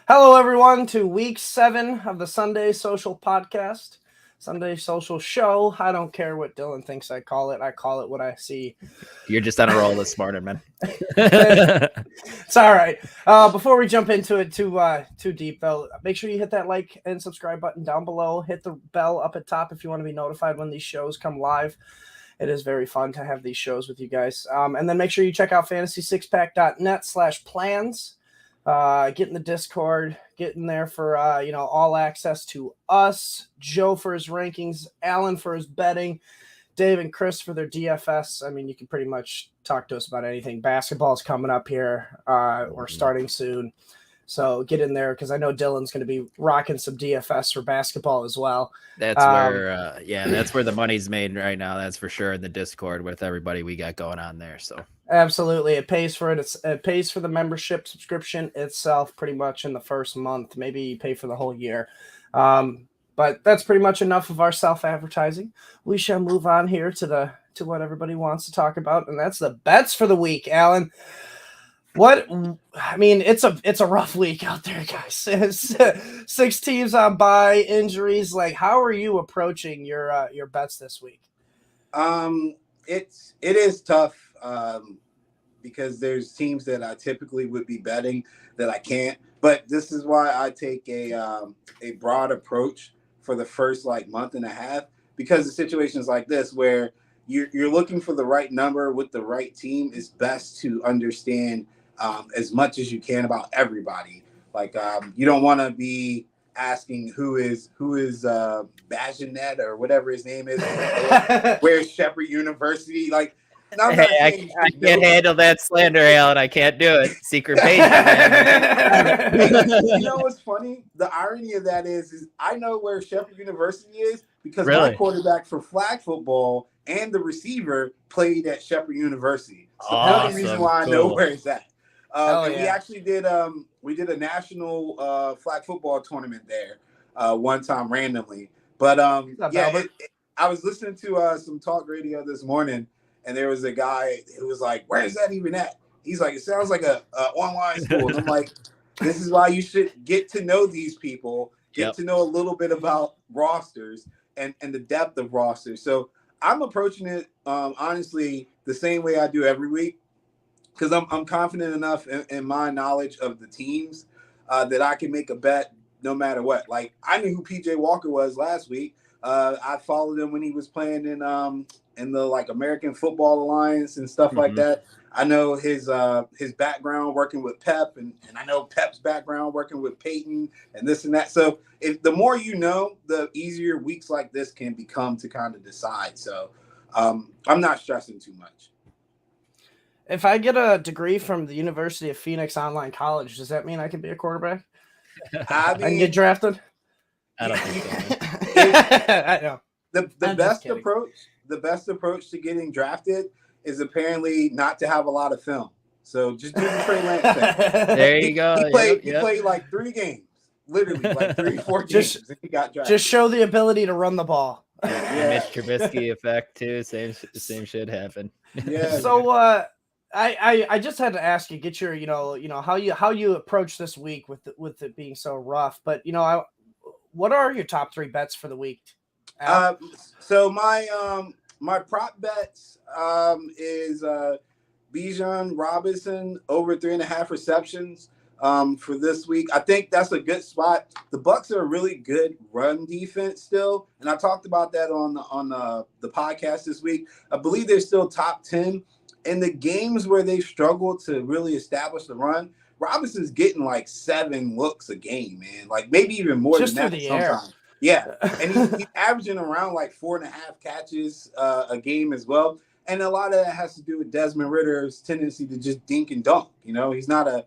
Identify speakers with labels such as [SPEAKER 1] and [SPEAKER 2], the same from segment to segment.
[SPEAKER 1] Hello, everyone, to week 7 of the Sunday Social Podcast, Sunday Social Show. I don't care what Dylan thinks I call it. I call it what I see.
[SPEAKER 2] You're just on a roll this morning, man.
[SPEAKER 1] It's all right. Before we jump into it too deep, though, make sure you hit that like and subscribe button down below. Hit the bell up at top if you want to be notified when these shows come live. It is very fun to have these shows with you guys. And then make sure you check out fantasy6pack.net/plans. Get in the Discord, get in there for all access to us, Joe for his rankings, Alan for his betting, Dave and Chris for their DFS. I mean, you can pretty much talk to us about anything. Basketball's coming up here. We're starting soon. So get in there because I know Dylan's going to be rocking some DFS for basketball as well.
[SPEAKER 2] That's that's where the money's made right now. That's for sure in the Discord with everybody we got going on there. So
[SPEAKER 1] absolutely, it pays for it. It pays for the membership subscription itself pretty much in the first month. Maybe you pay for the whole year. But that's pretty much enough of our self-advertising. We shall move on here to what everybody wants to talk about, and that's the bets for the week, Alan. It's a rough week out there, guys. 6 teams on bye, injuries. Like, how are you approaching your bets this week?
[SPEAKER 3] It is tough because there's teams that I typically would be betting that I can't. But this is why I take a broad approach for the first month and a half, because the situations like this where you're looking for the right number with the right team, it's best to understand as much as you can about everybody. You don't want to be asking who is Bajanet or whatever his name is, where's Shepherd University. I
[SPEAKER 2] can't handle that slander, Alan. I can't do it. Secret page.
[SPEAKER 3] You know what's funny? The irony of that is I know where Shepherd University is because my quarterback for flag football and the receiver played at Shepherd University. So that's the reason why I know where it's at. We actually did we did a national flag football tournament there one time randomly. But I was listening to some talk radio this morning, and there was a guy who was like, "Where is that even at?" He's like, "It sounds like a online school." And I'm like, "This is why you should get to know these people, get to know a little bit about rosters and the depth of rosters." So I'm approaching it honestly the same way I do every week, because I'm confident enough in my knowledge of the teams that I can make a bet no matter what. Like, I knew who PJ Walker was last week. I followed him when he was playing in the American Football Alliance and stuff like that. I know his background working with Pep, and I know Pep's background working with Peyton and this and that. So if the more you know, the easier weeks like this can become to kind of decide. So I'm not stressing too much.
[SPEAKER 1] If I get a degree from the University of Phoenix Online College, does that mean I can be a quarterback? I can get drafted?
[SPEAKER 2] I don't think so.
[SPEAKER 1] I know.
[SPEAKER 3] The best approach to getting drafted is apparently not to have a lot of film. So just do the Trey Lance thing.
[SPEAKER 2] There you go.
[SPEAKER 3] He played 3 games, literally 3 or 4 games, and he got drafted.
[SPEAKER 1] Just show the ability to run the ball.
[SPEAKER 2] Mitch Trubisky effect too. Same shit happened.
[SPEAKER 3] Yeah.
[SPEAKER 1] So I just had to ask you, get your how you approach this week with it being so rough. But what are your top 3 bets for the week?
[SPEAKER 3] So my prop bets is Bijan Robinson over 3.5 receptions for this week. I think that's a good spot. The Bucs are a really good run defense still, and I talked about that on the podcast this week. I believe they're still top 10. In the games where they've struggled to really establish the run, Robinson's getting 7 looks a game, man. Maybe even more
[SPEAKER 1] just
[SPEAKER 3] than that sometimes. Yeah, and he's averaging around 4.5 catches a game as well. And a lot of that has to do with Desmond Ritter's tendency to just dink and dunk. He's not a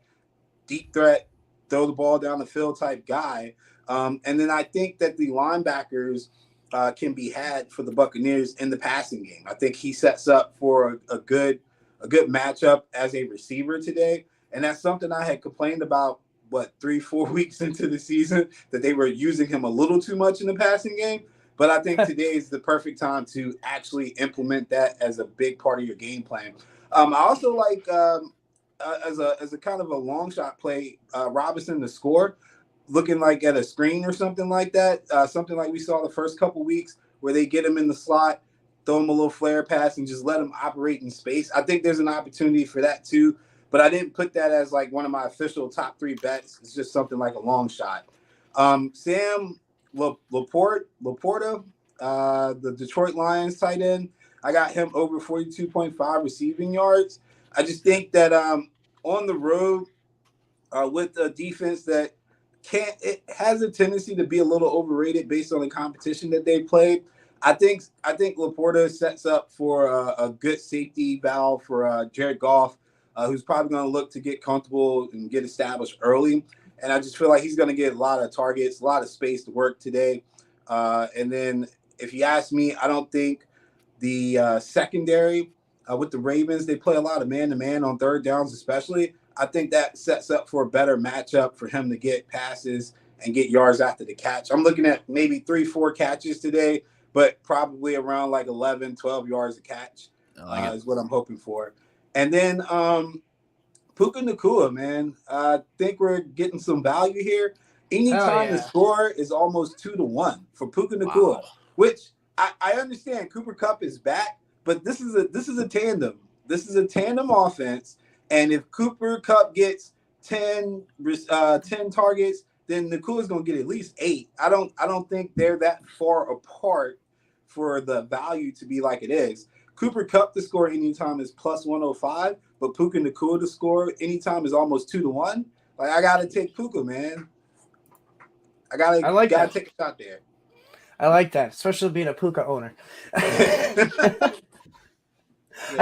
[SPEAKER 3] deep threat, throw the ball down the field type guy. And then I think that the linebackers can be had for the Buccaneers in the passing game. I think he sets up for a good matchup as a receiver today. And that's something I had complained about, 3-4 weeks into the season, that they were using him a little too much in the passing game. But I think today is the perfect time to actually implement that as a big part of your game plan. I also like as a kind of a long shot play, Robinson to score, looking like at a screen or something like that, something like we saw the first couple weeks where they get him in the slot, throw him a little flare pass, and just let him operate in space. I think there's an opportunity for that too, but I didn't put that as like one of my official top 3 bets. It's just something like a long shot. Sam Laporta, the Detroit Lions tight end, I got him over 42.5 receiving yards. I just think that on the road with a defense that it has a tendency to be a little overrated based on the competition that they played. I think Laporta sets up for a good safety valve for Jared Goff, who's probably going to look to get comfortable and get established early. And I just feel like he's going to get a lot of targets, a lot of space to work today. And then if you ask me, I don't think the secondary with the Ravens, they play a lot of man-to-man on third downs especially. I think that sets up for a better matchup for him to get passes and get yards after the catch. I'm looking at maybe 3-4 catches today, but probably around like 11, 12 yards a catch is what I'm hoping for. And then Puka Nacua, man, I think we're getting some value here. Anytime the score is almost 2-1 for Puka Nacua, which I understand Cooper Kupp is back, but this is a tandem. This is a tandem offense. And if Cooper Kupp gets 10 targets, then Nacua is going to get at least 8. I don't think they're that far apart for the value to be like it is. Cooper Kupp to score anytime is plus 105, but Puka Nacua to score anytime is almost 2-1. Like, I got to take Puka, man. I gotta take a shot there.
[SPEAKER 1] I like that, especially being a Puka owner. I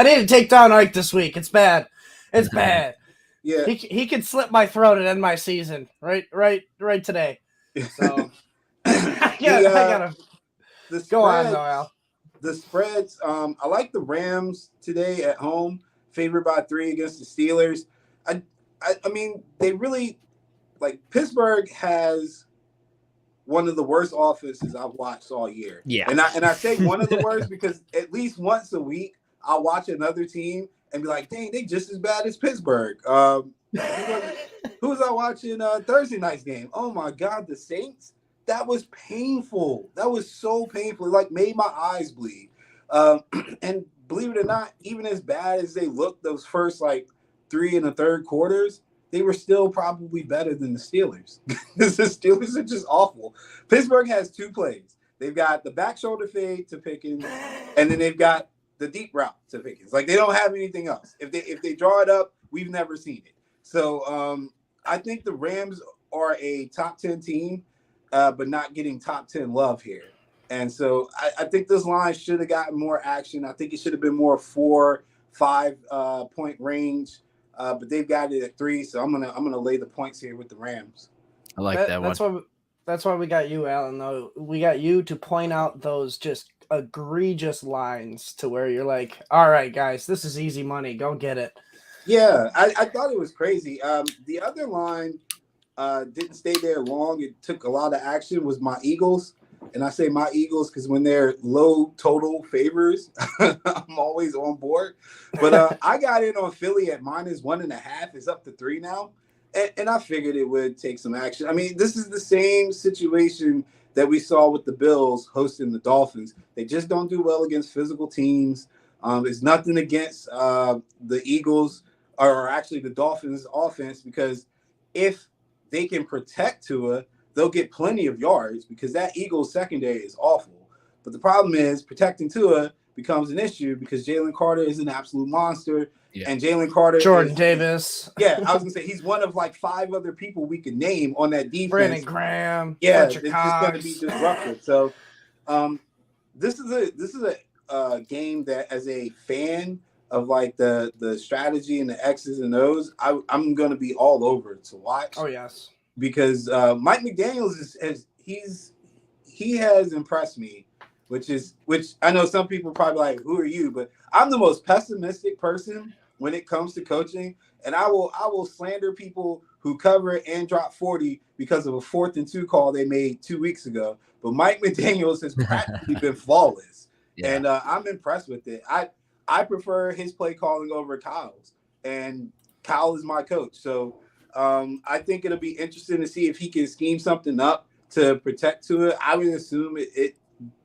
[SPEAKER 1] need to take down Ike this week. It's bad. It's bad.
[SPEAKER 3] Yeah,
[SPEAKER 1] he could slit my throat and end my season right today. So I gotta go on, Noel.
[SPEAKER 3] The spreads. I like the Rams today at home, favored by 3 against the Steelers. I mean, they really Pittsburgh has one of the worst offenses I've watched all year.
[SPEAKER 2] Yeah,
[SPEAKER 3] and I say one of the worst because at least once a week I'll watch another team and be like, dang, they just as bad as Pittsburgh. Who was I watching Thursday night's game? Oh, my God, the Saints? That was painful. That was so painful. It, made my eyes bleed. And believe it or not, even as bad as they looked those first, 3 and a third quarters, they were still probably better than the Steelers. The Steelers are just awful. Pittsburgh has 2 plays. They've got the back shoulder fade to Pickens, and then they've got the deep route to Pickens. They don't have anything else. If they draw it up, we've never seen it. So I think the Rams are a top 10 team, but not getting top 10 love here. And so I think this line should have gotten more action. I think it should have been more 4-5 point range, but they've got it at 3. So I'm gonna lay the points here with the Rams.
[SPEAKER 2] I like that one.
[SPEAKER 1] That's why we got you, Alan. Though we got you to point out those just egregious lines to where you're like, all right, guys, this is easy money. Go get it.
[SPEAKER 3] Yeah, I thought it was crazy. The other line didn't stay there long. It took a lot of action, was my Eagles. And I say my Eagles because when they're low total favors, I'm always on board. But I got in on Philly at -1.5. It's up to 3 now. And I figured it would take some action. I mean, this is the same situation that we saw with the Bills hosting the Dolphins. They just don't do well against physical teams. It's nothing against the Eagles or actually the Dolphins offense, because if they can protect Tua, they'll get plenty of yards because that Eagles secondary is awful. But the problem is protecting Tua becomes an issue because Jalen Carter is an absolute monster. Yeah. And Jalen Carter,
[SPEAKER 1] Jordan Davis.
[SPEAKER 3] Yeah, I was gonna say he's one of 5 other people we could name on that defense.
[SPEAKER 1] Brandon Graham.
[SPEAKER 3] Yeah, it's just going to be disruptive. So, this is a game that, as a fan of the strategy and the X's and O's, I'm going to be all over to watch.
[SPEAKER 1] Oh yes,
[SPEAKER 3] because Mike McDaniels he has impressed me. Which I know some people probably like, who are you? But I'm the most pessimistic person when it comes to coaching, and I will slander people who cover and drop 40 because of a 4th and 2 call they made 2 weeks ago. But Mike McDaniels has practically been flawless, and I'm impressed with it. I prefer his play calling over Kyle's, and Kyle is my coach. So I think it'll be interesting to see if he can scheme something up to protect to it. I would assume it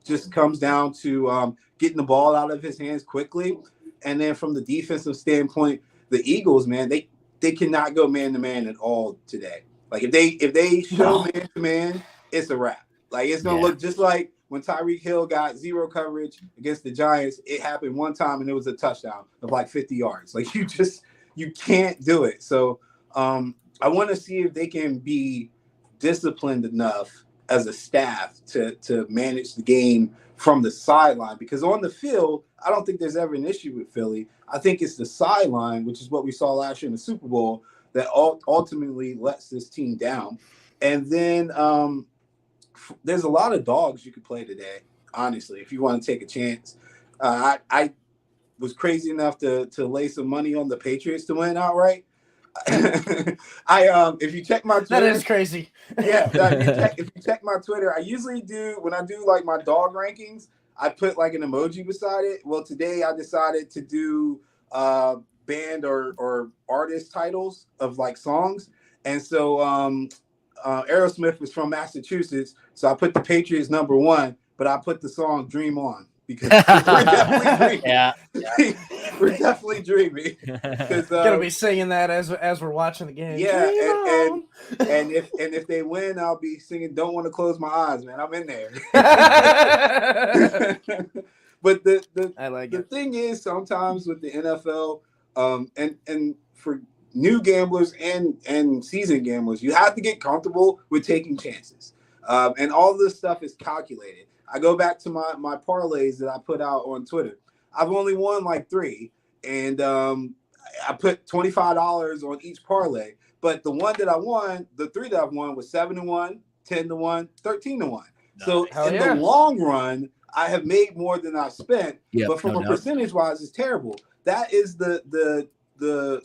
[SPEAKER 3] just comes down to getting the ball out of his hands quickly. And then from the defensive standpoint, the Eagles, man, they cannot go man-to-man at all today. Like, if they show man-to-man, it's a wrap. Like, it's going to look just like when Tyreek Hill got zero coverage against the Giants. It happened one time, and it was a touchdown of like 50 yards. Like, you can't do it. So I want to see if they can be disciplined enough as a staff to manage the game from the sideline, because on the field, I don't think there's ever an issue with Philly. I think it's the sideline, which is what we saw last year in the Super Bowl, that ultimately lets this team down. And then there's a lot of dogs you could play today, honestly, if you want to take a chance. I was crazy enough to lay some money on the Patriots to win outright. If you check my Twitter,
[SPEAKER 1] that is crazy.
[SPEAKER 3] Yeah, if you check my Twitter, I usually do, when I do like my dog rankings, I put like an emoji beside it. Well, today I decided to do band or artist titles of like songs, and so Aerosmith was from Massachusetts, so I put the Patriots #1, but I put the song "Dream On" because we're definitely dreaming. We're definitely dreaming.
[SPEAKER 1] Gonna be singing that as we're watching the game.
[SPEAKER 3] Yeah, and if they win, I'll be singing "Don't Want to Close My Eyes," man. I'm in there. But the thing is, sometimes with the NFL, and for new gamblers and seasoned gamblers, you have to get comfortable with taking chances. And all this stuff is calculated. I go back to my parlays that I put out on Twitter. I've only won like 3, and I put $25 on each parlay. But the one that I won, the 3 that I've won was 7-1, 10-1, 13-1. So in the long run, I have made more than I've spent. Yep, but from a percentage wise, it's terrible. That is the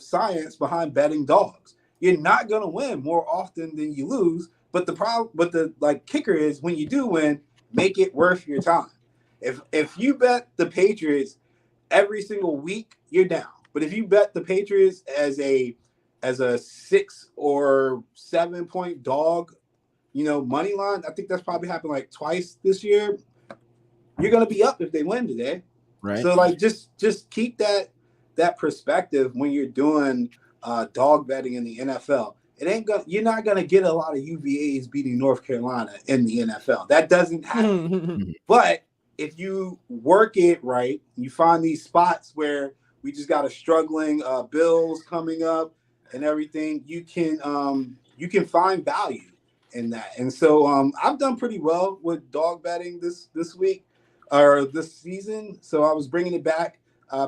[SPEAKER 3] science behind betting dogs. You're not going to win more often than you lose. But the kicker is, when you do win, make it worth your time. If you bet the Patriots every single week, you're down. But if you bet the Patriots as a 6 or 7 point dog, money line, I think that's probably happened like twice this year. You're gonna be up if they win today.
[SPEAKER 2] Right.
[SPEAKER 3] So just keep that perspective when you're doing dog betting in the NFL. You're not gonna get a lot of UVAs beating North Carolina in the NFL. That doesn't happen. But if you work it right, you find these spots where we just got a struggling Bills coming up and everything, you can find value in that. And so I've done pretty well with dog betting this week or this season. So I was bringing it back.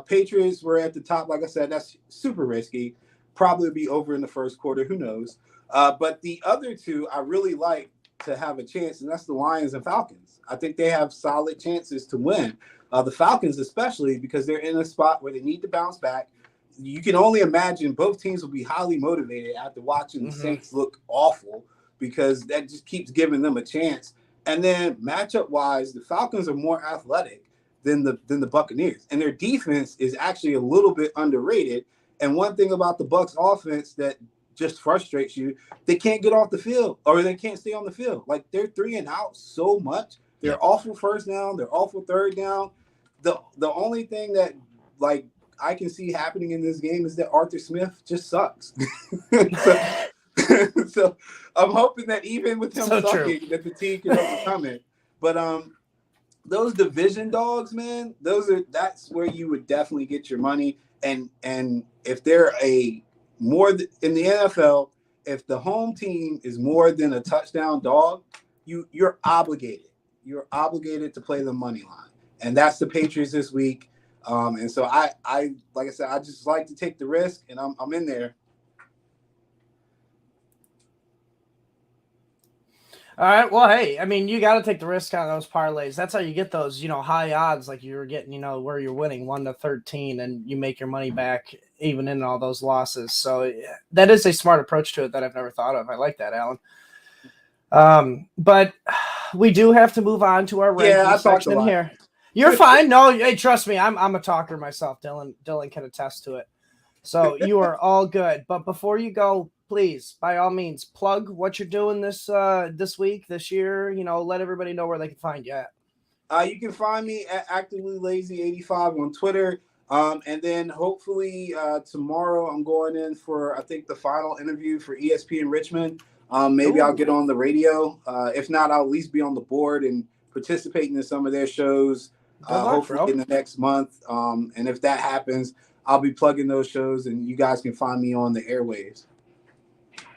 [SPEAKER 3] Patriots were at the top. Like I said, that's super risky. Probably be over in the first quarter. Who knows? But the other two I really like to have a chance, and that's the Lions and Falcons. I think they have solid chances to win. The Falcons especially, because they're in a spot where they need to bounce back. You can only imagine both teams will be highly motivated after watching the Saints look awful, because that just keeps giving them a chance. And then matchup-wise, the Falcons are more athletic than the Buccaneers, and their defense is actually a little bit underrated. And one thing about the Bucs offense that just frustrates you, they can't get off the field, or they can't stay on the field. Like, they're 3 and out so much. They're awful first down. They're awful third down. The only thing that I can see happening in this game is that Arthur Smith just sucks. So I'm hoping that even with him sucking, that the team can overcome it. But those division dogs, man, that's where you would definitely get your money. And if they're in the NFL, if the home team is more than a touchdown dog, you're obligated. You're obligated to play the money line. And that's the Patriots this week. And so I like I said, I just like to take the risk, and I'm in there.
[SPEAKER 1] All right. Well, hey, I mean, you got to take the risk on those parlays. That's how you get those, high odds like you were getting, where you're winning 1-13 and you make your money back even in all those losses. So that is a smart approach to it that I've never thought of. I like that, Alan. But we do have to move on to our ranking section here. You're fine. No, hey, trust me, I'm a talker myself. Dylan can attest to it. So you are all good. But before you go, please, by all means, plug what you're doing this week, this year. Let everybody know where they can find you at.
[SPEAKER 3] You can find me at Actively Lazy 85 on Twitter. And then hopefully tomorrow I'm going in for, I think, the final interview for ESPN Richmond. Maybe I'll get on the radio. If not, I'll at least be on the board and participating in some of their shows. Hopefully in the next month. And if that happens, I'll be plugging those shows, and you guys can find me on the airwaves.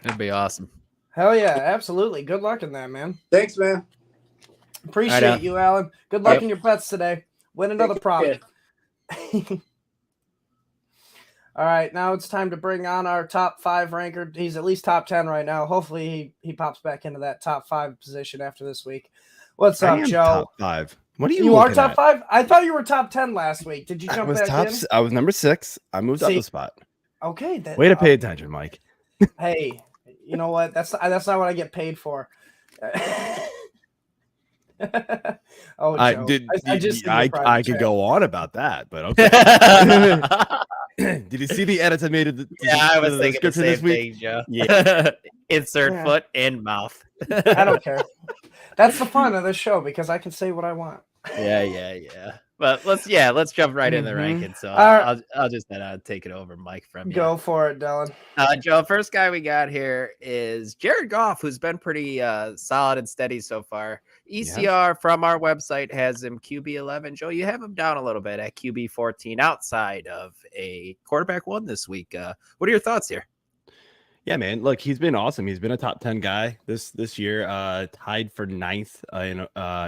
[SPEAKER 2] That'd be awesome.
[SPEAKER 1] Hell yeah, absolutely. Good luck in that, man.
[SPEAKER 3] Thanks, man.
[SPEAKER 1] Appreciate you, Alan. Good luck in your bets today. Win another prop. All right, now it's time to bring on our top 5 ranker. He's at least top 10 right now. Hopefully he pops back into that top 5 position after this week. What's up, Joe?
[SPEAKER 4] Top 5. What are you?
[SPEAKER 1] You are top 5? I thought you were top 10 last week. Did you jump back in?
[SPEAKER 4] I was number 6. I moved up the spot.
[SPEAKER 1] Okay.
[SPEAKER 4] Way to pay attention, Mike.
[SPEAKER 1] Hey, you know what? That's not what I get paid for.
[SPEAKER 4] I could go on about that, but okay. Did you see the edits I made?
[SPEAKER 2] I was thinking the same thing, Joe. Yeah. Insert foot and mouth.
[SPEAKER 1] I don't care. That's the fun of this show because I can say what I want.
[SPEAKER 2] Yeah. But let's jump right in the rankings. So I'll just take it over, Mike, from you.
[SPEAKER 1] Go for it, Dylan.
[SPEAKER 2] Joe, first guy we got here is Jared Goff, who's been pretty solid and steady so far. ECR from our website has him QB 11. Joe, you have him down a little bit at QB 14 outside of a quarterback 1 this week. What are your thoughts here?
[SPEAKER 4] Yeah, man. Look, he's been awesome. He's been a top 10 guy this year, tied for 9th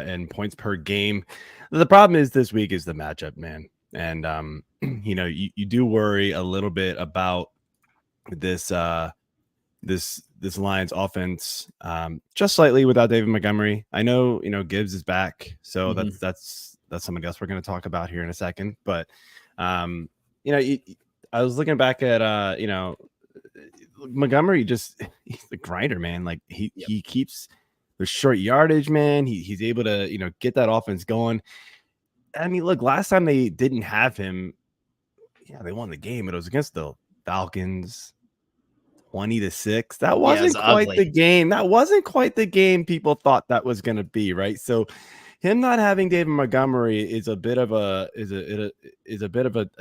[SPEAKER 4] in points per game. The problem is this week is the matchup, man. And, you do worry a little bit about this Lions offense just slightly without David Montgomery. I know, Gibbs is back. So that's something else we're going to talk about here in a second. But, I was looking back at, Montgomery he's the grinder, man. Like he keeps the short yardage, man. He's able to, get that offense going. I mean, look, last time they didn't have him, they won the game. It was against the Falcons, 20-6. That wasn't quite the game. That wasn't quite the game people thought that was going to be, right? So him not having David Montgomery is a bit of a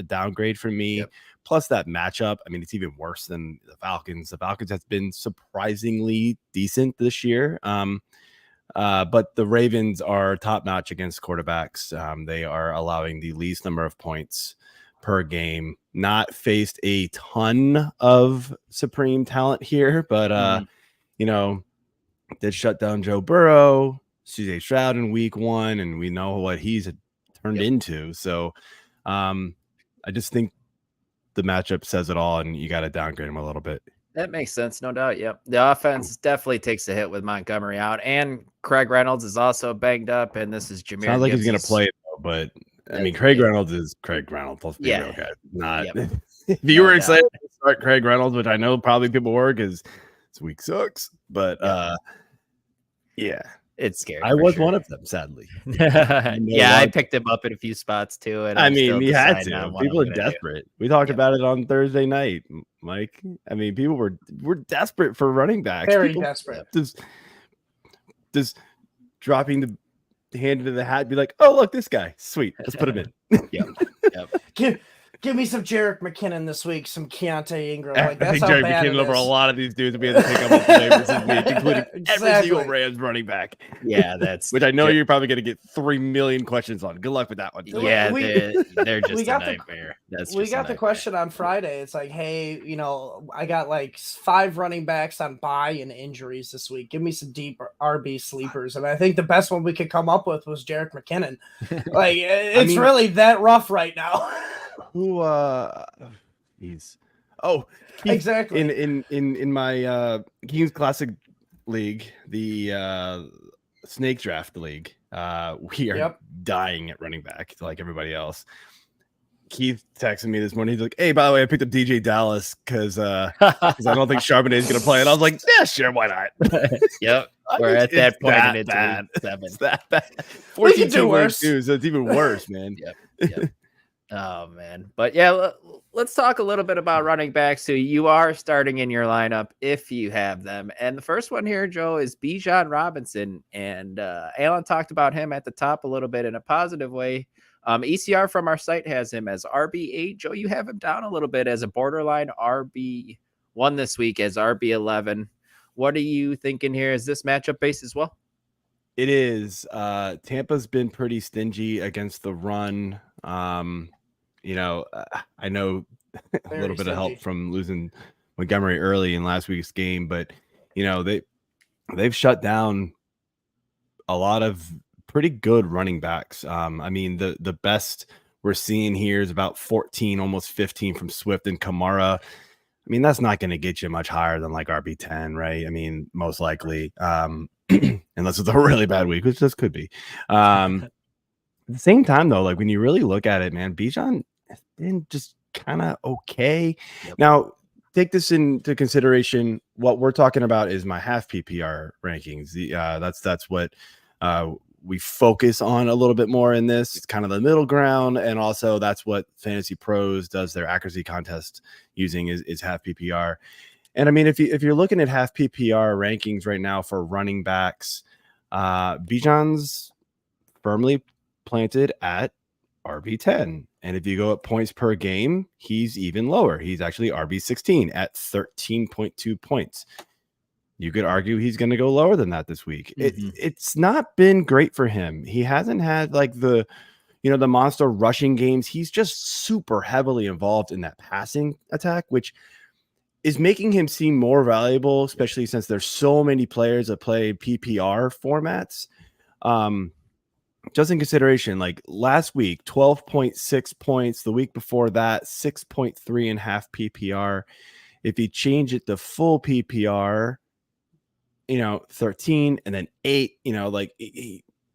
[SPEAKER 4] downgrade for me. Yep. Plus that matchup, I mean, it's even worse than the Falcons. The Falcons have been surprisingly decent this year. But the Ravens are top notch against quarterbacks. They are allowing the least number of points per game. Not faced a ton of supreme talent here, but did shut down Joe Burrow, CJ Stroud in week 1, and we know what he's turned into. So I just think the matchup says it all, and you got to downgrade him a little bit.
[SPEAKER 2] That makes sense, no doubt. Yep. The offense definitely takes a hit with Montgomery out, and Craig Reynolds is also banged up, and this is Jahmyr.
[SPEAKER 4] Sounds like he's going to play, though, but I mean, Craig Reynolds is Craig Reynolds. Let's be real, guys. If you were excited to start Craig Reynolds, which I know probably people were because this week sucks, but
[SPEAKER 2] it's scary.
[SPEAKER 4] I was one of them, sadly.
[SPEAKER 2] I picked him up in a few spots too. And
[SPEAKER 4] I mean, he had to. People are desperate. We talked about it on Thursday night, Mike. I mean, people were desperate for running backs.
[SPEAKER 1] Very desperate.
[SPEAKER 4] Just dropping the hand into the hat, be like, "Oh, look, this guy, sweet. Let's put him in."
[SPEAKER 1] Yep. Give me some Jerick McKinnon this week, some Keontae Ingram. Like, that's
[SPEAKER 4] I think
[SPEAKER 1] how
[SPEAKER 4] Jerick
[SPEAKER 1] bad
[SPEAKER 4] McKinnon
[SPEAKER 1] it
[SPEAKER 4] over
[SPEAKER 1] is.
[SPEAKER 4] a lot of these dudes will be able to pick up with the waivers this week, including every single Rams running back.
[SPEAKER 2] Yeah, that's
[SPEAKER 4] which I know you're probably going to get 3 million questions on. Good luck with that one.
[SPEAKER 2] Yeah, they're just a nightmare.
[SPEAKER 1] We got the question on Friday. It's like, hey, I got like 5 running backs on bye and injuries this week. Give me some deep RB sleepers. And I think the best one we could come up with was Jerick McKinnon. Like, it's really that rough right now.
[SPEAKER 4] Who he's
[SPEAKER 1] exactly
[SPEAKER 4] in my Kings Classic League, the snake draft league, we are dying at running back like everybody else. Keith texted me this morning. He's like, "Hey, by the way, I picked up DJ Dallas because I don't think Charbonnet is going to play." And I was like, "Yeah, sure, why not?"
[SPEAKER 2] Yep, we're at that point in it.
[SPEAKER 4] It's that bad. 14
[SPEAKER 1] we can do worse.
[SPEAKER 4] So it's even worse, man.
[SPEAKER 2] Yep. Oh man. But yeah, let's talk a little bit about running backs who you are starting in your lineup if you have them. And the first one here, Joe, is Bijan Robinson. And Alan talked about him at the top a little bit in a positive way. ECR from our site has him as RB8. Joe, you have him down a little bit as a borderline RB1 this week as RB11. What are you thinking here? Is this matchup based as well?
[SPEAKER 4] It is. Tampa's been pretty stingy against the run. You know, I know a little bit of help from losing Montgomery early in last week's game, but you know, they've shut down a lot of pretty good running backs. I mean, the best we're seeing here is about 14, almost 15 from Swift and Kamara. I mean, that's not going to get you much higher than like RB10, right? I mean, most likely, unless it's a really bad week, which this could be. At the same time, though, like when you really look at it, man, Bijan has been just kind of okay. Yep. Now, take this into consideration. What we're talking about is my half PPR rankings. That's what we focus on a little bit more in this. It's kind of the middle ground, and also that's what Fantasy Pros does their accuracy contest using is half PPR. And I mean, if you're looking at half PPR rankings right now for running backs, Bijan's firmly planted at RB10. And if you go at points per game, he's even lower. He's actually RB16 at 13.2 points. You could argue he's going to go lower than that this week. It's not been great for him. He hasn't had like the monster rushing games. He's just super heavily involved in that passing attack, which is making him seem more valuable, especially since there's so many players that play PPR formats. Just in consideration, like last week, 12.6 points. The week before that, 6.3 and half PPR. If you change it to full PPR, 13 and then 8, like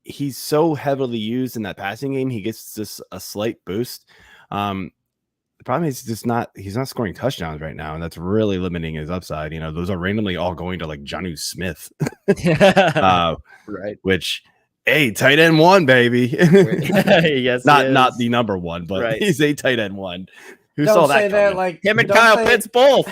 [SPEAKER 4] he's so heavily used in that passing game. He gets just a slight boost. The problem is he's not scoring touchdowns right now, and that's really limiting his upside. Those are randomly all going to like Jonnu Smith.
[SPEAKER 2] Right.
[SPEAKER 4] Which, hey, tight end 1, baby.
[SPEAKER 2] Yes,
[SPEAKER 4] not the number 1, but
[SPEAKER 2] right.
[SPEAKER 4] He's a tight end 1. Who
[SPEAKER 1] don't
[SPEAKER 4] saw
[SPEAKER 1] say
[SPEAKER 4] that
[SPEAKER 1] like
[SPEAKER 2] him and Kyle Pitts both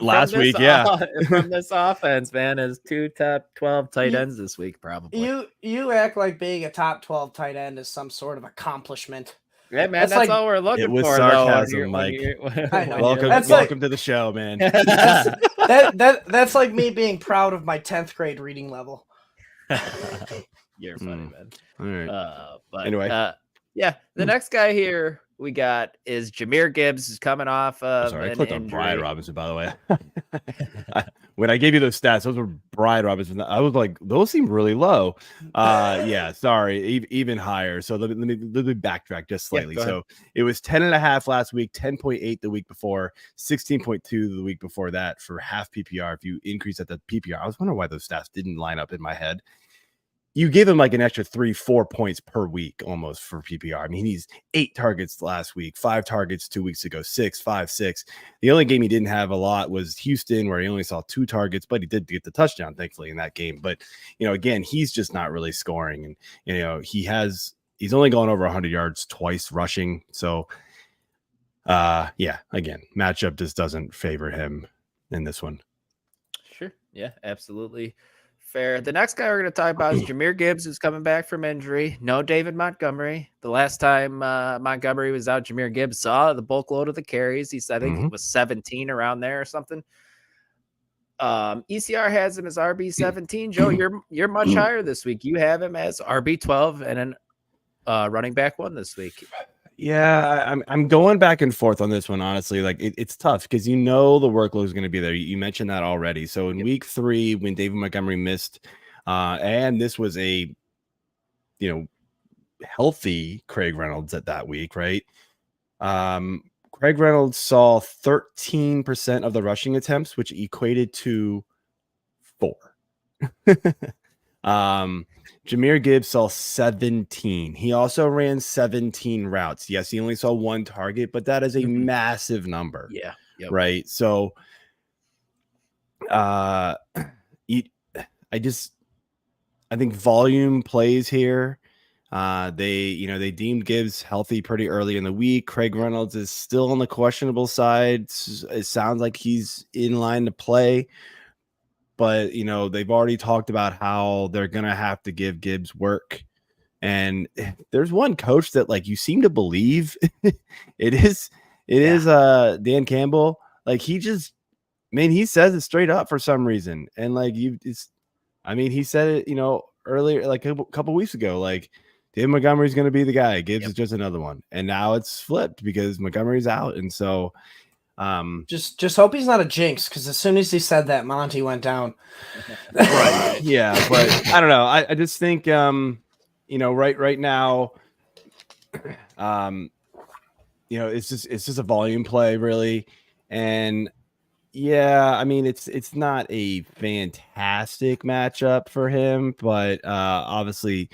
[SPEAKER 4] last week? Yeah,
[SPEAKER 2] from this offense, man, is 2 top 12 tight ends this week. Probably
[SPEAKER 1] you act like being a top 12 tight end is some sort of accomplishment.
[SPEAKER 2] Yeah, man, that's all we're looking for. It was
[SPEAKER 4] sarcasm, Mike. Welcome to the show, man.
[SPEAKER 1] That's like me being proud of my 10th grade reading level.
[SPEAKER 2] You're funny, man.
[SPEAKER 4] All right.
[SPEAKER 2] But
[SPEAKER 4] anyway,
[SPEAKER 2] the next guy here we got is Jahmyr Gibbs, is coming off of.
[SPEAKER 4] Sorry, I clicked on Brian Robinson, by the way. When I gave you those stats, those were Brian Robinson. I was like, those seem really low. Sorry, even higher. So let me backtrack just slightly. So it was 10.5 last week, 10.8 the week before, 16.2 the week before that for half PPR. If you increase at the PPR, I was wondering why those stats didn't line up in my head. You give him like an extra 3-4 points per week almost for PPR. I mean, he's 8 targets last week, 5 targets 2 weeks ago, 6, 5, 6. The only game he didn't have a lot was Houston, where he only saw 2 targets, but he did get the touchdown, thankfully, in that game. But, again, he's just not really scoring. And, he's only gone over 100 yards twice rushing. So, again, matchup just doesn't favor him in this one.
[SPEAKER 2] Sure. Yeah, absolutely. Fair. The next guy we're going to talk about is Jahmyr Gibbs, who's coming back from injury. No David Montgomery. The last time Montgomery was out, Jahmyr Gibbs saw the bulk load of the carries. I think it was 17 around there or something. ECR has him as RB17. Joe, you're much higher this week. You have him as RB12 and an running back 1 this week.
[SPEAKER 4] Yeah, I'm going back and forth on this one, honestly. Like it's tough because the workload is going to be there. You mentioned that already. So in week 3, when David Montgomery missed, and this was a healthy Craig Reynolds at that week, right? Craig Reynolds saw 13% of the rushing attempts, which equated to 4. Jahmyr Gibbs saw 17. He also ran 17 routes. Yes, he only saw 1 target, but that is a massive number.
[SPEAKER 2] Yeah. Yep.
[SPEAKER 4] Right. So I think volume plays here. They deemed Gibbs healthy pretty early in the week. Craig Reynolds is still on the questionable side. It sounds like he's in line to play, but they've already talked about how they're gonna have to give Gibbs work. And there's one coach that like you seem to believe it is Dan Campbell. Like he says it straight up for some reason. And like he said it, earlier, like a couple weeks ago, like David Montgomery's going to be the guy. Gibbs is just another one. And now it's flipped because Montgomery's out. And so
[SPEAKER 1] just hope he's not a jinx, because as soon as he said that, Monty went down.
[SPEAKER 4] Right. Yeah, but I don't know. I just think right now, it's just a volume play, really. And yeah, I mean, it's not a fantastic matchup for him, but honestly,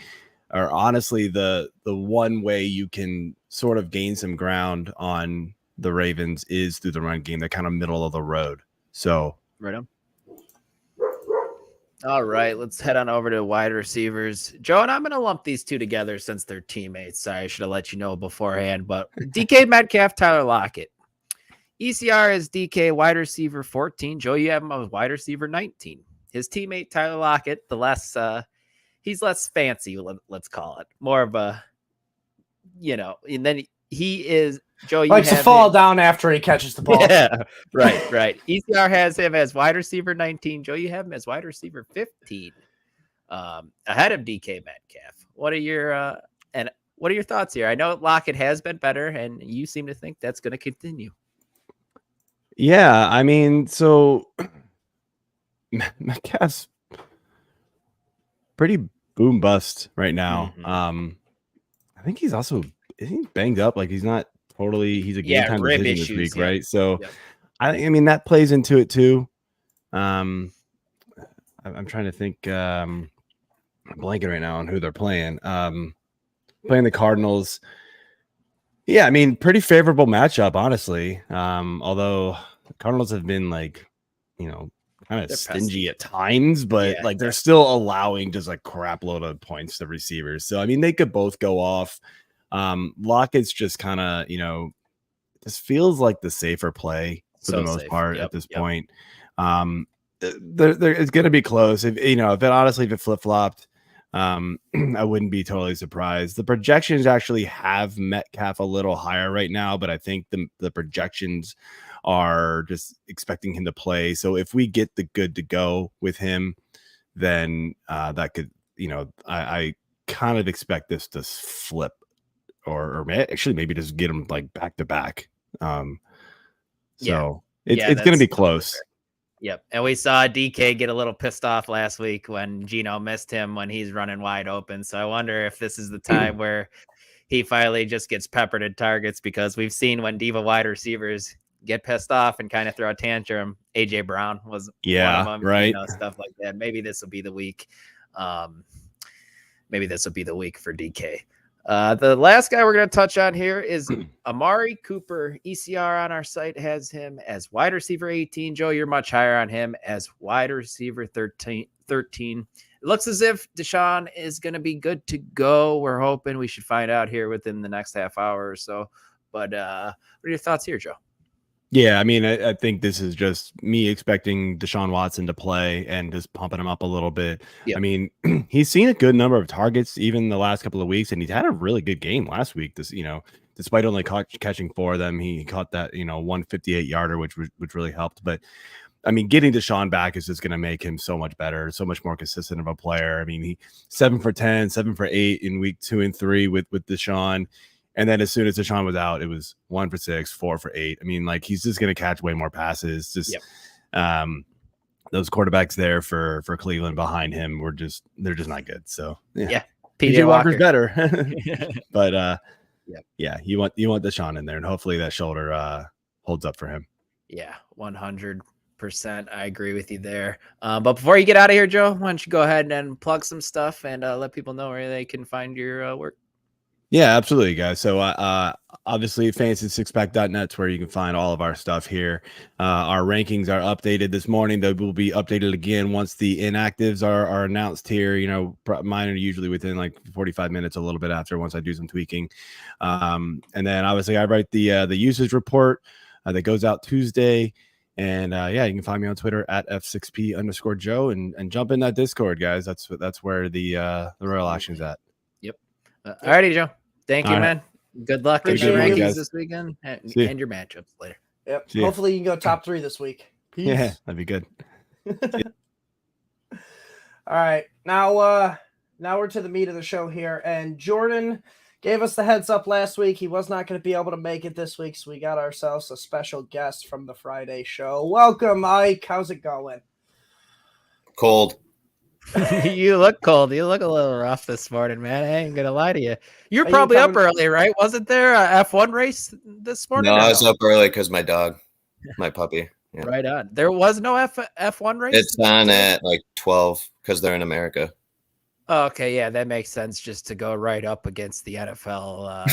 [SPEAKER 4] the one way you can sort of gain some ground on the Ravens is through the run game. They're kind of middle of the road. So
[SPEAKER 2] right on. All right, let's head on over to wide receivers. Joe, and I'm going to lump these two together since they're teammates. Sorry, I should have let you know beforehand, but DK Metcalf, Tyler Lockett. ECR is DK wide receiver 14. Joe, you have him as wide receiver 19. His teammate, Tyler Lockett, he's less fancy, let's call it. More of a, and then he is, Joe, you
[SPEAKER 1] likes to fall down after he catches the ball.
[SPEAKER 2] Yeah, right. ECR has him as wide receiver 19. Joe, you have him as wide receiver 15, ahead of DK Metcalf. What are your thoughts here? I know Lockett has been better, and you seem to think that's going to continue.
[SPEAKER 4] Yeah, I mean, so Metcalf's pretty boom bust right now.
[SPEAKER 2] Mm-hmm.
[SPEAKER 4] I think he's also banged up. Like he's not totally. He's a game time decision this week, right? So, I mean that plays into it too. I'm trying to think. I'm blanking right now on who they're playing. Playing the Cardinals. Yeah, I mean, pretty favorable matchup, honestly. Although the Cardinals have been like, kind of stingy at times, but they're still allowing just like crap load of points to receivers. So I mean, they could both go off. Lockett's just kind of, this feels like the safer play for the most part at this point. It's going to be close. If it flip flopped, I wouldn't be totally surprised. The projections actually have Metcalf a little higher right now, but I think the projections are just expecting him to play. So if we get the good to go with him, then that could, I kind of expect this to flip or actually maybe just get him like back to back. It's going to be close.
[SPEAKER 2] Yep. And we saw DK get a little pissed off last week when Geno missed him when he's running wide open. So I wonder if this is the time where he finally just gets peppered at targets, because we've seen when diva wide receivers get pissed off and kind of throw a tantrum. AJ Brown was one of them,
[SPEAKER 4] right.
[SPEAKER 2] Stuff like that. Maybe this will be the week. Maybe this will be the week for DK. The last guy we're going to touch on here is Amari Cooper. ECR on our site has him as wide receiver 18. Joe, you're much higher on him as wide receiver 13. It looks as if Deshaun is going to be good to go. We're hoping. We should find out here within the next half hour or so. But what are your thoughts here, Joe?
[SPEAKER 4] Yeah, I mean, I think this is just me expecting Deshaun Watson to play and just pumping him up a little bit. Yep. I mean, he's seen a good number of targets even the last couple of weeks, and he's had a really good game last week. Despite only catching 4 of them, he caught that 158-yarder, which really helped. But I mean, getting Deshaun back is just going to make him so much better, so much more consistent of a player. I mean, he 7 for 10, 7 for 8 in week 2 and 3 with Deshaun. And then as soon as Deshaun was out, it was 1 for 6, 4 for 8. I mean, like he's just going to catch way more passes. Just those quarterbacks there for Cleveland behind him they're just not good. So
[SPEAKER 2] yeah.
[SPEAKER 4] PJ Walker's better, but you want Deshaun in there, and hopefully that shoulder holds up for him.
[SPEAKER 2] Yeah, 100%. I agree with you there. But before you get out of here, Joe, why don't you go ahead and plug some stuff and let people know where they can find your work.
[SPEAKER 4] Yeah, absolutely, guys. So obviously fantasysixpack.net is where you can find all of our stuff here. Our rankings are updated this morning. They will be updated again once the inactives are announced here. You know, mine are usually within like 45 minutes, a little bit after, once I do some tweaking. And then obviously I write the usage report that goes out Tuesday. And yeah, you can find me on Twitter at F6P_Joe and jump in that Discord, guys. That's where the real action's at.
[SPEAKER 2] Yep. Alrighty, Joe. Thank you, man. Good luck in
[SPEAKER 1] Appreciate
[SPEAKER 2] your
[SPEAKER 1] you.
[SPEAKER 2] rankings this weekend and your matchups later.
[SPEAKER 1] Yep. Hopefully you can go top 3 this week. Peace.
[SPEAKER 4] Yeah, that'd be good.
[SPEAKER 1] All right. Now we're to the meat of the show here. And Jordan gave us the heads up last week. He was not going to be able to make it this week, so we got ourselves a special guest from the Friday show. Welcome, Mike. How's it going?
[SPEAKER 5] Cold.
[SPEAKER 2] You look cold. You look a little rough this morning, man. I ain't gonna lie to you. You're probably up early, right? Wasn't there a F1 race this morning?
[SPEAKER 5] No, I was up early because my dog, my puppy.
[SPEAKER 2] Yeah. Right on. There was no F1 race?
[SPEAKER 5] It's on at like 12 because they're in America.
[SPEAKER 2] Oh, okay, yeah, that makes sense just to go right up against the NFL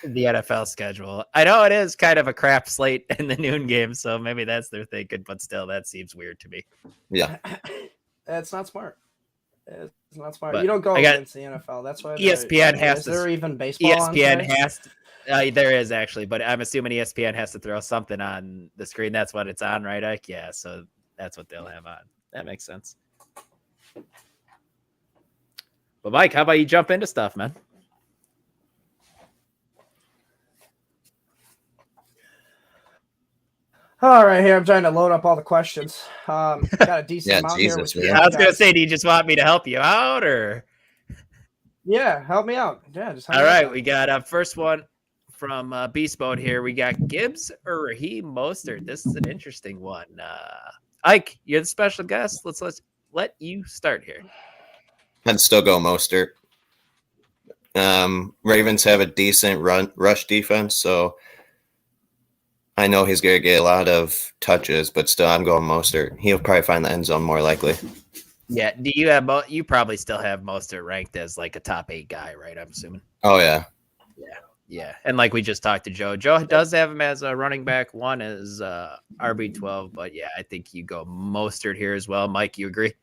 [SPEAKER 2] the NFL schedule. I know it is kind of a crap slate in the noon game, so maybe that's their thinking, but still that seems weird to me.
[SPEAKER 5] Yeah.
[SPEAKER 1] It's not smart. It's not smart. But you don't go against the NFL. That's why
[SPEAKER 2] ESPN has to.
[SPEAKER 1] Is there even baseball?
[SPEAKER 2] ESPN has to. There is actually, but I'm assuming ESPN has to throw something on the screen. That's what it's on, right, Ike? Yeah, so that's what they'll have on. That makes sense. But Mike, how about you jump into stuff, man?
[SPEAKER 1] All right, here I'm trying to load up all the questions. Got a decent amount here.
[SPEAKER 2] Yeah, I was gonna say, do you just want me to help you out, or?
[SPEAKER 1] Yeah, help me out. Yeah, just
[SPEAKER 2] all right. We got first one from Beast Mode here. We got Gibbs or Raheem Mostert. This is an interesting one. Ike, you're the special guest. Let's let you start here.
[SPEAKER 5] I'd still go Mostert. Ravens have a decent rush defense, so I know he's going to get a lot of touches, but still, I'm going Mostert. He'll probably find the end zone more likely.
[SPEAKER 2] Yeah. Do you have? You probably still have Mostert ranked as like a top 8 guy, right? I'm assuming.
[SPEAKER 5] Oh yeah.
[SPEAKER 2] Yeah. And like we just talked to Joe. Joe does have him as a running back. One is RB12, but yeah, I think you go Mostert here as well. Mike, you agree?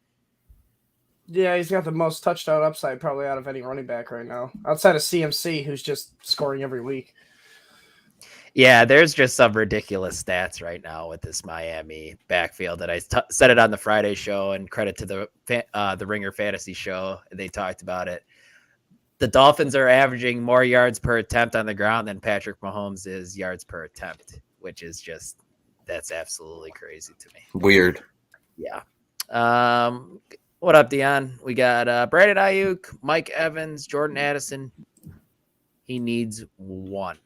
[SPEAKER 1] Yeah, he's got the most touchdown upside probably out of any running back right now, outside of CMC, who's just scoring every week.
[SPEAKER 2] Yeah, there's just some ridiculous stats right now with this Miami backfield that I said it on the Friday show, and credit to the Ringer Fantasy show. They talked about it. The Dolphins are averaging more yards per attempt on the ground than Patrick Mahomes is yards per attempt, which is just, that's absolutely crazy to me.
[SPEAKER 5] Weird.
[SPEAKER 2] Yeah. What up, Dion? We got Brandon Ayuk, Mike Evans, Jordan Addison. He needs one.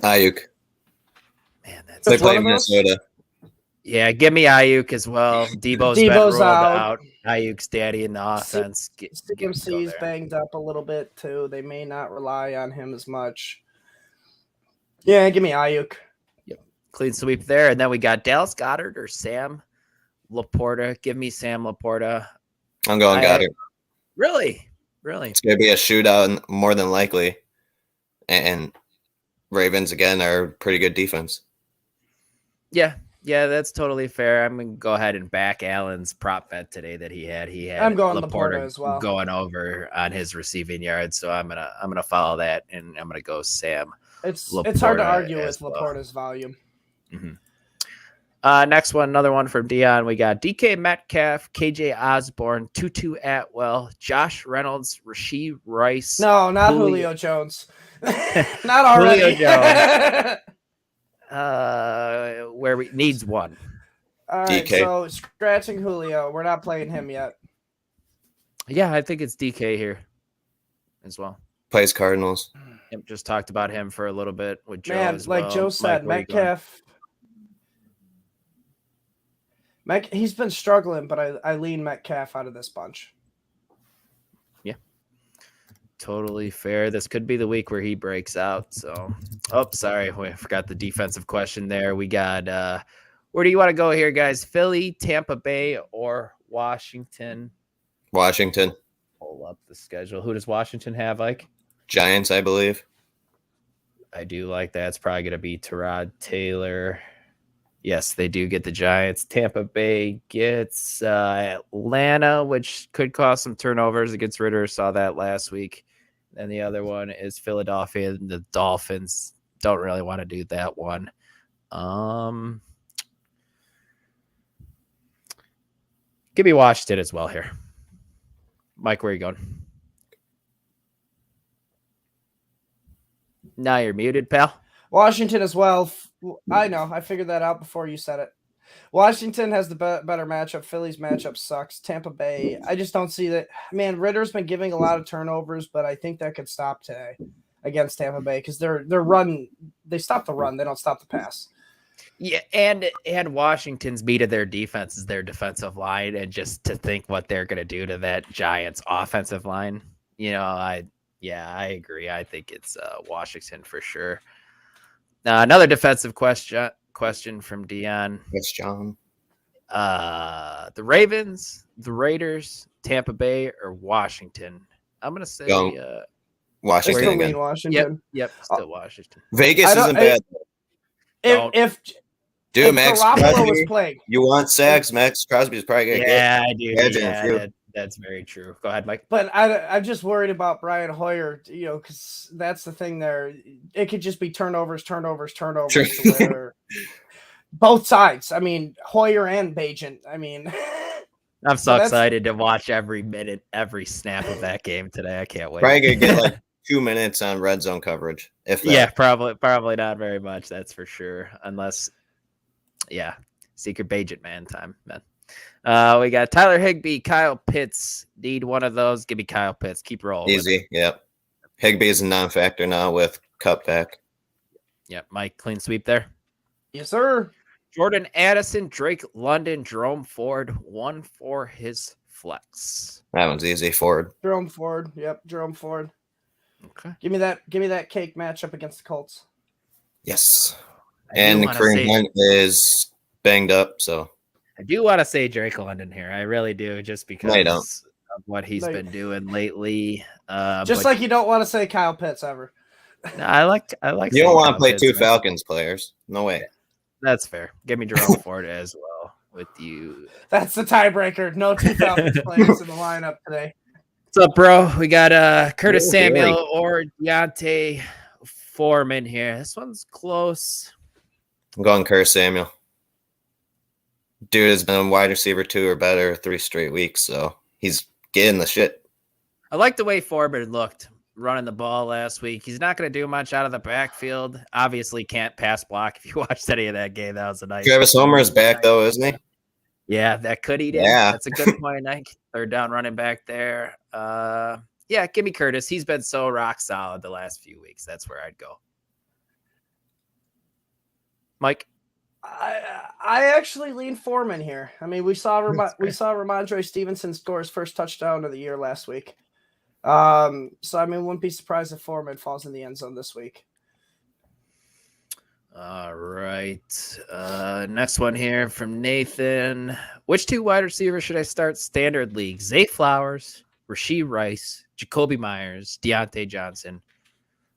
[SPEAKER 5] Ayuk.
[SPEAKER 2] Man, that's
[SPEAKER 5] they play Minnesota.
[SPEAKER 2] Yeah, give me Ayuk as well. Debo's been rolled out. Ayuk's daddy in the offense.
[SPEAKER 1] CMC's banged up a little bit too. They may not rely on him as much. Yeah, give me Ayuk.
[SPEAKER 2] Yep, clean sweep there. And then we got Dallas Goedert or Sam Laporta. Give me Sam Laporta.
[SPEAKER 5] I'm going Goddard.
[SPEAKER 2] Really?
[SPEAKER 5] It's going to be a shootout more than likely. And Ravens, again, are pretty good defense.
[SPEAKER 2] Yeah, that's totally fair. I'm going to go ahead and back Allen's prop bet today that he had.
[SPEAKER 1] I'm going Laporta as well.
[SPEAKER 2] Going over on his receiving yards, so I'm gonna follow that, and I'm going to go Sam.
[SPEAKER 1] It's hard to argue with Laporta's volume.
[SPEAKER 2] Mm-hmm. Next one, another one from Dion. We got DK Metcalf, KJ Osborne, Tutu Atwell, Josh Reynolds, Rashee Rice.
[SPEAKER 1] No, not Julio Jones. Not already.
[SPEAKER 2] Julio Jones. Where we needs one.
[SPEAKER 1] All right, DK. So scratching Julio. We're not playing him yet.
[SPEAKER 2] Yeah, I think it's DK here as well.
[SPEAKER 5] Plays Cardinals.
[SPEAKER 2] Yep, just talked about him for a little bit with Joe.
[SPEAKER 1] Man,
[SPEAKER 2] as
[SPEAKER 1] like
[SPEAKER 2] well.
[SPEAKER 1] Joe said, Metcalf. He's been struggling, but I lean Metcalf out of this bunch.
[SPEAKER 2] Yeah, totally fair. This could be the week where he breaks out. So, sorry, we forgot the defensive question there. We got where do you want to go here, guys? Philly, Tampa Bay, or Washington?
[SPEAKER 5] Washington.
[SPEAKER 2] pull up the schedule. Who does Washington have, Ike?
[SPEAKER 5] Giants, I believe.
[SPEAKER 2] I do like that. It's probably going to be Tyrod Taylor. Yes, they do get the Giants. Tampa Bay gets Atlanta, which could cause some turnovers against Ritter. Saw that last week. And the other one is Philadelphia. And the Dolphins don't really want to do that one. Give me Washington as well here. Mike, where are you going? Now you're muted, pal.
[SPEAKER 1] Washington as well. I know. I figured that out before you said it. Washington has the better matchup. Philly's matchup sucks. Tampa Bay, I just don't see that. Man, Ritter's been giving a lot of turnovers, but I think that could stop today against Tampa Bay because they're run. They stop the run. They don't stop the pass.
[SPEAKER 2] Yeah, and Washington's beat of their defense is their defensive line, and just to think what they're going to do to that Giants offensive line, I agree. I think it's Washington for sure. Another defensive question from Dion.
[SPEAKER 5] It's John.
[SPEAKER 2] The Ravens, the Raiders, Tampa Bay, or Washington? I'm going to say
[SPEAKER 5] Washington again.
[SPEAKER 1] Washington.
[SPEAKER 2] Yep, still Washington.
[SPEAKER 5] Vegas isn't bad.
[SPEAKER 1] If
[SPEAKER 5] Max
[SPEAKER 1] Garoppolo
[SPEAKER 5] Crosby,
[SPEAKER 1] was playing,
[SPEAKER 5] you want sacks, Max Crosby's probably going to get.
[SPEAKER 2] Yeah, I do. Yeah, that's very true. Go ahead, Mike.
[SPEAKER 1] But I'm just worried about Brian Hoyer, because that's the thing there. It could just be turnovers.
[SPEAKER 5] Sure.
[SPEAKER 1] Both sides. I mean, Hoyer and Bagent. I mean,
[SPEAKER 2] I'm so excited to watch every minute, every snap of that game today. I can't wait.
[SPEAKER 5] Probably going to get like 2 minutes on red zone coverage. If that.
[SPEAKER 2] Yeah, probably not very much. That's for sure. Unless, secret Bagent man time, man. We got Tyler Higbee, Kyle Pitts. Need one of those. Give me Kyle Pitts. Keep rolling.
[SPEAKER 5] Easy. Yep. Higbee is a non-factor now with Cup back.
[SPEAKER 2] Yep. Mike, clean sweep there.
[SPEAKER 1] Yes, sir.
[SPEAKER 2] Jordan Addison, Drake London, Jerome Ford, one for his flex.
[SPEAKER 5] That one's easy. Ford.
[SPEAKER 1] Jerome Ford. Yep. Jerome Ford.
[SPEAKER 2] Okay.
[SPEAKER 1] Give me that cake matchup against the Colts.
[SPEAKER 5] Yes. And Kareem Hunt is banged up, so.
[SPEAKER 2] I do want to say Drake London here. I really do, just because of what he's been doing lately.
[SPEAKER 1] Just like you don't want to say Kyle Pitts ever.
[SPEAKER 2] No, I like.
[SPEAKER 5] You don't want to play two Falcons players. No way.
[SPEAKER 2] That's fair. Give me Jerome Ford as well with you.
[SPEAKER 1] That's the tiebreaker. No two Falcons players in the lineup today.
[SPEAKER 2] What's up, bro? We got Curtis Samuel or Deontay Foreman here. This one's close.
[SPEAKER 5] I'm going Curtis Samuel. Dude has been wide receiver 2 or better 3 straight weeks, so he's getting the shit.
[SPEAKER 2] I like the way Foreman looked running the ball last week. He's not going to do much out of the backfield. Obviously can't pass block. If you watched any of that game, that was a nice.
[SPEAKER 5] Travis Homer is back, though, isn't he?
[SPEAKER 2] Yeah, that could eat in.
[SPEAKER 5] Yeah.
[SPEAKER 2] That's a good point. Third down running back there. Give me Curtis. He's been so rock solid the last few weeks. That's where I'd go. Mike?
[SPEAKER 1] I actually lean Foreman here. I mean, we saw Ramondre Stevenson score his first touchdown of the year last week. So I mean, wouldn't be surprised if Foreman falls in the end zone this week.
[SPEAKER 2] All right. Next one here from Nathan. Which 2 wide receivers should I start standard league? Zay Flowers, Rashee Rice, Jacoby Myers, Deontay Johnson,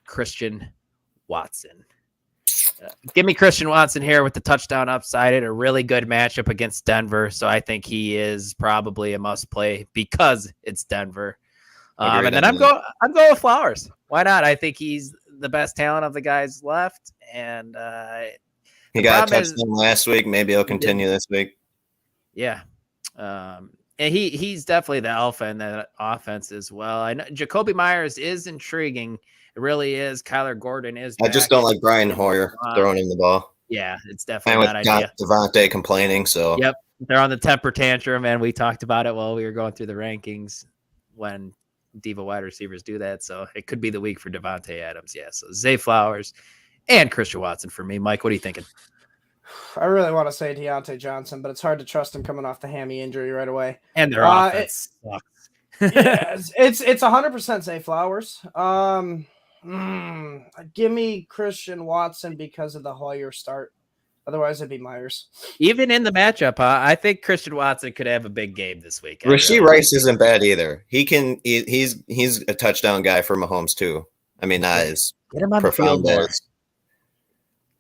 [SPEAKER 2] Christian Watson. Give me Christian Watson here with the touchdown upside and a really good matchup against Denver. So I think he is probably a must play because it's Denver. And then I'm going with Flowers. Why not? I think he's the best talent of the guys left. And
[SPEAKER 5] he got a touchdown last week. Maybe he'll continue this week.
[SPEAKER 2] Yeah. And he's definitely the alpha in that offense as well. I know Jacoby Myers is intriguing. It really is. Kyler Gordon is back.
[SPEAKER 5] I just don't like Brian Hoyer throwing him the ball.
[SPEAKER 2] Yeah, it's definitely that idea.
[SPEAKER 5] Devontae complaining, so.
[SPEAKER 2] Yep, they're on the temper tantrum, and we talked about it while we were going through the rankings when diva wide receivers do that. So it could be the week for Devontae Adams. Yeah, so Zay Flowers and Christian Watson for me. Mike, what are you thinking?
[SPEAKER 1] I really want to say Deontay Johnson, but it's hard to trust him coming off the hammy injury right away.
[SPEAKER 2] And their offense sucks.
[SPEAKER 1] Yeah, it's 100% Zay Flowers. Give me Christian Watson because of the Hoyer start. Otherwise, it'd be Myers.
[SPEAKER 2] Even in the matchup, I think Christian Watson could have a big game this week.
[SPEAKER 5] Rashee Rice isn't bad either. He's a touchdown guy for Mahomes too. I mean, not as
[SPEAKER 2] get him on the field more.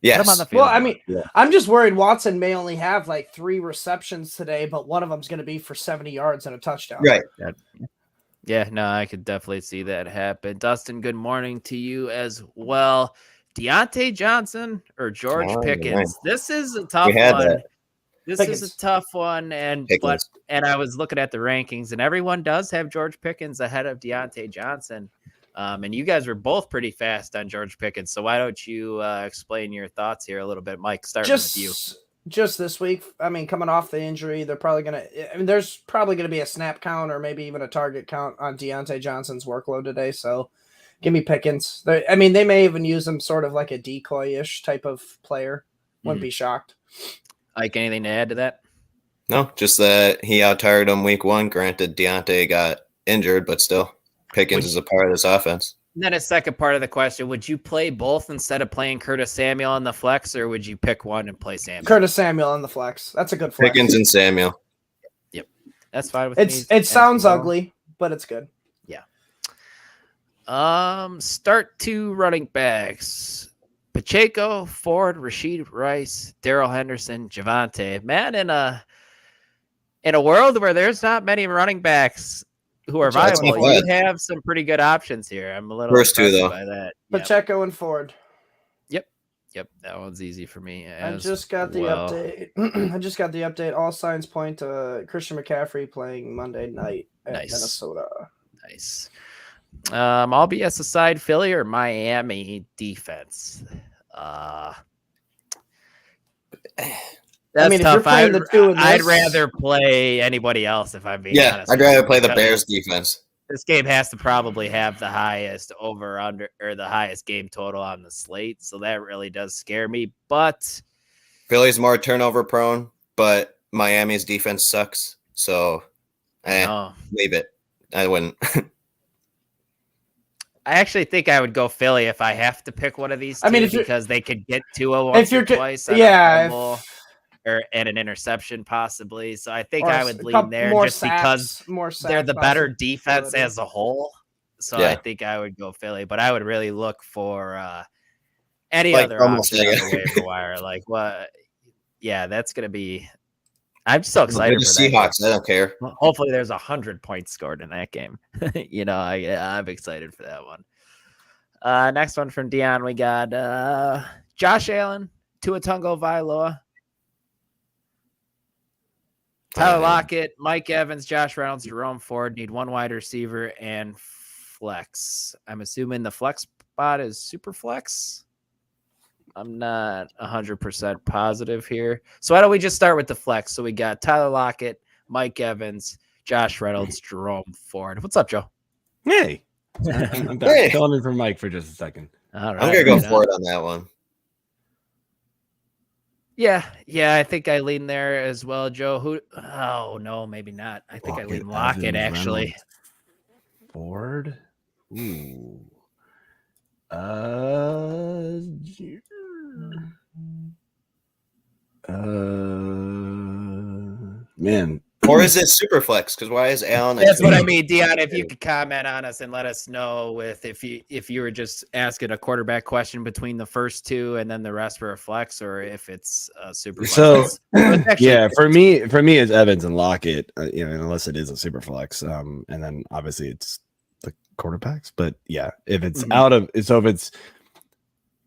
[SPEAKER 5] Yes.
[SPEAKER 2] Get him on the field
[SPEAKER 1] well, I mean, I'm just worried Watson may only have like 3 receptions today, but one of them's going to be for 70 yards and a touchdown.
[SPEAKER 5] Right.
[SPEAKER 2] Yeah, no, I could definitely see that happen. Dustin, good morning to you as well. Deontay Johnson or George Pickens?
[SPEAKER 5] Right.
[SPEAKER 2] This is a tough one. This is a tough one, and I was looking at the rankings, and everyone does have George Pickens ahead of Deontay Johnson. And you guys were both pretty fast on George Pickens, so why don't you explain your thoughts here a little bit, Mike? Starting with you.
[SPEAKER 1] Just this week, I mean, coming off the injury, they're probably going to – I mean, there's probably going to be a snap count or maybe even a target count on Deontay Johnson's workload today, so give me Pickens. I mean, they may even use him sort of like a decoy-ish type of player. Wouldn't be shocked.
[SPEAKER 2] Like, anything to add to that?
[SPEAKER 5] No, just that he out-targeted him week 1. Granted, Deontay got injured, but still, Pickens is a part of this offense.
[SPEAKER 2] And then a second part of the question, would you play both instead of playing Curtis Samuel on the flex, or would you pick one and play Samuel?
[SPEAKER 1] Curtis Samuel on the flex. That's a good flex.
[SPEAKER 5] Pickens and Samuel.
[SPEAKER 2] Yep. That's fine with me.
[SPEAKER 1] It sounds ugly, but it's good.
[SPEAKER 2] Yeah. Start 2 running backs. Pacheco, Ford, Rashee Rice, Darrell Henderson, Javonte. Man, in a world where there's not many running backs who are viable, you have some pretty good options here. I'm a little
[SPEAKER 5] first 2 though
[SPEAKER 2] by that.
[SPEAKER 1] Pacheco and Ford.
[SPEAKER 2] Yep, that one's easy for me.
[SPEAKER 1] I just got the update. I just got the update. All signs point to Christian McCaffrey playing Monday night at Minnesota.
[SPEAKER 2] Nice. All BS aside, Philly or Miami defense? That's tough. I'd rather play anybody else if I'm being honest.
[SPEAKER 5] I'd rather play the Bears defense.
[SPEAKER 2] This game has to probably have the highest over-under or the highest game total on the slate, so that really does scare me. But
[SPEAKER 5] Philly's more turnover prone, but Miami's defense sucks. So leave it. I wouldn't.
[SPEAKER 2] I actually think I would go Philly if I have to pick one of these two, because they could get Tua once or twice. And an interception possibly. So I think I would lean there just because they're the better defense as a whole. So I think I would go Philly, but I would really look for any other option on the waiver wire. Like what? Yeah, that's going to be. I'm so excited for that.
[SPEAKER 5] Seahawks. I don't care.
[SPEAKER 2] Hopefully, there's 100 points scored in that game. I'm excited for that one. Next one from Dion, we got Josh Allen, Tua Tagovailoa, Tyler Lockett, Mike Evans, Josh Reynolds, Jerome Ford. Need one wide receiver and flex. I'm assuming the flex spot is super flex. I'm not 100% positive here. So why don't we just start with the flex? So we got Tyler Lockett, Mike Evans, Josh Reynolds, Jerome Ford. What's up, Joe?
[SPEAKER 4] Hey. I'm filling in for Mike for just a second.
[SPEAKER 2] All right,
[SPEAKER 5] I'm going to go Ford on that one.
[SPEAKER 2] Yeah, I think I lean there as well, Joe. Oh, no, maybe not. I think I lean Lockett, actually.
[SPEAKER 4] Ford? Ooh. Man.
[SPEAKER 5] Or is it super flex? Because why is Allen?
[SPEAKER 2] That's what I mean, Dion. If you could comment on us and let us know if you were just asking a quarterback question between the first 2 and then the rest were a flex, or if it's a super flex.
[SPEAKER 4] So for me it's Evans and Lockett, unless it is a super flex. And then obviously it's the quarterbacks. But yeah, if it's if it's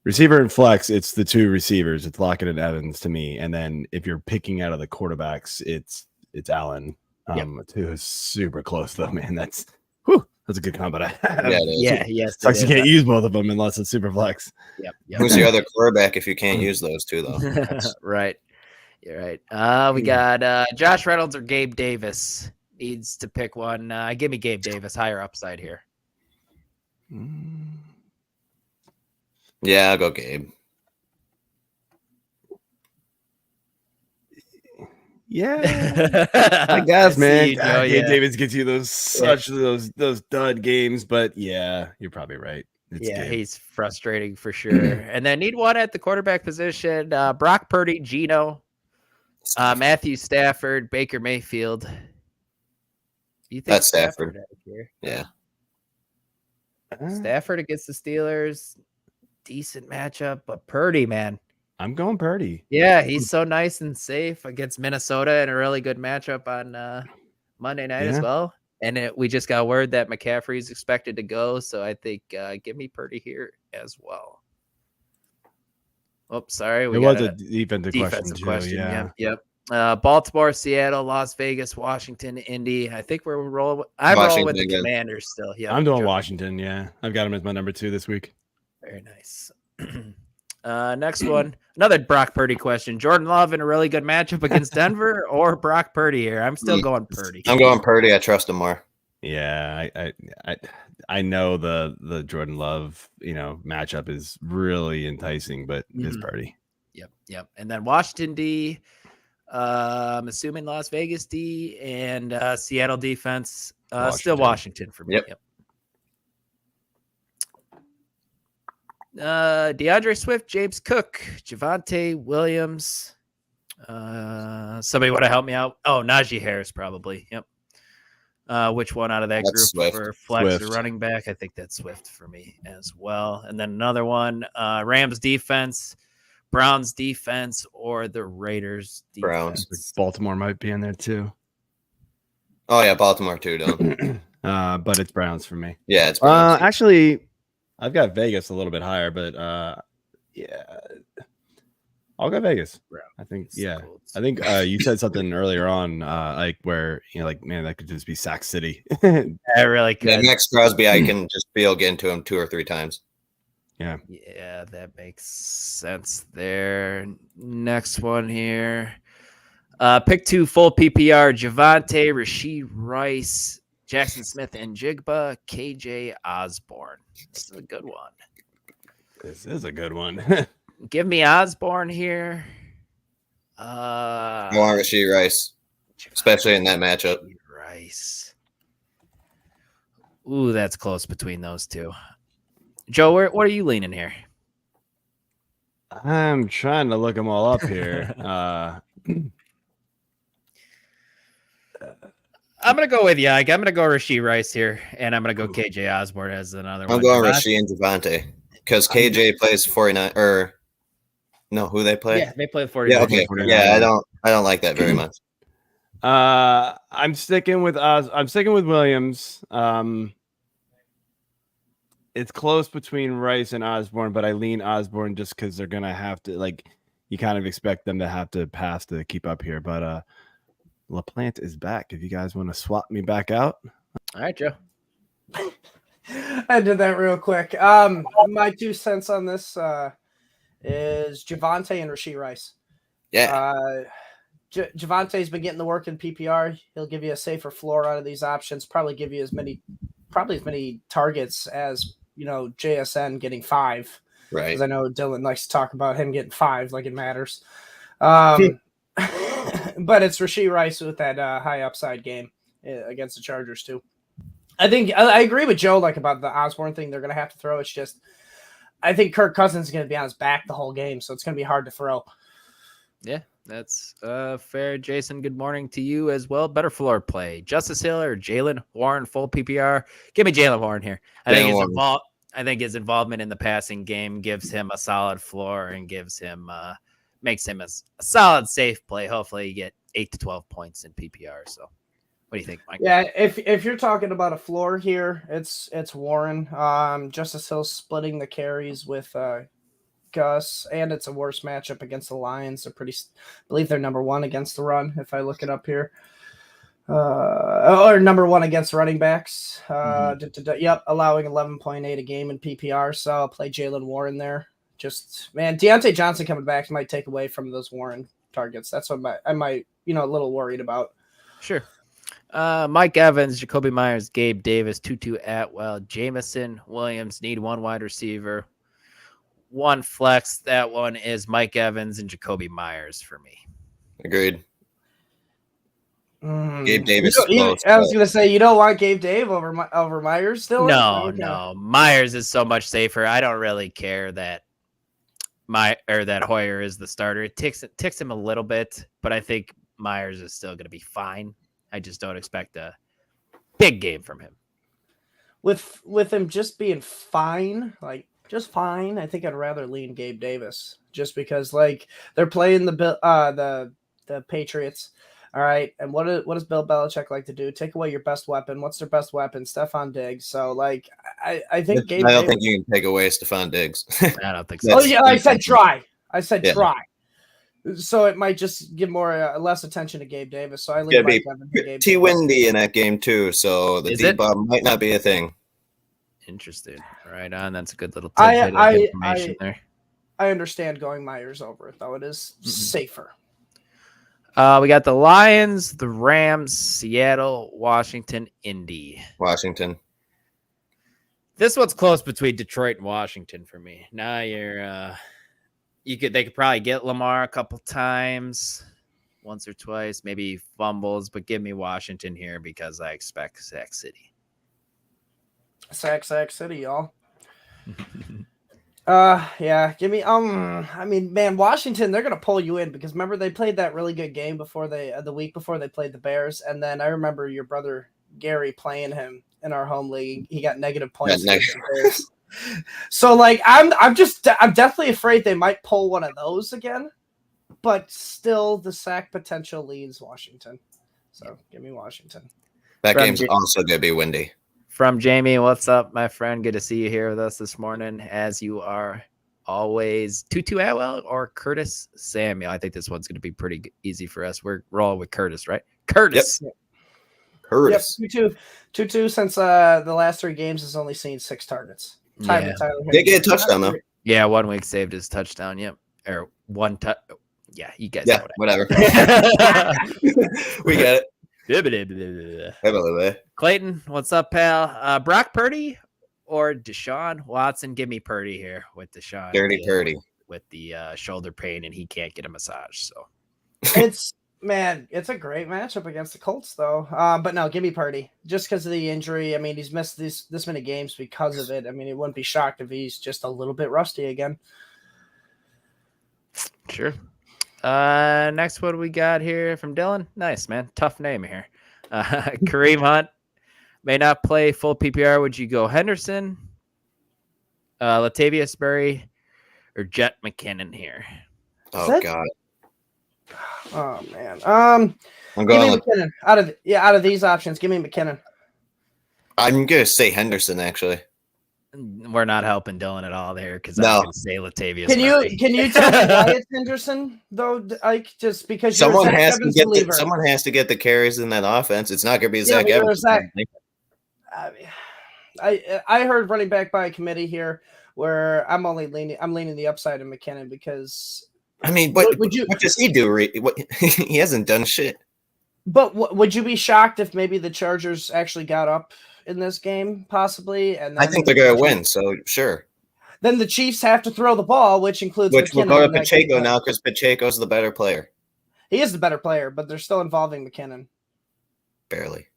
[SPEAKER 4] receiver and flex, it's the 2 receivers. It's Lockett and Evans to me. And then if you're picking out of the quarterbacks, it's Allen. 2 is super close though, man. That's a good combo.
[SPEAKER 2] Yes.
[SPEAKER 4] Sucks you can't use both of them unless it's super flex.
[SPEAKER 2] Yep.
[SPEAKER 5] Who's your other quarterback if you can't use those 2 though?
[SPEAKER 2] Right. You're right. We got Josh Reynolds or Gabe Davis. Needs to pick one. Give me Gabe Davis, higher upside here.
[SPEAKER 5] Yeah, I'll go Gabe.
[SPEAKER 4] Yeah, I guess, man. Gabe Davis gets you those dud games, but yeah, you're probably right.
[SPEAKER 2] He's frustrating for sure. And then need one at the quarterback position. Brock Purdy, Geno, Matthew Stafford, Baker Mayfield. You think
[SPEAKER 5] That's Stafford?
[SPEAKER 2] Here?
[SPEAKER 5] Yeah.
[SPEAKER 2] Stafford against the Steelers, decent matchup, but Purdy, man.
[SPEAKER 4] I'm going Purdy.
[SPEAKER 2] Yeah, he's so nice and safe against Minnesota in a really good matchup on Monday night as well. And we just got word that McCaffrey is expected to go, so I think give me Purdy here as well. Oh, sorry.
[SPEAKER 4] It was a defensive question. Yeah.
[SPEAKER 2] Yep. Baltimore, Seattle, Las Vegas, Washington, Indy. I think we're rolling. I'm rolling with the Commanders still. Yeah,
[SPEAKER 4] I'm doing Washington. Yeah, I've got him as my number 2 this week.
[SPEAKER 2] Very nice. Next one, another Brock Purdy question. Jordan Love in a really good matchup against Denver or Brock Purdy here? I'm still going Purdy.
[SPEAKER 5] I'm going Purdy. I trust him more.
[SPEAKER 4] Yeah, I know the Jordan Love matchup is really enticing, but it's Purdy.
[SPEAKER 2] Yep. And then Washington D. I'm assuming Las Vegas D and Seattle defense. Still Washington for me. Yep. DeAndre Swift, James Cook, Javonte Williams. Somebody want to help me out? Oh, Najee Harris probably. Yep. Which one out of that group
[SPEAKER 5] Swift.
[SPEAKER 2] for flex or running back? I think that's Swift for me as well. And then another one, Rams defense, Browns defense, or the Raiders defense.
[SPEAKER 5] Browns.
[SPEAKER 4] Baltimore might be in there too.
[SPEAKER 5] Oh yeah, Baltimore too, don't.
[SPEAKER 4] But it's Browns for me.
[SPEAKER 5] Yeah, it's Browns.
[SPEAKER 4] Actually, I've got Vegas a little bit higher, but yeah, I'll go Vegas. I think, I think you said something earlier on, like where man, that could just be Sack City.
[SPEAKER 2] I really could.
[SPEAKER 5] Yeah, Max Crosby, I can just feel getting to him 2 or 3 times.
[SPEAKER 2] Yeah, that makes sense there. Next one here. Pick 2 full PPR, Javonte, Rashee Rice, Jackson Smith and Jigba, KJ Osborne. This is a good one.
[SPEAKER 4] This is a good one.
[SPEAKER 2] Give me Osborne here.
[SPEAKER 5] I want Rashee Rice, especially in that matchup.
[SPEAKER 2] Rice. Ooh, that's close between those two. Joe, what are you leaning here?
[SPEAKER 4] I'm trying to look them all up here.
[SPEAKER 2] I'm going to go with you. I'm going to go Rashee Rice here, and I'm going to go KJ Osborne as another one.
[SPEAKER 5] I'm going Rashee and Javonte because KJ plays 49 or no, who they play?
[SPEAKER 2] Yeah, they play 49.
[SPEAKER 5] Yeah, okay. Yeah, I don't like that very much.
[SPEAKER 4] I'm sticking with Williams. It's close between Rice and Osborne, but I lean Osborne just because they're gonna have to you kind of expect them to have to pass to keep up here. But LaPlant is back. If you guys want to swap me back out.
[SPEAKER 2] All right, Joe.
[SPEAKER 1] I did that real quick. My 2 cents on this is Javonte and Rashee Rice.
[SPEAKER 5] Yeah.
[SPEAKER 1] Javonte's been getting the work in PPR. He'll give you a safer floor out of these options. Probably give you as many targets as JSN getting 5.
[SPEAKER 5] Right.
[SPEAKER 1] Because I know Dylan likes to talk about him getting 5 like it matters. But it's Rashee Rice with that high upside game against the Chargers too. I think I agree with Joe about the Osborne thing. They're going to have to throw. It's just I think Kirk Cousins is going to be on his back the whole game, so it's going to be hard to throw.
[SPEAKER 2] Yeah, that's fair. Jason, good morning to you as well. Better floor play, Justice Hill or Jaylen Warren, full PPR. Give me Jaylen Warren here. I think his involvement in the passing game gives him a solid floor and gives him makes him a solid safe play. Hopefully, you get 8 to 12 points in PPR. So, what do you think, Mike?
[SPEAKER 1] Yeah, if you're talking about a floor here, it's Warren. Justice Hill splitting the carries with Gus, and it's a worse matchup against the Lions. I believe they're number 1 against the run. If I look it up here, or number 1 against running backs. Yep, allowing 11.8 a game in PPR. So I'll play Jaylen Warren there. Deontay Johnson coming back might take away from those Warren targets. That's what I might a little worried about.
[SPEAKER 2] Sure. Mike Evans, Jacoby Myers, Gabe Davis, Tutu Atwell, Jamison Williams need 1 wide receiver, 1 flex. That one is Mike Evans and Jacoby Myers for me.
[SPEAKER 5] Agreed. Gabe Davis.
[SPEAKER 1] I was gonna say you don't want Gabe Dave over Myers still.
[SPEAKER 2] No. Myers is so much safer. I don't really care that that Hoyer is the starter. It ticks him a little bit, but I think Myers is still going to be fine. I just don't expect a big game from him.
[SPEAKER 1] With him just being fine, like just fine, I think I'd rather lean Gabe Davis just because like they're playing the Patriots. All right, and what does Bill Belichick like to do? Take away your best weapon. What's their best weapon? Stephon Diggs. So think
[SPEAKER 5] I don't think you can take away Stephon Diggs.
[SPEAKER 2] I don't think so.
[SPEAKER 1] Oh yeah, I said try.
[SPEAKER 5] Yeah.
[SPEAKER 1] Try. So it might just give less attention to Gabe Davis. So I leave Mike Evans to Gabe
[SPEAKER 5] T.
[SPEAKER 1] Davis.
[SPEAKER 5] Windy in that game too, so the deep bomb might not be a thing.
[SPEAKER 2] Interesting. Right on. That's a good little tidbit of information there.
[SPEAKER 1] I understand going Myers over it though. It is safer.
[SPEAKER 2] We got the Lions, the Rams, Seattle, Washington, Indy.
[SPEAKER 5] Washington.
[SPEAKER 2] This one's close between Detroit and Washington for me. Now they could probably get Lamar a couple times, once or twice, maybe fumbles, but give me Washington here because I expect Sack City.
[SPEAKER 1] Sack City, y'all. Yeah, give me I mean, man, Washington, they're gonna pull you in because remember they played that really good game before the week before they played the Bears, and then I remember your brother Gary playing him in our home league. He got negative points. So like I'm definitely afraid they might pull one of those again, but still the sack potential leads Washington. So give me Washington.
[SPEAKER 5] That game's also gonna be windy.
[SPEAKER 2] From Jamie, what's up, my friend? Good to see you here with us this morning, as you are always. Tutu Atwell or Curtis Samuel? I think this one's going to be pretty easy for us. We're rolling with Curtis, right? Curtis.
[SPEAKER 5] Yep. Curtis.
[SPEAKER 1] Yep. Tutu since the last 3 games has only seen 6 targets.
[SPEAKER 5] They get a touchdown though.
[SPEAKER 2] Yeah, 1 week saved his touchdown. Yep, or one touch. Yeah, you guys.
[SPEAKER 5] Yeah, whatever. We get it.
[SPEAKER 2] Clayton, what's up, pal? Brock Purdy or Deshaun Watson? Give me Purdy here with Deshaun.
[SPEAKER 5] Dirty Purdy.
[SPEAKER 2] With the shoulder pain, and he can't get a massage. So
[SPEAKER 1] it's a great matchup against the Colts, though. But no, give me Purdy just because of the injury. I mean, he's missed this many games because of it. I mean, it wouldn't be shocked if he's just a little bit rusty again.
[SPEAKER 2] Sure. Next one we got here from Dylan. Nice, man. Tough name here. Kareem Hunt may not play full PPR. Would you go Henderson, Latavius Murray, or Jet McKinnon here?
[SPEAKER 5] Oh God.
[SPEAKER 1] Oh man.
[SPEAKER 5] I'm going
[SPEAKER 1] McKinnon. Out of these options, give me McKinnon.
[SPEAKER 5] I'm gonna say Henderson actually.
[SPEAKER 2] We're not helping Dylan at all there because I'm going to say Latavius.
[SPEAKER 1] Can you tell me why it's Henderson though? Like just because
[SPEAKER 5] someone has to get the carries in that offense. It's not going to be Zach Evans.
[SPEAKER 1] I heard running back by committee here where I'm leaning the upside of McKinnon because
[SPEAKER 5] I mean, what does he do? He hasn't done shit.
[SPEAKER 1] But would you be shocked if maybe the Chargers actually got up in this game, possibly? And
[SPEAKER 5] I think they're going to win, so sure.
[SPEAKER 1] Then the Chiefs have to throw the ball, which includes
[SPEAKER 5] McKinnon. We'll go to Pacheco now because Pacheco's the better player.
[SPEAKER 1] He is the better player, but they're still involving McKinnon.
[SPEAKER 5] Barely.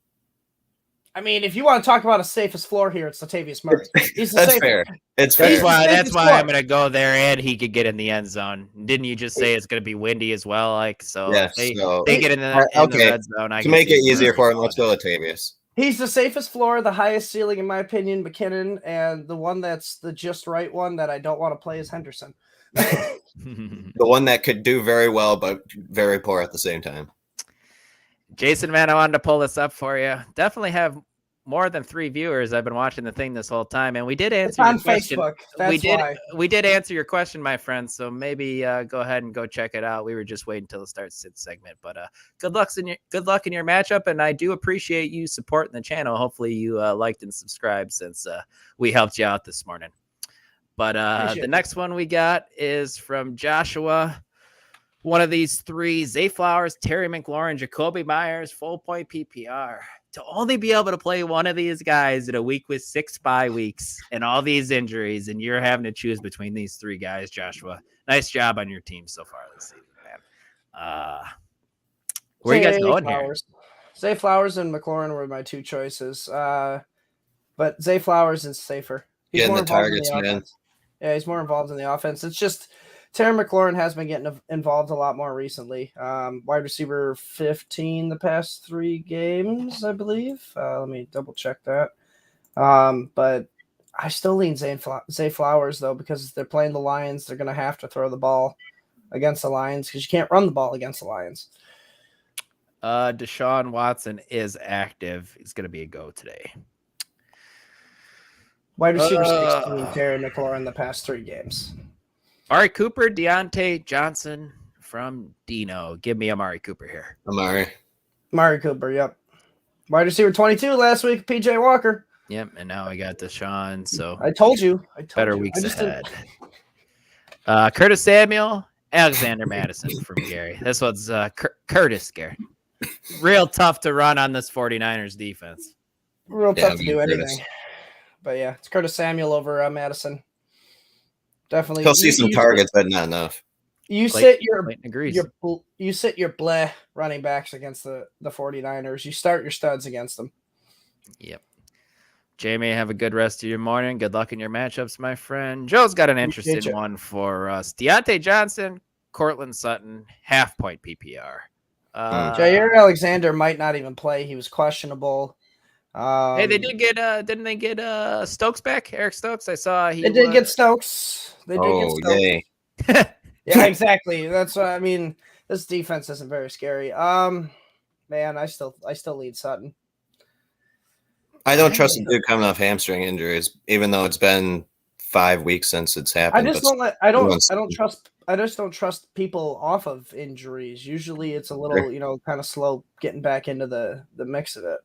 [SPEAKER 1] I mean, if you want to talk about a safest floor here, it's Latavius Murray.
[SPEAKER 5] That's fair. It's fair.
[SPEAKER 2] That's why I'm going to go there, and he could get in the end zone. Didn't you just say it's going to be windy as well? Like so,
[SPEAKER 5] yes,
[SPEAKER 2] they get in the red zone.
[SPEAKER 5] To make it easier for him, let's go Latavius.
[SPEAKER 1] He's the safest floor, the highest ceiling, in my opinion, McKinnon, and the one that's the just right one that I don't want to play is Henderson.
[SPEAKER 5] The one that could do very well, but very poor at the same time.
[SPEAKER 2] Jason, man, I wanted to pull this up for you. Definitely have more than 3 viewers. I've been watching the thing this whole time, and we did answer your question.
[SPEAKER 1] Facebook. That's why.
[SPEAKER 2] We did answer your question, my friend. So maybe go ahead and go check it out. We were just waiting until the start sit segment, but good luck in your matchup, and I do appreciate you supporting the channel. Hopefully you liked and subscribed since we helped you out this morning. But the next one we got is from Joshua. One of these 3: Zay Flowers, Terry McLaurin, Jacoby Myers, full point PPR. To only be able to play one of these guys in a week with 6 bye weeks and all these injuries, and you're having to choose between these 3 guys, Joshua. Nice job on your team so far this season, man. Where are you guys going here?
[SPEAKER 1] Zay Flowers and McLaurin were my two choices. But Zay Flowers is safer. He's
[SPEAKER 5] Getting
[SPEAKER 1] more
[SPEAKER 5] the
[SPEAKER 1] involved
[SPEAKER 5] targets,
[SPEAKER 1] in the
[SPEAKER 5] man.
[SPEAKER 1] offense. Yeah, he's more involved in the offense. It's just Terry McLaurin has been getting involved a lot more recently. Wide receiver 15 the past 3 games, I believe. Let me double check that. But I still lean Zay Flowers, though, because they're playing the Lions. They're going to have to throw the ball against the Lions because you can't run the ball against the Lions.
[SPEAKER 2] Deshaun Watson is active. He's going to be a go today.
[SPEAKER 1] Wide receiver 16, Terry McLaurin the past 3 games.
[SPEAKER 2] Amari Cooper, Deontay Johnson from Dino. Give me Amari Cooper here.
[SPEAKER 1] Amari Cooper, yep. Wide receiver 22 last week, PJ Walker.
[SPEAKER 2] Yep, and now we got Deshaun. So
[SPEAKER 1] I told you.
[SPEAKER 2] Better weeks ahead. Curtis Samuel, Alexander Madison from Gary. This one's Curtis, Gary. Real tough to run on this 49ers defense.
[SPEAKER 1] Real tough to do anything. But yeah, it's Curtis Samuel over Madison. Definitely.
[SPEAKER 5] He'll see some targets, but not enough.
[SPEAKER 1] You sit your bleh running backs against the 49ers. You start your studs against them.
[SPEAKER 2] Yep. Jamie, have a good rest of your morning. Good luck in your matchups, my friend. Joe's got an interesting one for us. Deontay Johnson, Cortland Sutton, half-point PPR.
[SPEAKER 1] Jair Alexander might not even play. He was questionable.
[SPEAKER 2] Hey, they did get didn't they get Stokes back? Eric Stokes? I saw
[SPEAKER 1] they did get Stokes. They did get Stokes.
[SPEAKER 5] Yay.
[SPEAKER 1] Yeah, exactly. That's what I mean. This defense isn't very scary. Man, I still lead Sutton.
[SPEAKER 5] I don't trust a dude coming off hamstring injuries, even though it's been 5 weeks since it's happened.
[SPEAKER 1] I just don't trust people off of injuries. Usually it's a little, kind of slow getting back into the mix of it.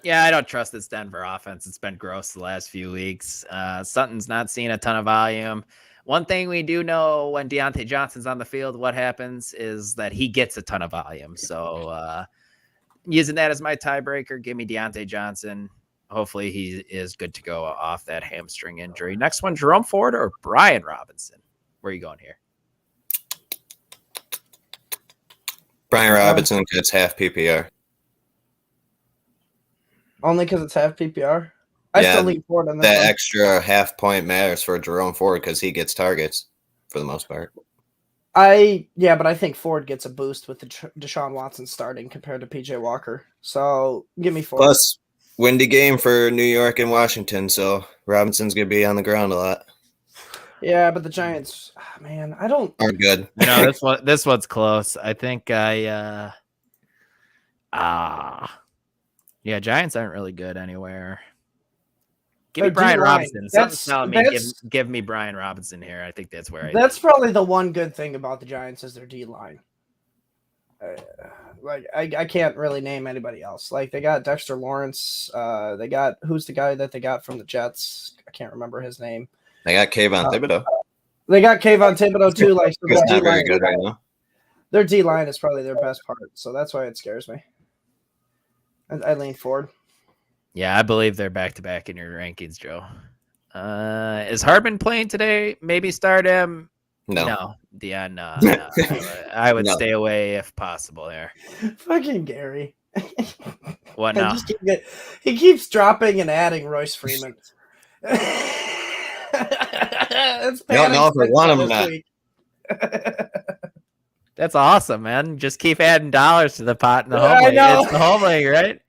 [SPEAKER 2] Yeah, I don't trust this Denver offense. It's been gross the last few weeks. Sutton's not seeing a ton of volume. One thing we do know when Deontay Johnson's on the field, what happens is that he gets a ton of volume. So using that as my tiebreaker, give me Deontay Johnson. Hopefully he is good to go off that hamstring injury. Next one, Jerome Ford or Brian Robinson? Where are you going here?
[SPEAKER 5] Brian Robinson gets half PPR.
[SPEAKER 1] Only because it's half PPR? I still lean Ford on this
[SPEAKER 5] that
[SPEAKER 1] one.
[SPEAKER 5] Extra half point matters for Jerome Ford because he gets targets for the most part.
[SPEAKER 1] But I think Ford gets a boost with the Deshaun Watson starting compared to PJ Walker. So give me Ford.
[SPEAKER 5] Plus, windy game for New York and Washington, so Robinson's going to be on the ground a lot.
[SPEAKER 1] Yeah, but the Giants, man, aren't
[SPEAKER 5] good.
[SPEAKER 2] This one's close. I think Giants aren't really good anywhere. Give me Brian Robinson. Something's telling me give me Brian Robinson here. I think that's where
[SPEAKER 1] that's probably the one good thing about the Giants is their D line. I can't really name anybody else. Like they got Dexter Lawrence. They got who's the guy that they got from the Jets? I can't remember his name.
[SPEAKER 5] They got Kayvon Thibodeau.
[SPEAKER 1] They got Kayvon Thibodeau too. Like
[SPEAKER 5] it's not very good right now.
[SPEAKER 1] Their D line is probably their best part, so that's why it scares me. I lean Ford.
[SPEAKER 2] Yeah, I believe they're back to back in your rankings, Joe. Is Hardman playing today? Maybe start him. No. Dion, no. I would stay away if possible there.
[SPEAKER 1] Fucking Gary.
[SPEAKER 2] What now?
[SPEAKER 1] He keeps dropping and adding Royce Freeman.
[SPEAKER 5] Don't know if I want him or not.
[SPEAKER 2] That's awesome, man. Just keep adding dollars to the pot in the home league. It's the home league, right?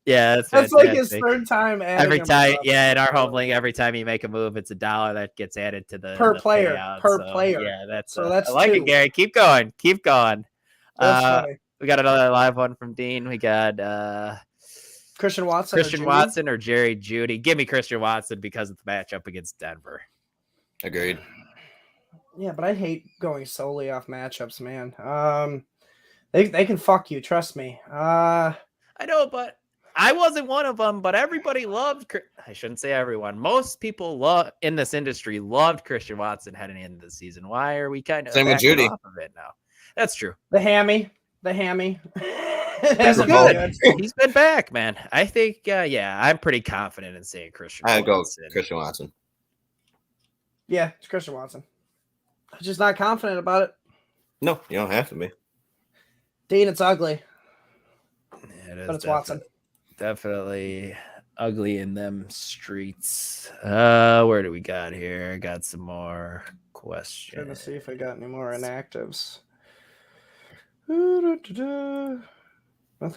[SPEAKER 2] Yeah,
[SPEAKER 1] that's like his third time adding
[SPEAKER 2] every time. Yeah, in our home league, every time you make a move, it's $1 that gets added to the
[SPEAKER 1] player
[SPEAKER 2] payout.
[SPEAKER 1] Player.
[SPEAKER 2] Yeah, that's
[SPEAKER 1] so that's
[SPEAKER 2] I like it, Gary. Keep going. Keep going.
[SPEAKER 1] That's funny.
[SPEAKER 2] We got another live one from Dean. We got
[SPEAKER 1] Christian Watson
[SPEAKER 2] or Jerry Jeudy. Give me Christian Watson because of the matchup against Denver.
[SPEAKER 5] Agreed.
[SPEAKER 1] Yeah, but I hate going solely off matchups, man. They can fuck you. Trust me.
[SPEAKER 2] I know, but I wasn't one of them, but everybody loved. I shouldn't say everyone. Most people in this industry loved Christian Watson heading into the season. Why are we kind of
[SPEAKER 5] same with Jeudy
[SPEAKER 2] off of it now? That's true.
[SPEAKER 1] The hammy.
[SPEAKER 2] He's good. He's been back, man. I think. I'm pretty confident in saying Christian.
[SPEAKER 5] I'd go Christian Watson.
[SPEAKER 1] Yeah, it's Christian Watson. I'm just not confident about it.
[SPEAKER 5] No, you don't have to be.
[SPEAKER 1] Dean, it's ugly.
[SPEAKER 2] It is,
[SPEAKER 1] but it's Watson.
[SPEAKER 2] Definitely ugly in them streets. Where do we got here? I got some more questions.
[SPEAKER 1] Trying to see if I got any more inactives. Nothing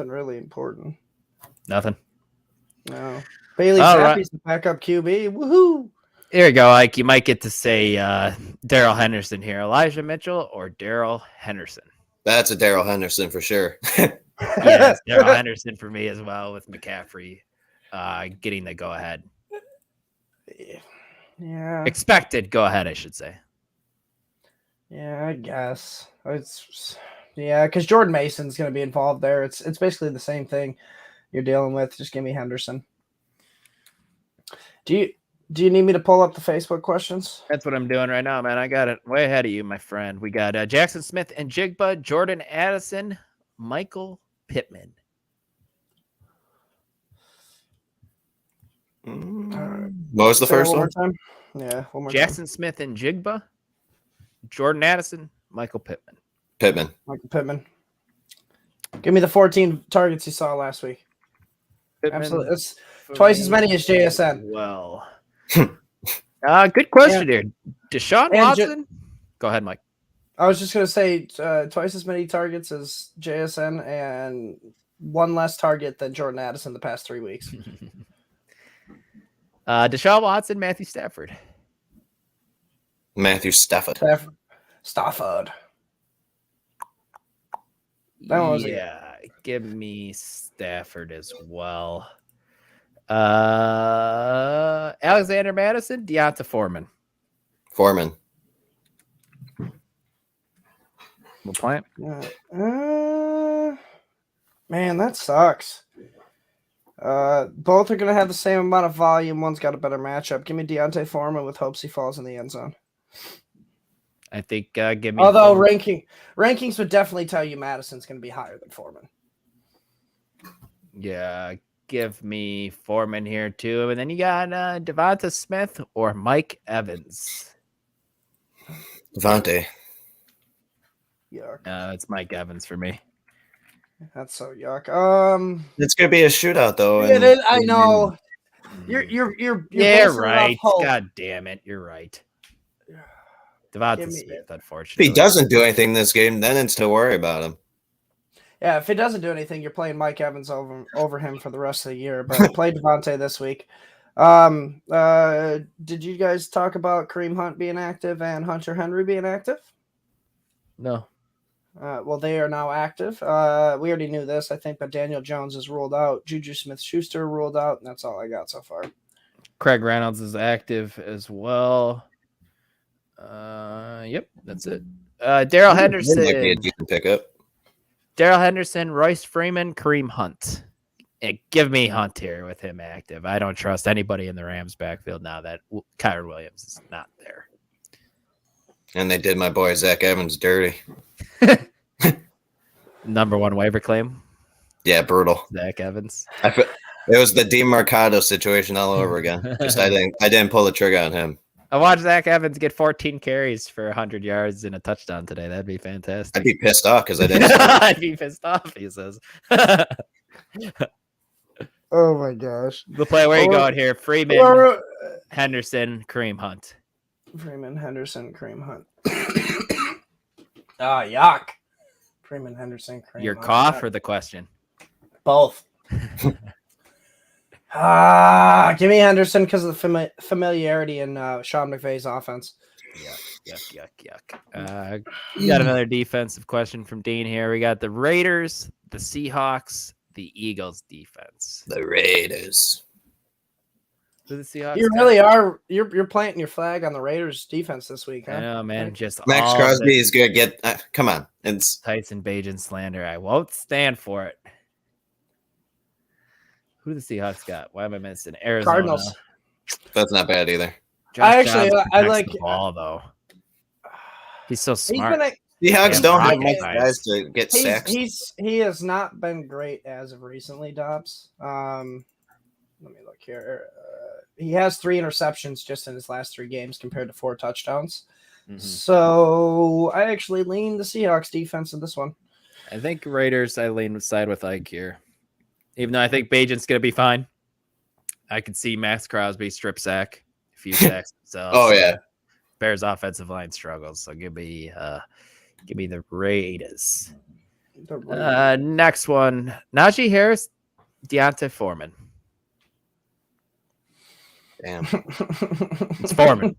[SPEAKER 1] really important.
[SPEAKER 2] Nothing.
[SPEAKER 1] No. Bailey
[SPEAKER 2] All
[SPEAKER 1] Zappi's the backup QB. Woohoo!
[SPEAKER 2] Here we go, Ike. You might get to say Daryl Henderson here. Elijah Mitchell or Daryl Henderson?
[SPEAKER 5] That's a Daryl Henderson for sure.
[SPEAKER 2] Yeah, it's Daryl Henderson for me as well, with McCaffrey getting the go ahead.
[SPEAKER 1] Yeah.
[SPEAKER 2] Expected go ahead, I should say.
[SPEAKER 1] Yeah, I guess. Because Jordan Mason's going to be involved there. It's basically the same thing you're dealing with. Just give me Henderson. Do you need me to pull up the Facebook questions?
[SPEAKER 2] That's what I'm doing right now, man. I got it way ahead of you, my friend. We got Jackson Smith and Jigba, Jordan Addison, Michael Pittman.
[SPEAKER 5] What was the first one?
[SPEAKER 1] Time? Yeah, one more
[SPEAKER 2] Jackson Smith and Jigba, Jordan Addison, Michael Pittman.
[SPEAKER 1] Michael Pittman. Give me the 14 targets you saw last week.
[SPEAKER 2] Pittman.
[SPEAKER 1] Absolutely. It's twice as many as JSN.
[SPEAKER 2] Well, good question here. Deshaun Watson? Go ahead, Mike.
[SPEAKER 1] I was just going to say twice as many targets as JSN and one less target than Jordan Addison the past 3 weeks.
[SPEAKER 2] Deshaun Watson, Matthew Stafford.
[SPEAKER 5] Matthew Stafford.
[SPEAKER 1] Stafford. That one was
[SPEAKER 2] give me Stafford as well. Alexander Madison, Deonta Foreman. LaPlant.
[SPEAKER 1] Man, that sucks. Both are going to have the same amount of volume. One's got a better matchup. Give me Deontay Foreman with hopes he falls in the end zone.
[SPEAKER 2] I think give me.
[SPEAKER 1] Although rankings would definitely tell you Madison's going to be higher than Foreman.
[SPEAKER 2] Yeah, give me Foreman here too, and then you got Devonta Smith or Mike Evans.
[SPEAKER 5] Devontae.
[SPEAKER 1] Yuck.
[SPEAKER 2] It's Mike Evans for me.
[SPEAKER 1] That's so yuck.
[SPEAKER 5] It's gonna be a shootout though.
[SPEAKER 1] It is, I know. You're
[SPEAKER 2] right. God damn it, you're right. Devonta Smith, unfortunately.
[SPEAKER 5] If he doesn't do anything this game, then it's to worry about him.
[SPEAKER 1] Yeah, if he doesn't do anything, you're playing Mike Evans over him for the rest of the year. But play Devontae this week. Did you guys talk about Kareem Hunt being active and Hunter Henry being active?
[SPEAKER 2] No.
[SPEAKER 1] Well, they are now active. We already knew this, I think, but Daniel Jones is ruled out. Juju Smith-Schuster ruled out, and that's all I got so far.
[SPEAKER 2] Craig Reynolds is active as well. Yep, that's it. Daryl Henderson.
[SPEAKER 5] Might be a decent pickup.
[SPEAKER 2] Daryl Henderson, Royce Freeman, Kareem Hunt. Give me Hunt here with him active. I don't trust anybody in the Rams backfield now that Kyron Williams is not there.
[SPEAKER 5] And they did my boy Zach Evans dirty.
[SPEAKER 2] Number one waiver claim.
[SPEAKER 5] Yeah, brutal.
[SPEAKER 2] Zach Evans.
[SPEAKER 5] It was the DeMarcado situation all over again. Just I didn't pull the trigger on him.
[SPEAKER 2] I watched Zach Evans get 14 carries for 100 yards and a touchdown today. That'd be fantastic.
[SPEAKER 5] I'd be pissed off because I didn't.
[SPEAKER 2] I'd be pissed off, he says.
[SPEAKER 1] Oh, my gosh.
[SPEAKER 2] The play where you going here? Freeman, Henderson, Kareem Hunt.
[SPEAKER 1] Freeman, Henderson, Kareem Hunt. Yuck. Freeman, Henderson, Kareem
[SPEAKER 2] Your
[SPEAKER 1] Hunt.
[SPEAKER 2] cough or the question?
[SPEAKER 1] Both. Give me Henderson because of the familiarity in Sean McVay's offense.
[SPEAKER 2] Yuck. We got another defensive question from Dean here. We got the Raiders, the Seahawks, the Eagles defense.
[SPEAKER 5] The Raiders.
[SPEAKER 2] Who the Seahawks?
[SPEAKER 1] You really are. You're planting your flag on the Raiders defense this week, huh?
[SPEAKER 2] I know, man. Just
[SPEAKER 5] Max Crosby is gonna get. Come on, it's
[SPEAKER 2] Tyson Bagent slander. I won't stand for it. Who the Seahawks got? Why am I missing? Arizona.
[SPEAKER 1] Cardinals.
[SPEAKER 5] That's not bad either.
[SPEAKER 2] I
[SPEAKER 1] like
[SPEAKER 2] the ball though. He's so smart.
[SPEAKER 5] Seahawks don't have much guys to get sacks.
[SPEAKER 1] He has not been great as of recently, Dobbs. Let me look here. He has 3 interceptions just in his last 3 games compared to 4 touchdowns. Mm-hmm. So I actually lean the Seahawks defense in this one.
[SPEAKER 2] I think Raiders. I lean side with Ike here. Even though I think Bajent's going to be fine. I could see Max Crosby strip sack, a few sacks themselves.
[SPEAKER 5] Oh yeah.
[SPEAKER 2] Bears offensive line struggles. So give me the Raiders. Next one, Najee Harris, Deontay Foreman.
[SPEAKER 5] Damn.
[SPEAKER 2] It's Foreman.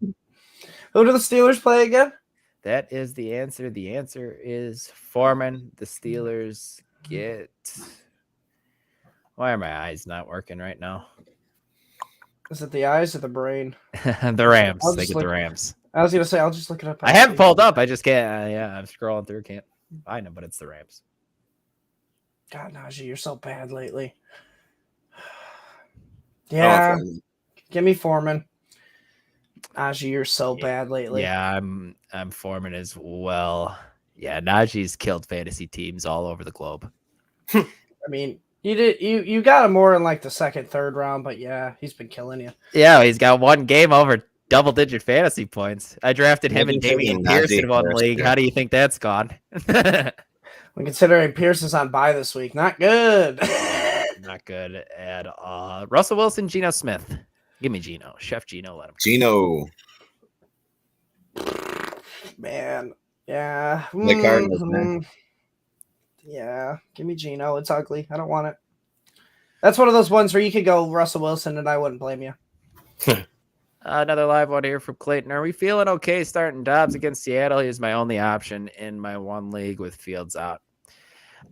[SPEAKER 1] Who do the Steelers play again?
[SPEAKER 2] That is the answer. The answer is Foreman. The Steelers get. Why are my eyes not working right now?
[SPEAKER 1] Is it the eyes or the brain?
[SPEAKER 2] The Rams. They get the Rams.
[SPEAKER 1] I was gonna say I'll just look it up.
[SPEAKER 2] I haven't pulled up. I just can't. Yeah, I'm scrolling through. Can't find them, but it's the Rams.
[SPEAKER 1] God, Najee, you're so bad lately. Yeah, give me Foreman. Najee, you're so bad lately.
[SPEAKER 2] Yeah, I'm Foreman as well. Yeah, Najee's killed fantasy teams all over the globe.
[SPEAKER 1] I mean, you got him more in like the second, third round, but yeah, he's been killing you.
[SPEAKER 2] Yeah, he's got one game over double-digit fantasy points. I drafted him and Dameon Pierce in one league. How do you think that's gone?
[SPEAKER 1] When considering Pierce is on bye this week, not good.
[SPEAKER 2] Not good at all. Russell Wilson, Geno Smith. Give me Geno. Chef Geno, let him.
[SPEAKER 5] Geno.
[SPEAKER 1] Man, yeah.
[SPEAKER 5] The Cardinals, man.
[SPEAKER 1] Yeah, give me Geno. It's ugly. I don't want it. That's one of those ones where you could go Russell Wilson, and I wouldn't blame you.
[SPEAKER 2] Another live one here from Clayton. Are we feeling okay starting Dobbs against Seattle? He's my only option in my one league with Fields out.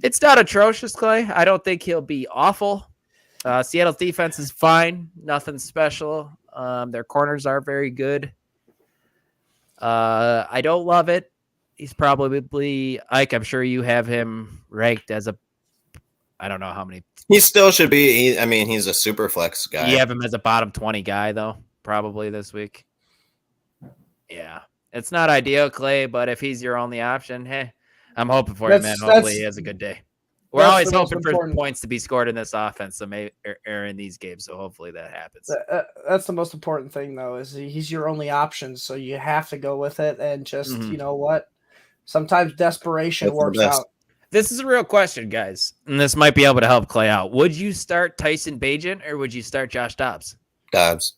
[SPEAKER 2] It's not atrocious, Clay. I don't think he'll be awful. Seattle's defense is fine. Nothing special. Their corners are very good. I don't love it. He's probably, Ike, I'm sure you have him ranked as I don't know how many.
[SPEAKER 5] He still should be. He's a super flex guy.
[SPEAKER 2] You have him as a bottom 20 guy, though, probably this week. Yeah. It's not ideal, Clay, but if he's your only option, hey, I'm hoping for him, man. Hopefully he has a good day. We're always hoping for points to be scored in this offense, so maybe or in these games. So hopefully that happens.
[SPEAKER 1] That's the most important thing, though, is he's your only option. So you have to go with it, and just you know what? Sometimes desperation works out.
[SPEAKER 2] This is a real question, guys, and this might be able to help Clay out. Would you start Tyson Bagent or would you start Josh Dobbs?
[SPEAKER 5] Dobbs.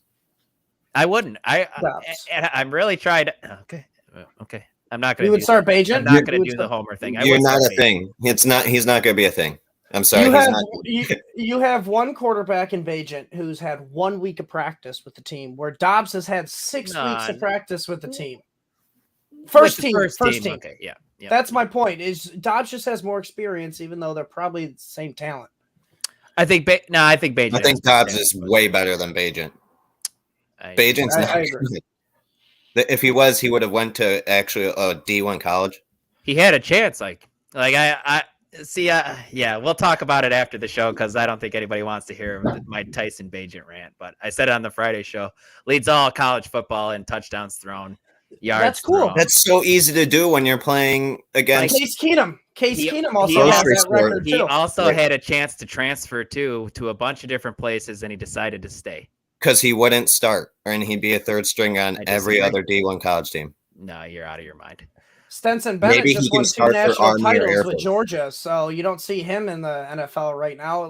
[SPEAKER 2] I wouldn't. I'm really trying to. Okay. I'm not going to.
[SPEAKER 1] You would start Bagent.
[SPEAKER 2] I'm not going to do the Homer thing.
[SPEAKER 5] You're not a thing. It's not. He's not going to be a thing. I'm sorry.
[SPEAKER 1] You have one quarterback in Bagent who's had 1 week of practice with the team, where Dobbs has had 6 weeks of practice with the team. First team.
[SPEAKER 2] Okay, yeah.
[SPEAKER 1] That's my point. Is Dobbs just has more experience, even though they're probably the same talent.
[SPEAKER 2] I think Bagent.
[SPEAKER 5] I think Dobbs is way better than Bagent. Bagent's not. I agree. If he was, he would have went to actually a D1 college.
[SPEAKER 2] He had a chance. I see. Yeah, we'll talk about it after the show because I don't think anybody wants to hear my Tyson Bagent rant. But I said it on the Friday show. Leads all college football in touchdowns thrown, yards.
[SPEAKER 1] That's cool.
[SPEAKER 2] thrown.
[SPEAKER 5] That's so easy to do when you're playing against
[SPEAKER 1] Case Keenum. Keenum also has that record too.
[SPEAKER 2] He also had a chance to transfer to a bunch of different places, and he decided to stay.
[SPEAKER 5] Because he wouldn't start, and he'd be a third string on every other D1 college team.
[SPEAKER 2] No, you're out of your mind.
[SPEAKER 1] Stenson Bennett just won 2 national titles with Georgia, so you don't see him in the NFL right now.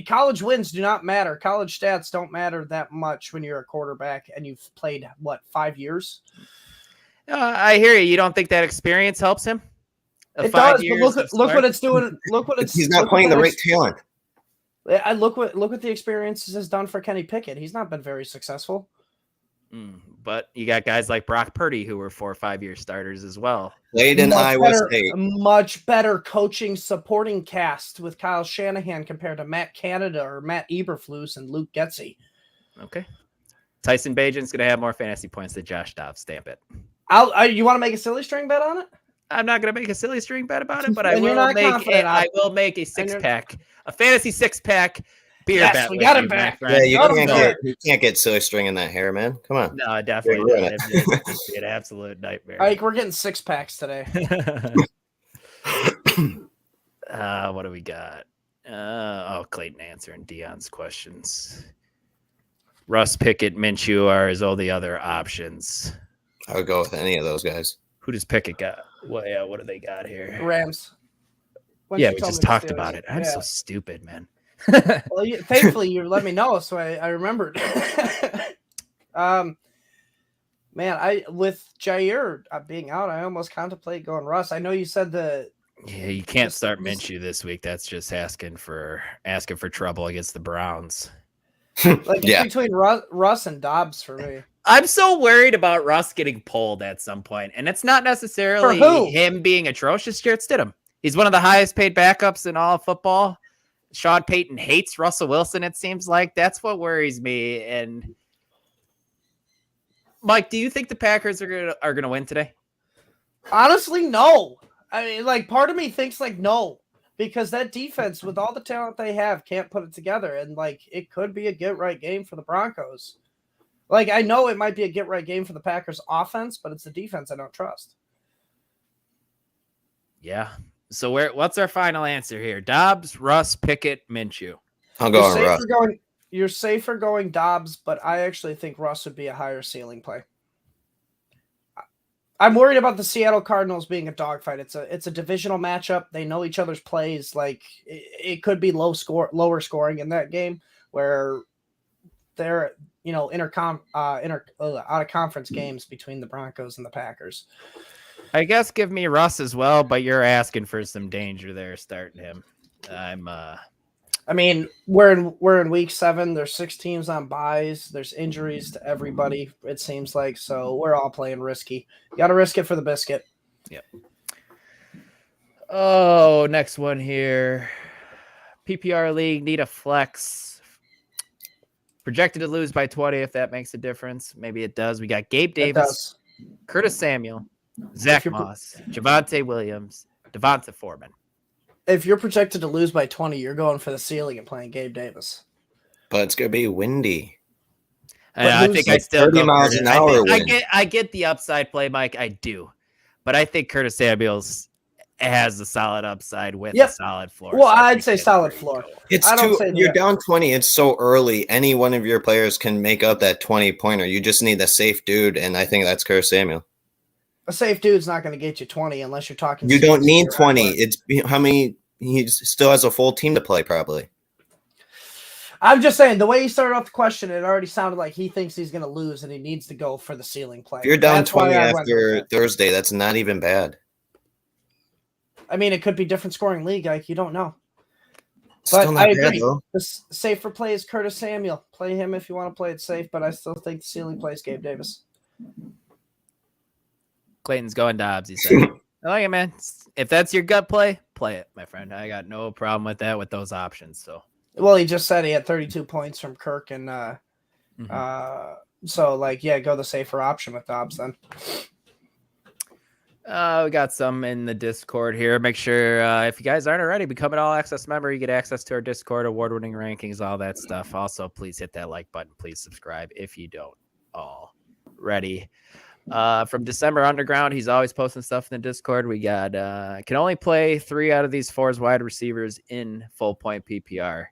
[SPEAKER 1] College wins do not matter. College stats don't matter that much when you're a quarterback and you've played, 5 years?
[SPEAKER 2] I hear you. You don't think that experience helps him?
[SPEAKER 1] It does, but look what it's doing. Look what it's.
[SPEAKER 5] He's not playing the right talent.
[SPEAKER 1] I look what the experience has done for Kenny Pickett. He's not been very successful.
[SPEAKER 2] But you got guys like Brock Purdy who were 4 or 5 year starters as well.
[SPEAKER 5] Played in Iowa State.
[SPEAKER 1] Much better coaching supporting cast with Kyle Shanahan compared to Matt Canada or Matt Eberflus and Luke Getsy.
[SPEAKER 2] Okay. Tyson Bagent's going to have more fantasy points than Josh Dobbs. Stamp it.
[SPEAKER 1] You want to make a silly string bet on it?
[SPEAKER 2] I'm not going to make a silly string bet about it, but I will make a 6-pack, a fantasy 6-pack beer bet.
[SPEAKER 1] We got him back.
[SPEAKER 5] Yeah, you can't get silly string in that hair, man. Come on.
[SPEAKER 2] No, definitely not. It'd be an absolute nightmare.
[SPEAKER 1] We're getting 6-packs today.
[SPEAKER 2] What do we got? Clayton answering Dion's questions. Russ, Pickett, Minshew are his only other options.
[SPEAKER 5] I would go with any of those guys.
[SPEAKER 2] Who does Pickett got? What do they got here?
[SPEAKER 1] Rams.
[SPEAKER 2] We just talked about it. I'm so stupid, man.
[SPEAKER 1] Well, thankfully you let me know, so I remembered. Man, with Jahmyr being out, I almost contemplate going Russ. I know you said
[SPEAKER 2] Yeah, you can't start Minshew this week. That's just asking for trouble against the Browns.
[SPEAKER 1] Like it's between Russ and Dobbs for me.
[SPEAKER 2] I'm so worried about Russ getting pulled at some point, and it's not necessarily him being atrocious. Jarrett Stidham. He's one of the highest paid backups in all of football. Sean Payton hates Russell Wilson, it seems like. That's what worries me. And Mike, do you think the Packers are gonna win today?
[SPEAKER 1] Honestly, no. I mean, like, part of me thinks like no, because that defense, with all the talent they have, can't put it together, and like it could be a get right game for the Broncos. Like, I know it might be a get right game for the Packers offense, but it's the defense I don't trust.
[SPEAKER 2] Yeah. So what's our final answer here? Dobbs, Russ, Pickett, Minshew.
[SPEAKER 5] I'll go on Russ.
[SPEAKER 1] You're safer going Dobbs, but I actually think Russ would be a higher ceiling play. I'm worried about the Seattle Cardinals being a dogfight. It's a divisional matchup. They know each other's plays. Like it could be lower scoring in that game where they're out of conference games between the Broncos and the Packers.
[SPEAKER 2] I guess give me Russ as well, but you're asking for some danger there starting him.
[SPEAKER 1] I mean, we're in week 7. There's 6 teams on buys. There's injuries to everybody, it seems like. So we're all playing risky. You got to risk it for the biscuit.
[SPEAKER 2] Yep. Oh, next one here. PPR league, need a flex. Projected to lose by 20 if that makes a difference. Maybe it does. We got Gabe Davis, Curtis Samuel, Zach Moss, Javonte Williams, Devonta Foreman.
[SPEAKER 1] If you're projected to lose by 20, you're going for the ceiling and playing Gabe Davis.
[SPEAKER 5] But it's going to be windy.
[SPEAKER 2] I think I still
[SPEAKER 5] 30 miles an hour.
[SPEAKER 2] I get the upside play, Mike. I do. But I think Curtis Samuels has a solid upside with a solid floor.
[SPEAKER 1] Well, so I'd say solid floor.
[SPEAKER 5] You're down 20. It's so early. Any one of your players can make up that 20-pointer. You just need a safe dude, and I think that's Curtis Samuel.
[SPEAKER 1] A safe dude's not going to get you 20 unless you're talking.
[SPEAKER 5] You don't need 20. It's how many? He still has a full team to play, probably.
[SPEAKER 1] I'm just saying, the way he started off the question, it already sounded like he thinks he's going to lose and he needs to go for the ceiling play.
[SPEAKER 5] If you're down 20 after Thursday, that's not even bad.
[SPEAKER 1] I mean, it could be different scoring league. Like, you don't know.
[SPEAKER 5] But
[SPEAKER 1] I agree. The safer play is Curtis Samuel. Play him if you want to play it safe, but I still think the ceiling play is Gabe Davis.
[SPEAKER 2] Clayton's going Dobbs, he said. Okay, man. If that's your gut play it, my friend. I got no problem with that with those options. So,
[SPEAKER 1] well, he just said he had 32 points from Kirk, and so go the safer option with Dobbs then.
[SPEAKER 2] We got some in the Discord here. Make sure if you guys aren't already, become an all access member. You get access to our Discord, award-winning rankings, all that stuff. Also, please hit that like button. Please subscribe if you don't already. From December Underground, he's always posting stuff in the Discord. We got can only play 3 out of these 4 as wide receivers in full point PPR.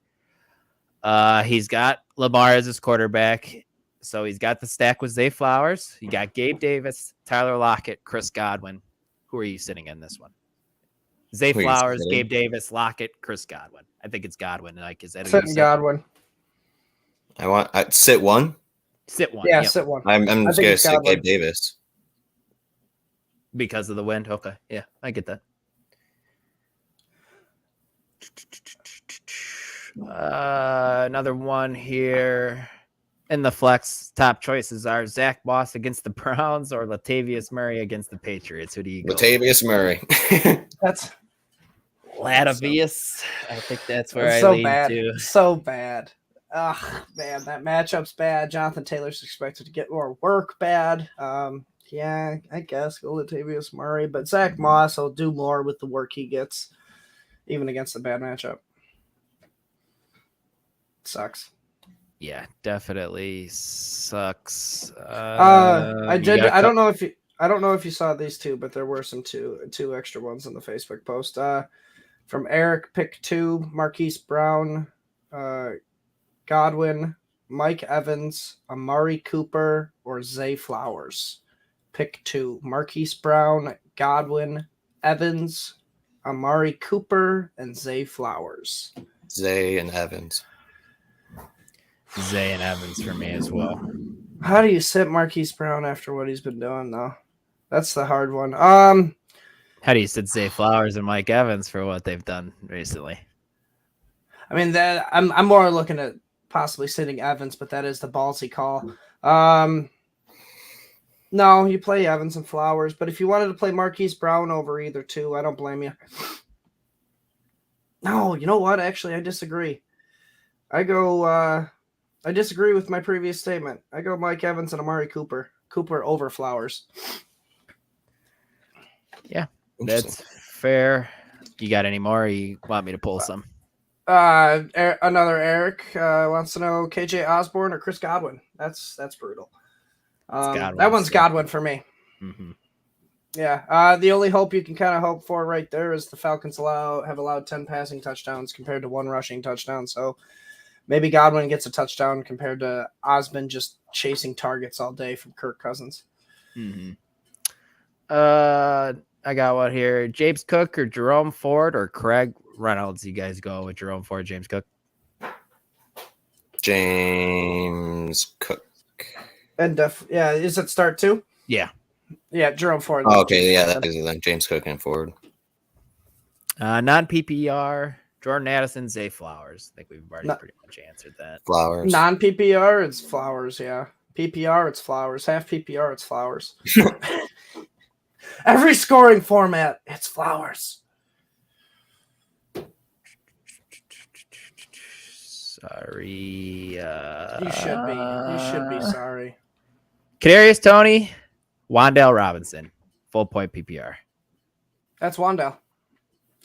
[SPEAKER 2] He's got Lamar as his quarterback, so he's got the stack with Zay Flowers. You got Gabe Davis, Tyler Lockett, Chris Godwin. Who are you sitting in this one? Zay Flowers, Gabe Davis, Lockett, Chris Godwin. I think it's Godwin. Like, is that
[SPEAKER 1] sitting Godwin?
[SPEAKER 5] I'd sit one.
[SPEAKER 2] Sit one.
[SPEAKER 1] Yeah, sit one.
[SPEAKER 5] I'm just going to sit Gabe Davis.
[SPEAKER 2] Because of the wind? Okay. Yeah, I get that. Another one here. In the flex, top choices are Zach Moss against the Browns or Latavius Murray against the Patriots. Who do you go?
[SPEAKER 5] Latavius Murray.
[SPEAKER 1] That's
[SPEAKER 2] Latavius. I think that's where I
[SPEAKER 1] so
[SPEAKER 2] lean
[SPEAKER 1] bad.
[SPEAKER 2] to.
[SPEAKER 1] So bad. Ugh, man, that matchup's bad. Jonathan Taylor's expected to get more work bad. Yeah, I guess go Latavius Murray, but Zach Moss will do more with the work he gets, even against a bad matchup. Sucks.
[SPEAKER 2] Yeah, definitely sucks.
[SPEAKER 1] I don't know if you saw these two, but there were some two extra ones on the Facebook post. From Eric, pick 2, Marquise Brown, Godwin, Mike Evans, Amari Cooper, or Zay Flowers. Pick 2, Marquise Brown, Godwin, Evans, Amari Cooper, and Zay Flowers.
[SPEAKER 5] Zay and Evans.
[SPEAKER 2] Zay and Evans for me as well.
[SPEAKER 1] How do you sit Marquise Brown after what he's been doing, though? That's the hard one.
[SPEAKER 2] How do you sit Zay Flowers and Mike Evans for what they've done recently?
[SPEAKER 1] I mean, that I'm more looking at possibly sitting Evans, but that is the ballsy call. No, you play Evans and Flowers, but if you wanted to play Marquise Brown over either two, I don't blame you. No, you know what? Actually, I disagree. I disagree with my previous statement. I go Mike Evans and Amari Cooper. Cooper over Flowers.
[SPEAKER 2] Yeah, that's fair. You got any more? Or you want me to pull some?
[SPEAKER 1] Another Eric wants to know KJ Osborne or Chris Godwin. That's brutal. That one's Godwin for me.
[SPEAKER 2] Mm-hmm.
[SPEAKER 1] Yeah. The only hope you can kind of hope for right there is the Falcons have allowed 10 passing touchdowns compared to 1 rushing touchdown. So maybe Godwin gets a touchdown compared to Osborne just chasing targets all day from Kirk Cousins.
[SPEAKER 2] Mm-hmm. I got one here. James Cook or Jerome Ford or Craig Reynolds? You guys go with Jerome Ford, James Cook?
[SPEAKER 5] James Cook.
[SPEAKER 1] And is it start 2?
[SPEAKER 2] Yeah.
[SPEAKER 1] Yeah, Jerome Ford.
[SPEAKER 5] Oh, okay, yeah, that is then James Cook and Ford.
[SPEAKER 2] Non-PPR, Jordan Addison, Zay Flowers. I think we've already pretty much answered that.
[SPEAKER 5] Flowers.
[SPEAKER 1] Non-PPR, it's Flowers, yeah. PPR, it's Flowers. Half PPR, it's Flowers. Every scoring format, it's Flowers.
[SPEAKER 2] Sorry.
[SPEAKER 1] You should be. You should be sorry.
[SPEAKER 2] Kadarius Toney, Wan'Dale Robinson, full point PPR.
[SPEAKER 1] That's Wan'Dale.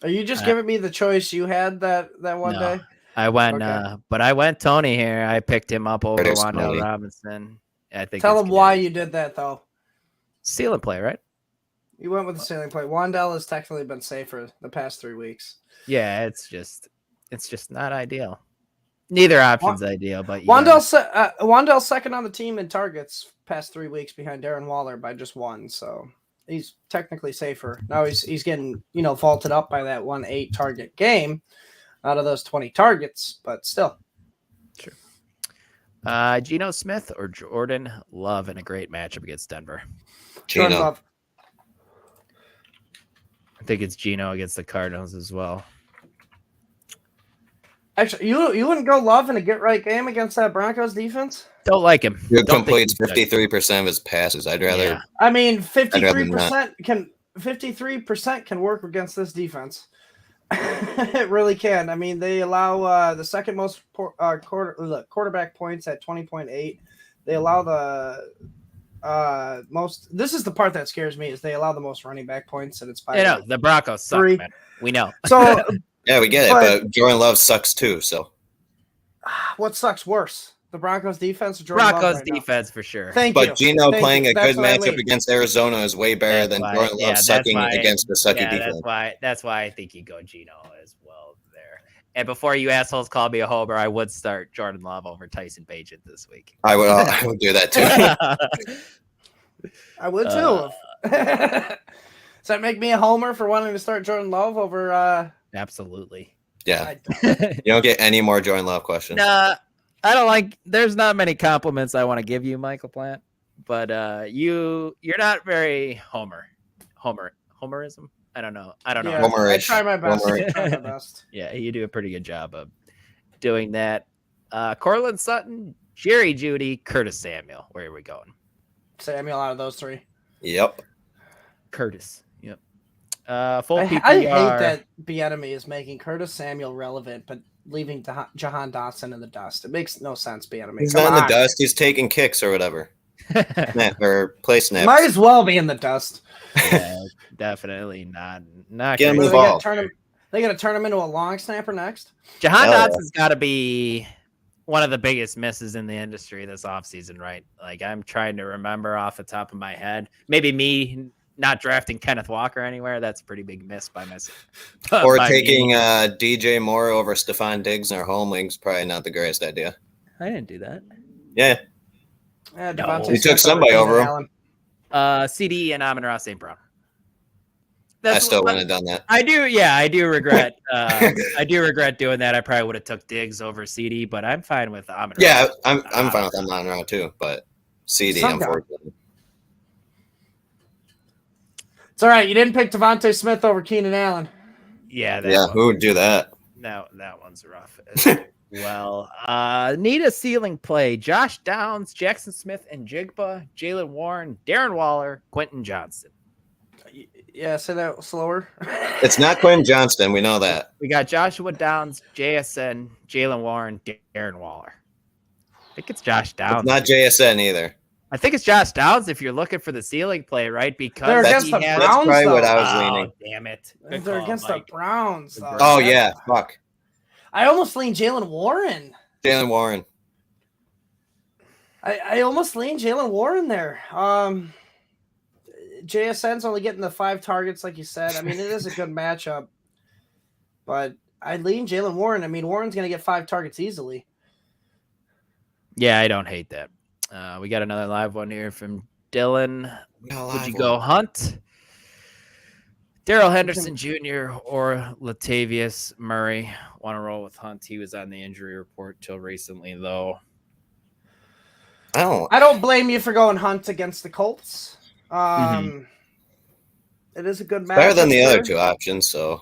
[SPEAKER 1] Are you just giving me the choice you had that one day?
[SPEAKER 2] I went,
[SPEAKER 1] Okay.
[SPEAKER 2] but I went Toney here. I picked him up over
[SPEAKER 5] Kadarius
[SPEAKER 2] Wan'Dale
[SPEAKER 5] Toney.
[SPEAKER 2] Robinson. I think.
[SPEAKER 1] Tell him why you did that, though.
[SPEAKER 2] Steal and play, right?
[SPEAKER 1] You went with the ceiling play. Wan'Dale has technically been safer the past 3 weeks.
[SPEAKER 2] Yeah, it's just not ideal. Neither option's ideal, but
[SPEAKER 1] Wan'Dale's second on the team in targets past 3 weeks behind Darren Waller by just 1, so he's technically safer. Now he's getting, vaulted up by that 1 8 target game out of those 20 targets, but still.
[SPEAKER 2] Sure. Geno Smith or Jordan Love in a great matchup against Denver?
[SPEAKER 1] Jordan Love.
[SPEAKER 2] I think it's Geno against the Cardinals as well.
[SPEAKER 1] Actually, you wouldn't go Love in a get-right game against that Broncos defense?
[SPEAKER 2] Don't like him.
[SPEAKER 5] He completes 53% of his passes. I'd rather.
[SPEAKER 2] Yeah.
[SPEAKER 1] I mean, 53% can work against this defense. It really can. I mean, they allow the second most quarterback points at 20.8. They allow the most. This is the part that scares me is they allow the most running back points, and it's by
[SPEAKER 2] the Broncos suck,
[SPEAKER 1] 3.
[SPEAKER 2] man. We know.
[SPEAKER 1] So
[SPEAKER 5] Yeah, we get it, but Jordan Love sucks too. So
[SPEAKER 1] what sucks worse? The Broncos defense or Jordan Love
[SPEAKER 2] Broncos
[SPEAKER 1] right now?
[SPEAKER 2] defense for sure.
[SPEAKER 1] Thank you.
[SPEAKER 5] But Geno playing a
[SPEAKER 1] That's
[SPEAKER 5] good
[SPEAKER 1] what I
[SPEAKER 5] matchup
[SPEAKER 1] mean.
[SPEAKER 5] against Arizona is way better than Jordan Love sucking against the sucky defense.
[SPEAKER 2] That's why I think you go Geno as well there. And before you assholes call me a homer, I would start Jordan Love over Tyson Bagent this week.
[SPEAKER 5] I would do that too.
[SPEAKER 1] I would too. Does that make me a homer for wanting to start Jordan Love over?
[SPEAKER 2] Absolutely.
[SPEAKER 5] Yeah. You don't get any more Jordan Love questions.
[SPEAKER 2] Nah, I don't like. There's not many compliments I want to give you, Mike LaPlant, but you're not very homerism. I don't know.
[SPEAKER 1] Yeah,
[SPEAKER 5] Homerish.
[SPEAKER 1] I try my best.
[SPEAKER 2] Yeah, you do a pretty good job of doing that. Cortland Sutton, Jerry Jeudy, Curtis Samuel. Where are we going?
[SPEAKER 1] Samuel out of those 3.
[SPEAKER 5] Yep.
[SPEAKER 2] Curtis. Yep. Full PPR.
[SPEAKER 1] I hate that Bieniemy is making Curtis Samuel relevant, but leaving Jahan Dotson in the dust. It makes no sense, Bieniemy.
[SPEAKER 5] He's not in the dust. He's taking kicks or whatever. Or play snaps.
[SPEAKER 1] Might as well be in the dust.
[SPEAKER 2] Yeah, definitely not.
[SPEAKER 5] Get him
[SPEAKER 2] great.
[SPEAKER 5] involved.
[SPEAKER 1] They got to turn him into a long snapper next.
[SPEAKER 2] Jahan Dotson's got to be one of the biggest misses in the industry this offseason, right? Like, I'm trying to remember off the top of my head. Maybe me not drafting Kenneth Walker anywhere. That's a pretty big miss by myself.
[SPEAKER 5] Or taking DJ Moore over Stephon Diggs in our home league's probably not the greatest idea.
[SPEAKER 2] I didn't do that.
[SPEAKER 5] Yeah.
[SPEAKER 1] Devontae
[SPEAKER 5] You took
[SPEAKER 1] Smith
[SPEAKER 5] somebody over him.
[SPEAKER 1] Allen.
[SPEAKER 2] CD and Amon-Ra St. Brown.
[SPEAKER 5] I still wouldn't have done that.
[SPEAKER 2] I do. Yeah, I do regret. I do regret doing that. I probably would have took Diggs over CD, but I'm fine with Amon-Ra.
[SPEAKER 5] Yeah, I'm fine with Amon-Ra too, but CD, unfortunately.
[SPEAKER 1] It's all right. You didn't pick Devontae Smith over Keenan Allen.
[SPEAKER 2] Yeah,
[SPEAKER 5] who would do that?
[SPEAKER 2] No, that one's rough as well. Need a ceiling play. Josh Downs, Jackson Smith, and Jigba, Jalen Warren, Darren Waller, Quentin Johnston.
[SPEAKER 1] Yeah, say that slower.
[SPEAKER 5] It's not Quentin Johnston. We know that.
[SPEAKER 2] We got Joshua Downs, JSN, Jalen Warren, Darren Waller. I think it's Josh Downs.
[SPEAKER 5] It's not JSN either.
[SPEAKER 2] I think it's Josh Downs if you're looking for the ceiling play, right? Because
[SPEAKER 1] they're against the Browns. That's
[SPEAKER 5] probably what I was leaning.
[SPEAKER 2] Damn it.
[SPEAKER 1] They're against the Browns.
[SPEAKER 5] Oh, yeah. Fuck.
[SPEAKER 1] I almost leaned Jalen Warren. I almost leaned Jalen Warren there. JSN's only getting the 5 targets, like you said. I mean, it is a good matchup. But I lean Jalen Warren. I mean, Warren's going to get 5 targets easily.
[SPEAKER 2] Yeah, I don't hate that. We got another live one here from Dylan. Would you go Hunt, Darrell Henderson Jr., or Latavius Murray? Want to roll with Hunt. He was on the injury report till recently, though.
[SPEAKER 1] I don't blame you for going Hunt against the Colts. It is a good match.
[SPEAKER 5] Better than the other 2 options, so.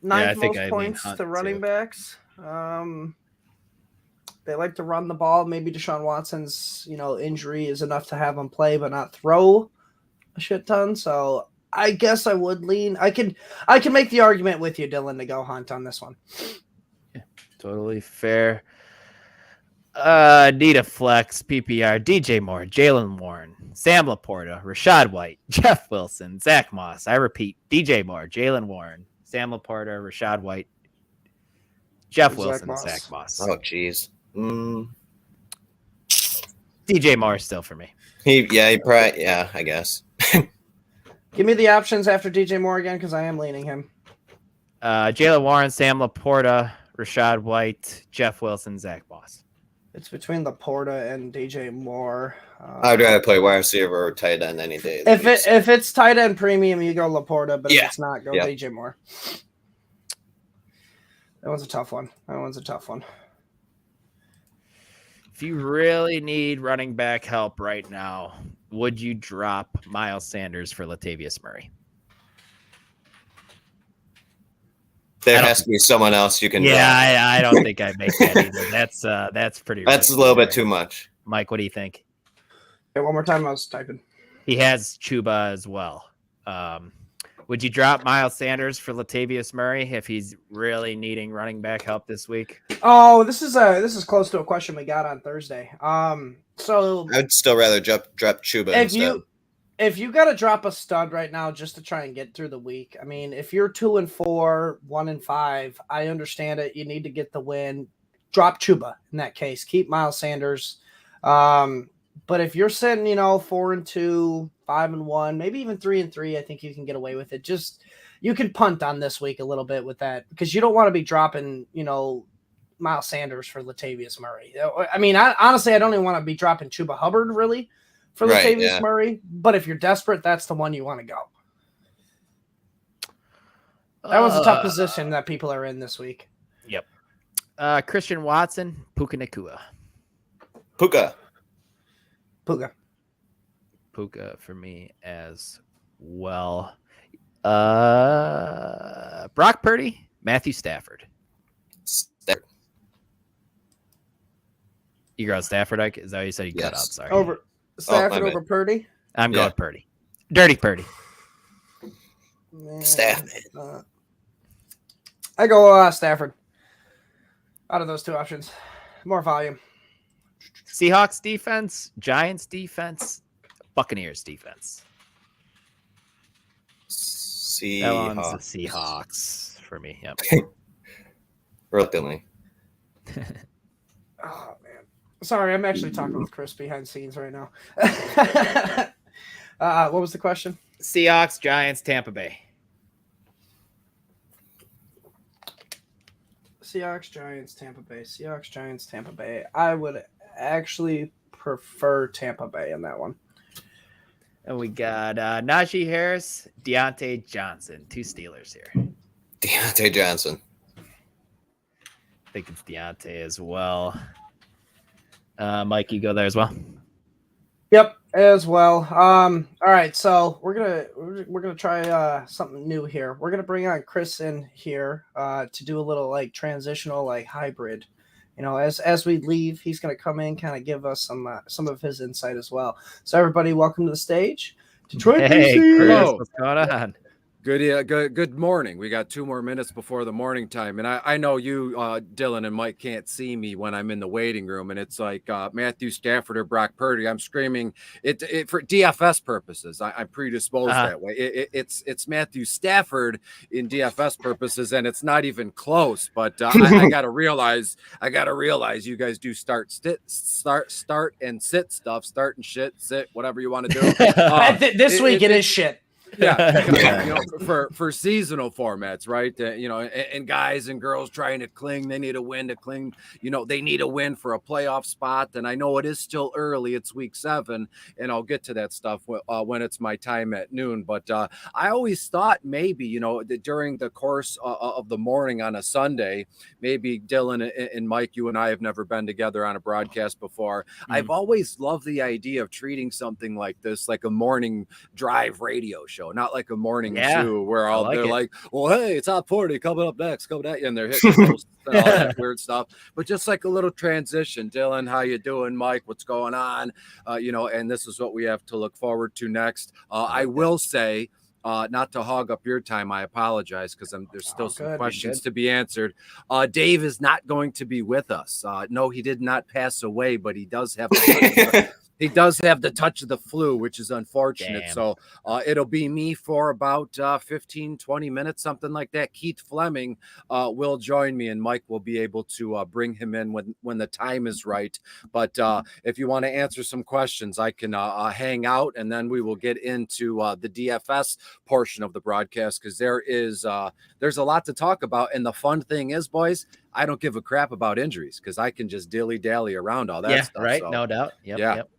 [SPEAKER 1] 9th most points to running backs. They like to run the ball. Maybe Deshaun Watson's, injury is enough to have him play but not throw a shit ton. So I guess I would lean. I can make the argument with you, Dylan, to go Hunt on this one.
[SPEAKER 2] Yeah, totally fair. Need a flex, PPR, DJ Moore, Jalen Warren, Sam Laporta, Rashad White, Jeff Wilson, Zach Moss. I repeat, DJ Moore, Jalen Warren, Sam Laporta, Rashad White, Jeff Wilson, and Zach Moss.
[SPEAKER 5] Oh, jeez.
[SPEAKER 2] DJ Moore still for me.
[SPEAKER 5] I guess.
[SPEAKER 1] Give me the options after DJ Moore again, because I am leaning him.
[SPEAKER 2] Jalen Warren, Sam Laporta, Rashad White, Jeff Wilson, Zach Moss.
[SPEAKER 1] It's between Laporta and DJ Moore.
[SPEAKER 5] I'd rather play wide receiver or tight end any day.
[SPEAKER 1] If it's tight end premium, you go Laporta, but if it's not, go DJ Moore. That one's a tough one.
[SPEAKER 2] If you really need running back help right now, would you drop Miles Sanders for Latavius Murray?
[SPEAKER 5] There has to be someone else you can drop.
[SPEAKER 2] I don't think I'd make that either. That's pretty.
[SPEAKER 5] That's a little bit too much.
[SPEAKER 2] Mike, what do you think?
[SPEAKER 1] Okay, one more time. I was typing.
[SPEAKER 2] He has Chuba as well. Would you drop Miles Sanders for Latavius Murray if he's really needing running back help this week?
[SPEAKER 1] Oh, this is close to a question we got on Thursday. So
[SPEAKER 5] I'd still rather drop Chuba instead.
[SPEAKER 1] If you got to drop a stud right now just to try and get through the week, I mean, if you're 2-4, 1-5, I understand it. You need to get the win. Drop Chuba in that case. Keep Miles Sanders. But if you're sitting, 4-2, 5-1, maybe even 3-3, I think you can get away with it. Just you can punt on this week a little bit with that because you don't want to be dropping, Miles Sanders for Latavius Murray. I mean, honestly, I don't even want to be dropping Chuba Hubbard really for Latavius Murray. But if you're desperate, that's the one you want to go. That was a tough position that people are in this week.
[SPEAKER 2] Yep. Christian Watson, Puka Nacua.
[SPEAKER 1] Puka
[SPEAKER 2] for me as well. Brock Purdy, Matthew Stafford. You got Stafford? Is that what you said? You cut out. Sorry.
[SPEAKER 1] Over Stafford over Purdy.
[SPEAKER 2] I'm going Purdy. Dirty Purdy.
[SPEAKER 5] Stafford.
[SPEAKER 1] I go Stafford. Out of those 2 options, more volume.
[SPEAKER 2] Seahawks defense, Giants defense, Buccaneers defense. That one's the Seahawks for me. Yep.
[SPEAKER 5] Reluctantly.
[SPEAKER 1] Oh man, sorry, I'm actually talking with Chris behind the scenes right now. What was the question?
[SPEAKER 2] Seahawks, Giants, Tampa Bay.
[SPEAKER 1] Seahawks, Giants, Tampa Bay. I would actually prefer Tampa Bay in that one.
[SPEAKER 2] And we got Najee Harris, Deontay Johnson, 2 Steelers here.
[SPEAKER 5] Deontay Johnson.
[SPEAKER 2] I think it's Deontay as well. Mike, you go there as well.
[SPEAKER 1] Yep, as well. All right, so we're gonna try something new here. We're gonna bring on Chris in here to do a little like transitional like hybrid. You know, as we leave, he's gonna come in, kind of give us some of his insight as well. So everybody, welcome to the stage. Detroit,
[SPEAKER 2] Hey,
[SPEAKER 1] DC.
[SPEAKER 2] Chris,
[SPEAKER 6] Hello.
[SPEAKER 2] what's going on?
[SPEAKER 6] Good morning. We got 2 more minutes before the morning time. And I know you, Dylan and Mike can't see me when I'm in the waiting room. And it's like Matthew Stafford or Brock Purdy. I'm screaming it for DFS purposes. I'm predisposed that way. It's Matthew Stafford in DFS purposes, and it's not even close. But I gotta realize you guys do start and sit stuff, start and shit, sit, whatever you want to do.
[SPEAKER 1] This week it is shit.
[SPEAKER 6] Yeah, for seasonal formats, right? And guys and girls trying to cling, they need a win to cling. They need a win for a playoff spot. And I know it is still early; it's week 7, and I'll get to that stuff when it's my time at noon. But I always thought maybe during the course of the morning on a Sunday, maybe Dylan and Mike, you and I have never been together on a broadcast before. I've always loved the idea of treating something like this like a morning drive radio show. Not like a morning zoo where they're like, well, hey, it's Top 40 coming up next, coming at you, and they're hitting those, all that weird stuff. But just like a little transition. Dylan, how you doing? Mike, what's going on? And this is what we have to look forward to next. I will say, not to hog up your time, I apologize because there's still some questions to be answered. Dave is not going to be with us. No, he did not pass away, but he does have he does have the touch of the flu, which is unfortunate. Damn. So it'll be me for about 15, 20 minutes, something like that. Keith Flemming will join me, and Mike will be able to bring him in when the time is right. But if you want to answer some questions, I can hang out, and then we will get into the DFS portion of the broadcast because there's a lot to talk about. And the fun thing is, boys, I don't give a crap about injuries because I can just dilly-dally around all that stuff.
[SPEAKER 2] Right,
[SPEAKER 6] so,
[SPEAKER 2] no doubt. Yep.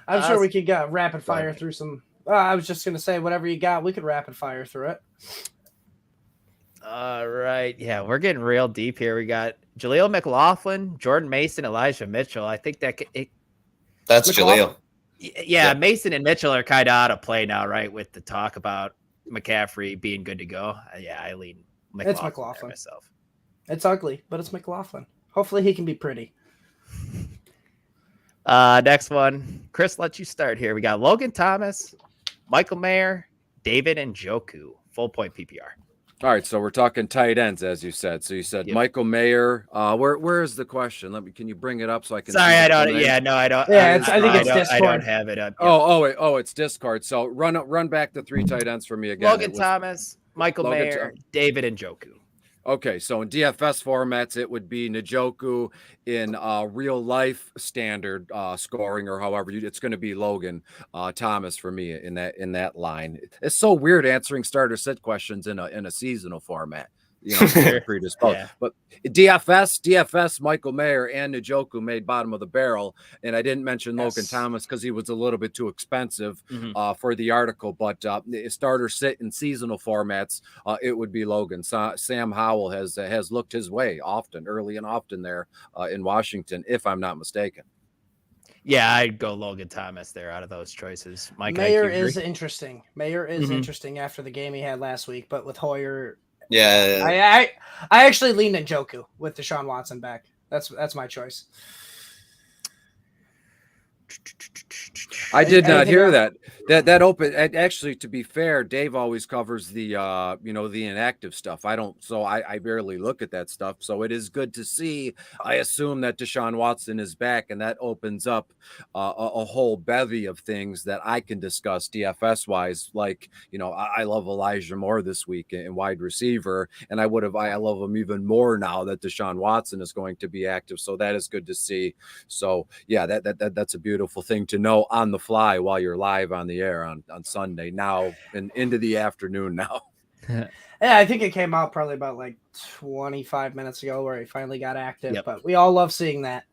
[SPEAKER 1] I'm sure we could get rapid fire through some. I was just going to say, whatever you got, we could rapid fire through it.
[SPEAKER 2] All right. Yeah, we're getting real deep here. We got Jaleel McLaughlin, Jordan Mason, Elijah Mitchell. I think
[SPEAKER 5] that's Jaleel.
[SPEAKER 2] Yeah, Mason and Mitchell are kind of out of play now, right? With the talk about McCaffrey being good to go. I lean McLaughlin.
[SPEAKER 1] It's McLaughlin
[SPEAKER 2] myself.
[SPEAKER 1] It's ugly, but it's McLaughlin. Hopefully he can be pretty.
[SPEAKER 2] Next one, Chris, let you start here. We got Logan Thomas, Michael Mayer, David Njoku, full point PPR.
[SPEAKER 6] All right, so we're talking tight ends, as you said. So you said Michael Mayer. Where is the question? Can you bring it up so I can?
[SPEAKER 2] Sorry, I don't. Yeah, no, I don't.
[SPEAKER 1] Yeah, I think it's Discord.
[SPEAKER 2] I don't have it up.
[SPEAKER 6] Oh, it's Discord. So run back the 3 tight ends for me again.
[SPEAKER 2] Logan Thomas, Michael Mayer, David Njoku.
[SPEAKER 6] Okay, so in DFS formats, it would be Njoku. In real life standard scoring, or however it's going to be Logan Thomas for me in that line. It's so weird answering starter sit questions in a seasonal format. Predisposed. Yeah. But DFS, Michael Mayer and Njoku made bottom of the barrel, and I didn't mention Logan Thomas because he was a little bit too expensive for the article. But starter sit in seasonal formats, it would be Logan. Sam Howell has looked his way early and often there in Washington, if I'm not mistaken.
[SPEAKER 2] Yeah, I'd go Logan Thomas there out of those choices. Mike,
[SPEAKER 1] Mayer is interesting. Mayer is interesting after the game he had last week, but with Hoyer.
[SPEAKER 5] Yeah,
[SPEAKER 1] I actually leaned Njoku with Deshaun Watson back. That's my choice.
[SPEAKER 6] I did not hear that. That open. Actually, to be fair, Dave always covers the the inactive stuff. I don't, so I barely look at that stuff. So it is good to see. I assume that Deshaun Watson is back, and that opens up a whole bevy of things that I can discuss DFS wise. Like I love Elijah Moore this week in wide receiver, and I love him even more now that Deshaun Watson is going to be active. So that is good to see. So yeah, that's a beautiful thing to know on the fly while you're live on the air on Sunday now and into the afternoon now.
[SPEAKER 1] Yeah, I think it came out probably about like 25 minutes ago where he finally got active, but we all love seeing that.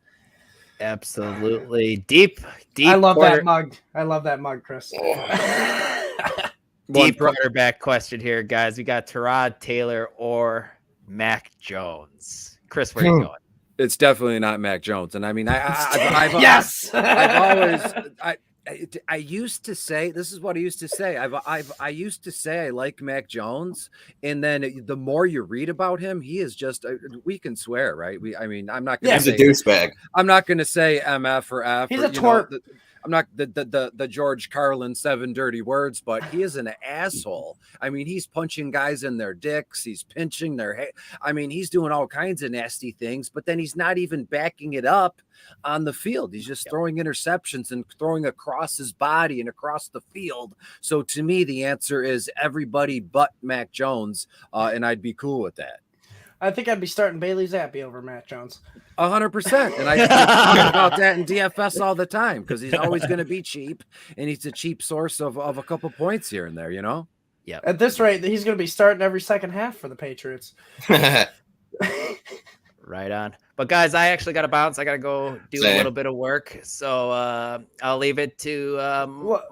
[SPEAKER 2] Absolutely. Deep.
[SPEAKER 1] I love that mug. I love that mug, Chris.
[SPEAKER 2] Deep quarterback question here, guys. We got Tyrod Taylor or Mac Jones. Chris, where are you going?
[SPEAKER 6] It's definitely not Mac Jones. And I mean,
[SPEAKER 1] yes.
[SPEAKER 6] I used to say, this is what I used to say. I used to say I like Mac Jones, and then the more you read about him, he is just. We can swear, right? I'm not going to say
[SPEAKER 5] he's a douchebag.
[SPEAKER 6] I'm not going to say MF or F.
[SPEAKER 1] He's a twerp.
[SPEAKER 6] I'm not the George Carlin 7 dirty words, but he is an asshole. I mean, he's punching guys in their dicks. He's pinching their head. I mean, he's doing all kinds of nasty things, but then he's not even backing it up on the field. He's just throwing interceptions and throwing across his body and across the field. So to me, the answer is everybody but Mac Jones, and I'd be cool with that.
[SPEAKER 1] I think I'd be starting Bailey Zappi over Mac Jones.
[SPEAKER 6] 100%. And I talk about that in DFS all the time because he's always going to be cheap, and he's a cheap source of a couple points here and there, you know?
[SPEAKER 2] Yeah.
[SPEAKER 1] At this rate, he's going to be starting every second half for the Patriots.
[SPEAKER 2] Right on. But guys, I actually got to bounce. I got to go do a little bit of work. So I'll leave it to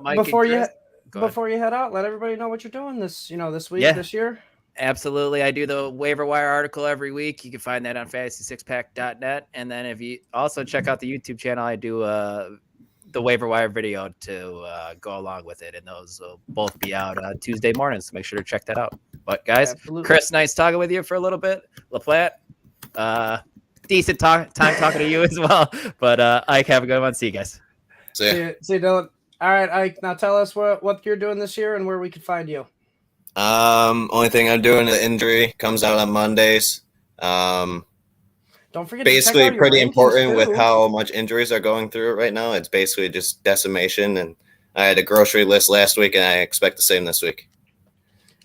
[SPEAKER 2] Mike.
[SPEAKER 1] Before you head out, let everybody know what you're doing this week, this year.
[SPEAKER 2] Absolutely. I do the waiver wire article every week. You can find that on fantasysixpack.net. And then if you also check out the YouTube channel, I do the waiver wire video to go along with it. And those will both be out Tuesday mornings. So make sure to check that out. But guys, absolutely. Chris, nice talking with you for a little bit. LaPlant, decent time talking to you as well. But Ike, have a good one. See you guys.
[SPEAKER 1] See you, Dylan. All right, Ike, now tell us what you're doing this year and where we can find you.
[SPEAKER 5] Only thing I'm doing, the injury comes out on Mondays.
[SPEAKER 1] Don't forget.
[SPEAKER 5] Basically, pretty important with how much injuries are going through right now. It's basically just decimation, and I had a grocery list last week, and I expect the same this week.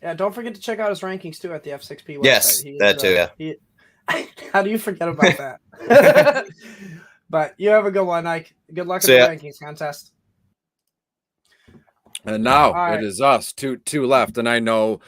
[SPEAKER 1] Yeah, don't forget to check out his rankings too at the F6P website.
[SPEAKER 5] Yes, that too. Yeah.
[SPEAKER 1] How do you forget about that? But you have a good one, Ike. Good luck in the rankings contest.
[SPEAKER 6] And now it is us, two left, and I know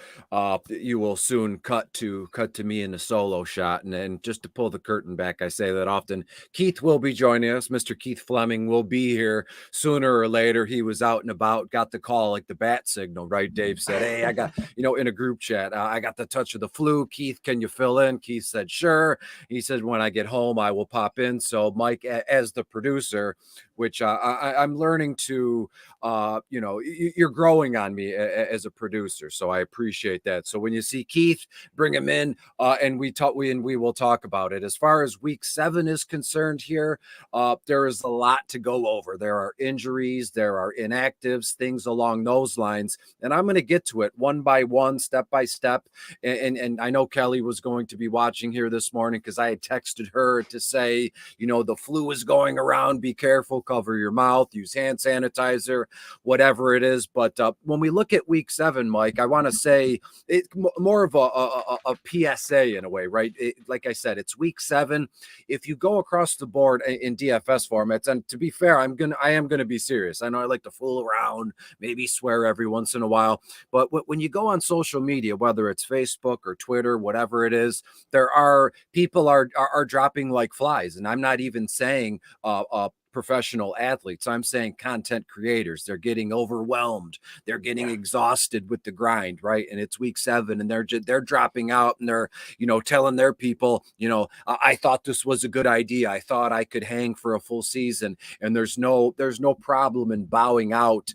[SPEAKER 6] you will soon cut to me in a solo shot. And just to pull the curtain back, I say that often. Keith will be joining us. Mr. Keith Flemming will be here sooner or later. He was out and about, got the call like the bat signal, right? Dave said, "Hey, I got in a group chat, I got the touch of the flu. Keith, can you fill in?" Keith said, "Sure." He said, "When I get home, I will pop in." So Mike, as the producer, which I'm learning to, you're growing on me as a producer. So I appreciate that. So when you see Keith, bring him in and we will talk about it. As far as week 7 is concerned here, there is a lot to go over. There are injuries, there are inactives, things along those lines. And I'm going to get to it one by one, step by step. And I know Kelly was going to be watching here this morning because I had texted her to say, the flu is going around. Be careful. Cover your mouth, use hand sanitizer, whatever it is. But when we look at week 7, Mike, I want to say it's more of a PSA in a way, right? Like I said, it's week 7. If you go across the board in DFS formats, and to be fair, I am gonna be serious. I know I like to fool around, maybe swear every once in a while, but when you go on social media, whether it's Facebook or Twitter, whatever it is, there are people are dropping like flies, and I'm not even saying professional athletes. I'm saying content creators. They're getting overwhelmed. They're getting exhausted with the grind, right? And it's week 7, and they're dropping out, and they're telling their people, I thought this was a good idea. I thought I could hang for a full season, and there's no problem in bowing out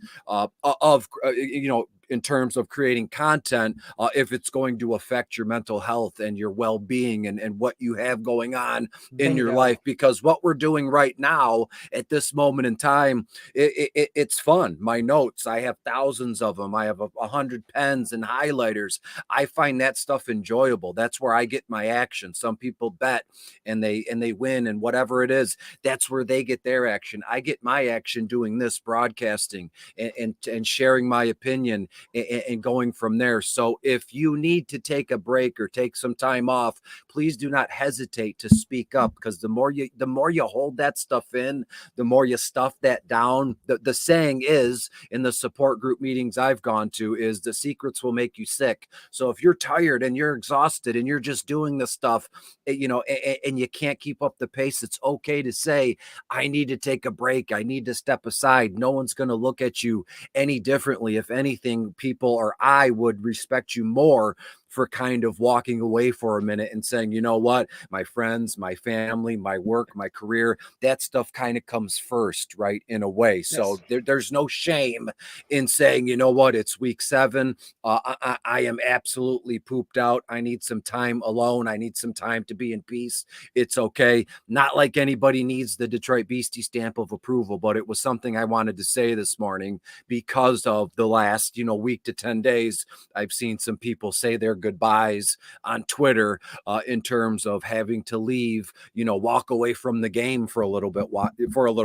[SPEAKER 6] in terms of creating content, if it's going to affect your mental health and your well-being and what you have going on in your life. Because what we're doing right now at this moment in time, it's fun. My notes, I have thousands of them. I have 100 pens and highlighters. I find that stuff enjoyable. That's where I get my action. Some people bet and they win, and whatever it is, that's where they get their action. I get my action doing this, broadcasting and sharing my opinion and going from there. So if you need to take a break or take some time off, please do not hesitate to speak up, because the more you hold that stuff in, the more you stuff that down. The saying is, in the support group meetings I've gone to, is the secrets will make you sick. So if you're tired and you're exhausted and you're just doing the stuff, and you can't keep up the pace, it's okay to say, I need to take a break. I need to step aside. No one's going to look at you any differently. If anything, people or I would respect you more for kind of walking away for a minute and saying, you know what, my friends, my family, my work, my career, that stuff kind of comes first, right? In a way. So there's no shame in saying, you know what, it's week 7. I am absolutely pooped out. I need some time alone. I need some time to be in peace. It's okay. Not like anybody needs the Detroit Beastie stamp of approval, but it was something I wanted to say this morning because of the last, week to 10 days. I've seen some people say their goodbyes on Twitter in terms of having to leave, walk away from the game for a little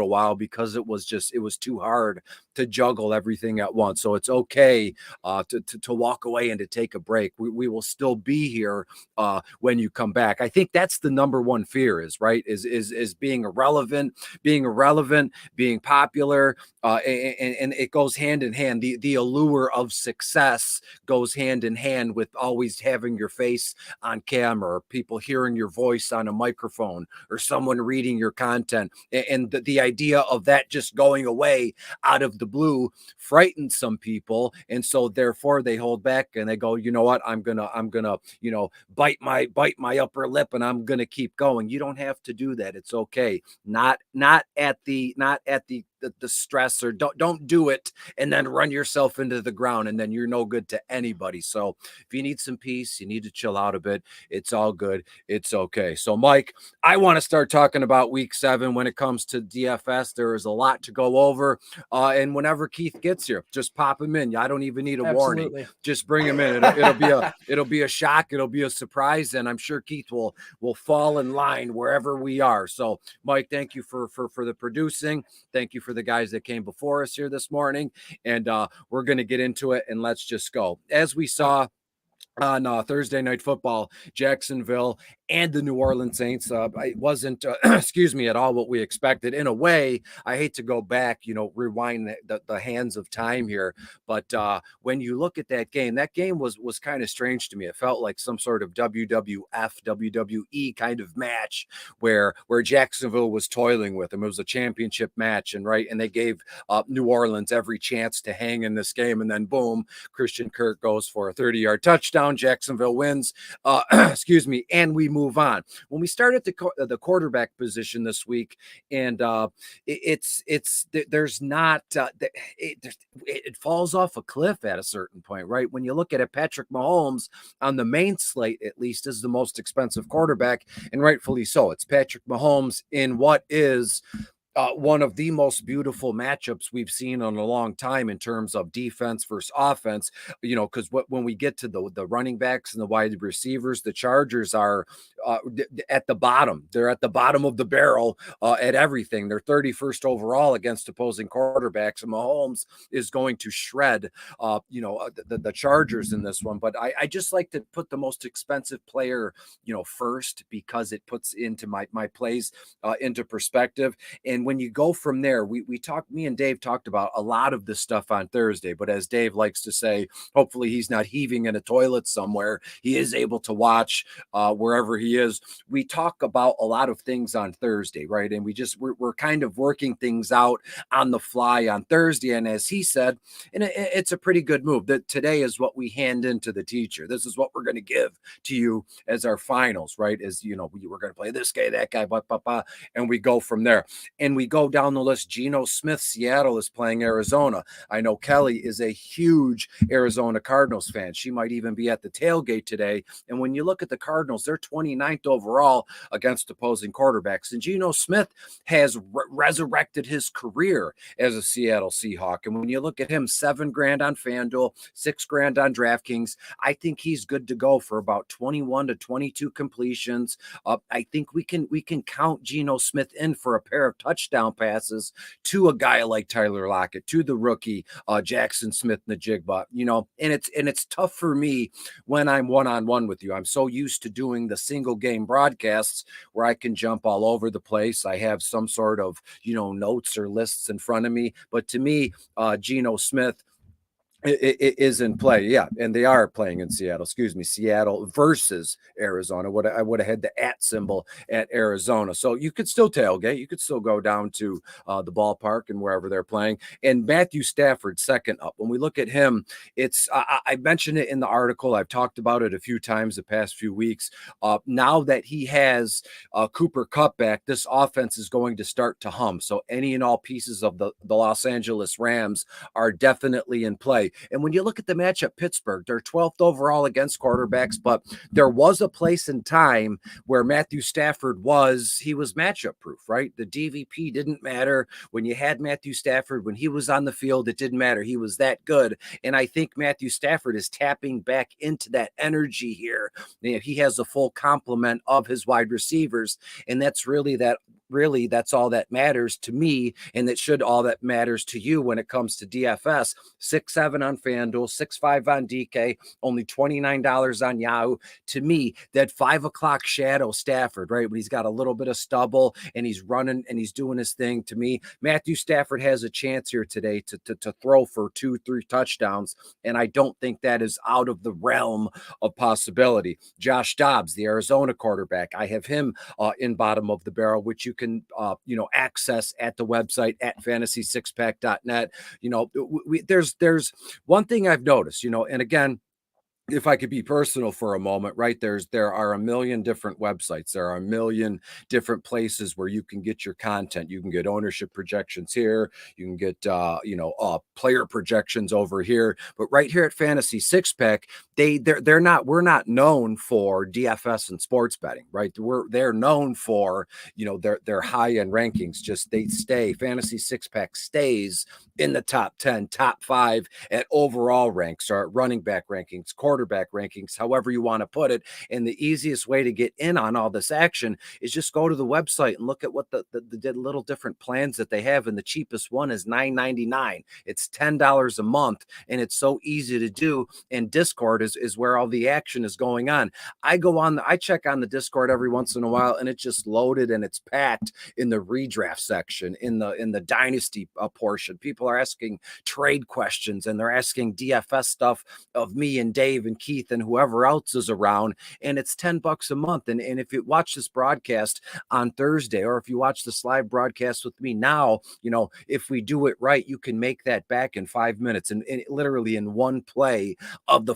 [SPEAKER 6] while because it was too hard to juggle everything at once. So it's okay to walk away and to take a break. We will still be here when you come back. I think that's the number one fear is being irrelevant, being popular, and it goes hand in hand. The allure of success goes hand in hand with always having your face on camera, or people hearing your voice on a microphone, or someone reading your content. And the idea of that just going away out of the blue frightens some people. And so therefore they hold back and they go, you know what, I'm gonna, bite my upper lip and I'm gonna keep going. You don't have to do that. It's okay. Not at the stress, or don't do it and then run yourself into the ground and then you're no good to anybody. So if you need some peace, you need to chill out a bit, it's all good. It's okay. So Mike, I want to start talking about week 7 when it comes to DFS. There is a lot to go over. And whenever Keith gets here, just pop him in. I don't even need a warning. Just bring him in. It'll be a shock. It'll be a surprise. And I'm sure Keith will fall in line wherever we are. So Mike, thank you for the producing. Thank you for the guys that came before us here this morning. And we're going to get into it, and let's just go. As we saw on Thursday Night Football, Jacksonville and the New Orleans Saints, it wasn't, at all what we expected. In a way, I hate to go back, rewind the hands of time here, but when you look at that game was kind of strange to me. It felt like some sort of WWF, WWE kind of match where Jacksonville was toiling with them. It was a championship match, and they gave New Orleans every chance to hang in this game, and then boom, Christian Kirk goes for a 30-yard touchdown. Jacksonville wins, and we move on. When we start at the quarterback position this week, and it falls off a cliff at a certain point, right? When you look at it, Patrick Mahomes on the main slate, at least, is the most expensive quarterback, and rightfully so. It's Patrick Mahomes in what is one of the most beautiful matchups we've seen in a long time in terms of defense versus offense, because when we get to the running backs and the wide receivers, the Chargers are at the bottom. They're at the bottom of the barrel at everything. They're 31st overall against opposing quarterbacks, and Mahomes is going to shred, the Chargers in this one. But I just like to put the most expensive player, first, because it puts into my plays into perspective. And when you go from there, me and Dave talked about a lot of this stuff on Thursday, but as Dave likes to say, hopefully he's not heaving in a toilet somewhere. He is able to watch wherever he is. We talk about a lot of things on Thursday, right? And we're kind of working things out on the fly on Thursday. And as he said, and it's a pretty good move, that today is what we hand into the teacher. This is what we're going to give to you as our finals, right? As we're going to play this guy, that guy, and we go from there. And we go down the list. Geno Smith, Seattle, is playing Arizona. I know Kelly is a huge Arizona Cardinals fan. She might even be at the tailgate today. And when you look at the Cardinals, they're 29th 29th overall against opposing quarterbacks. And Geno Smith has resurrected his career as a Seattle Seahawk. And when you look at him, $7,000 on FanDuel, $6,000 on DraftKings, I think he's good to go for about 21 to 22 completions. I think we can count Geno Smith in for a pair of touchdown passes to a guy like Tyler Lockett, to the rookie Jackson Smith-Njigba, and it's tough for me when I'm one-on-one with you. I'm so used to doing the single game broadcasts where I can jump all over the place. I have some sort of, notes or lists in front of me. But to me, Geno Smith is in play. Yeah. And they are playing in Seattle, Seattle versus Arizona. I would have had the @ symbol at Arizona. So you could still tailgate. You could still go down to the ballpark and wherever they're playing. And Matthew Stafford, second up. When we look at him, I mentioned it in the article. I've talked about it a few times the past few weeks. Now that he has Cooper Kupp back, this offense is going to start to hum. So any and all pieces of the Los Angeles Rams are definitely in play. And when you look at the matchup, Pittsburgh, they're 12th overall against quarterbacks, but there was a place in time where Matthew Stafford was matchup proof, right? The DVP didn't matter. When you had Matthew Stafford, when he was on the field, it didn't matter. He was that good. And I think Matthew Stafford is tapping back into that energy here. He has a full complement of his wide receivers. And that's that's all that matters to me, and that should all that matters to you when it comes to DFS. 6-7 on FanDuel, 6-5 on DK, only $29 on Yahoo. To me, that 5 o'clock shadow Stafford, right, when he's got a little bit of stubble and he's running and he's doing his thing, to me, Matthew Stafford has a chance here today to throw for 2-3 touchdowns, and I don't think that is out of the realm of possibility. Josh Dobbs, the Arizona quarterback, I have him in bottom of the barrel, which you can access at the website at fantasy6pack.net. There's one thing I've noticed, and again, if I could be personal for a moment, right, there are a million different websites. There are a million different places where you can get your content. You can get ownership projections here. You can get, player projections over here. But right here at Fantasy Six Pack, we're not known for DFS and sports betting, right? They're known for, their high end rankings. Fantasy Six Pack stays in the top 10, top 5 at overall ranks, or running back rankings, quarterback rankings, however you want to put it. And the easiest way to get in on all this action is just go to the website and look at what the little different plans that they have. And the cheapest one is $9.99. It's $10 a month, and it's so easy to do. And Discord is where all the action is going on. I check on the Discord every once in a while, and it's just loaded and it's packed in the redraft section, in the dynasty portion. People are asking trade questions, and they're asking DFS stuff of me and Dave and Keith and whoever else is around. And it's $10 a month. And if you watch this broadcast on Thursday, or if you watch this live broadcast with me now, if we do it right, you can make that back in 5 minutes, and literally in one play of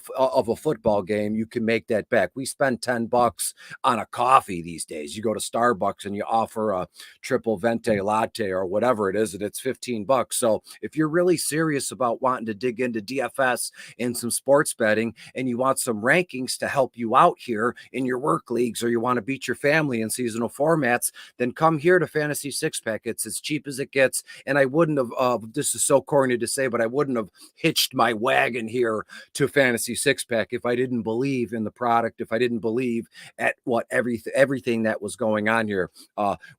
[SPEAKER 6] a football game, you can make that back. We spend $10 on a coffee these days. You go to Starbucks and you offer a triple venti latte or whatever it is, and it's $15. So if you're really serious about wanting to dig into DFS and some sports betting, and you want some rankings to help you out here in your work leagues, or you want to beat your family in seasonal formats, then come here to Fantasy Six Pack. It's as cheap as it gets. And I wouldn't have, this is so corny to say, but I wouldn't have hitched my wagon here to Fantasy Six Pack if I didn't believe in the product, if I didn't believe at everything that was going on here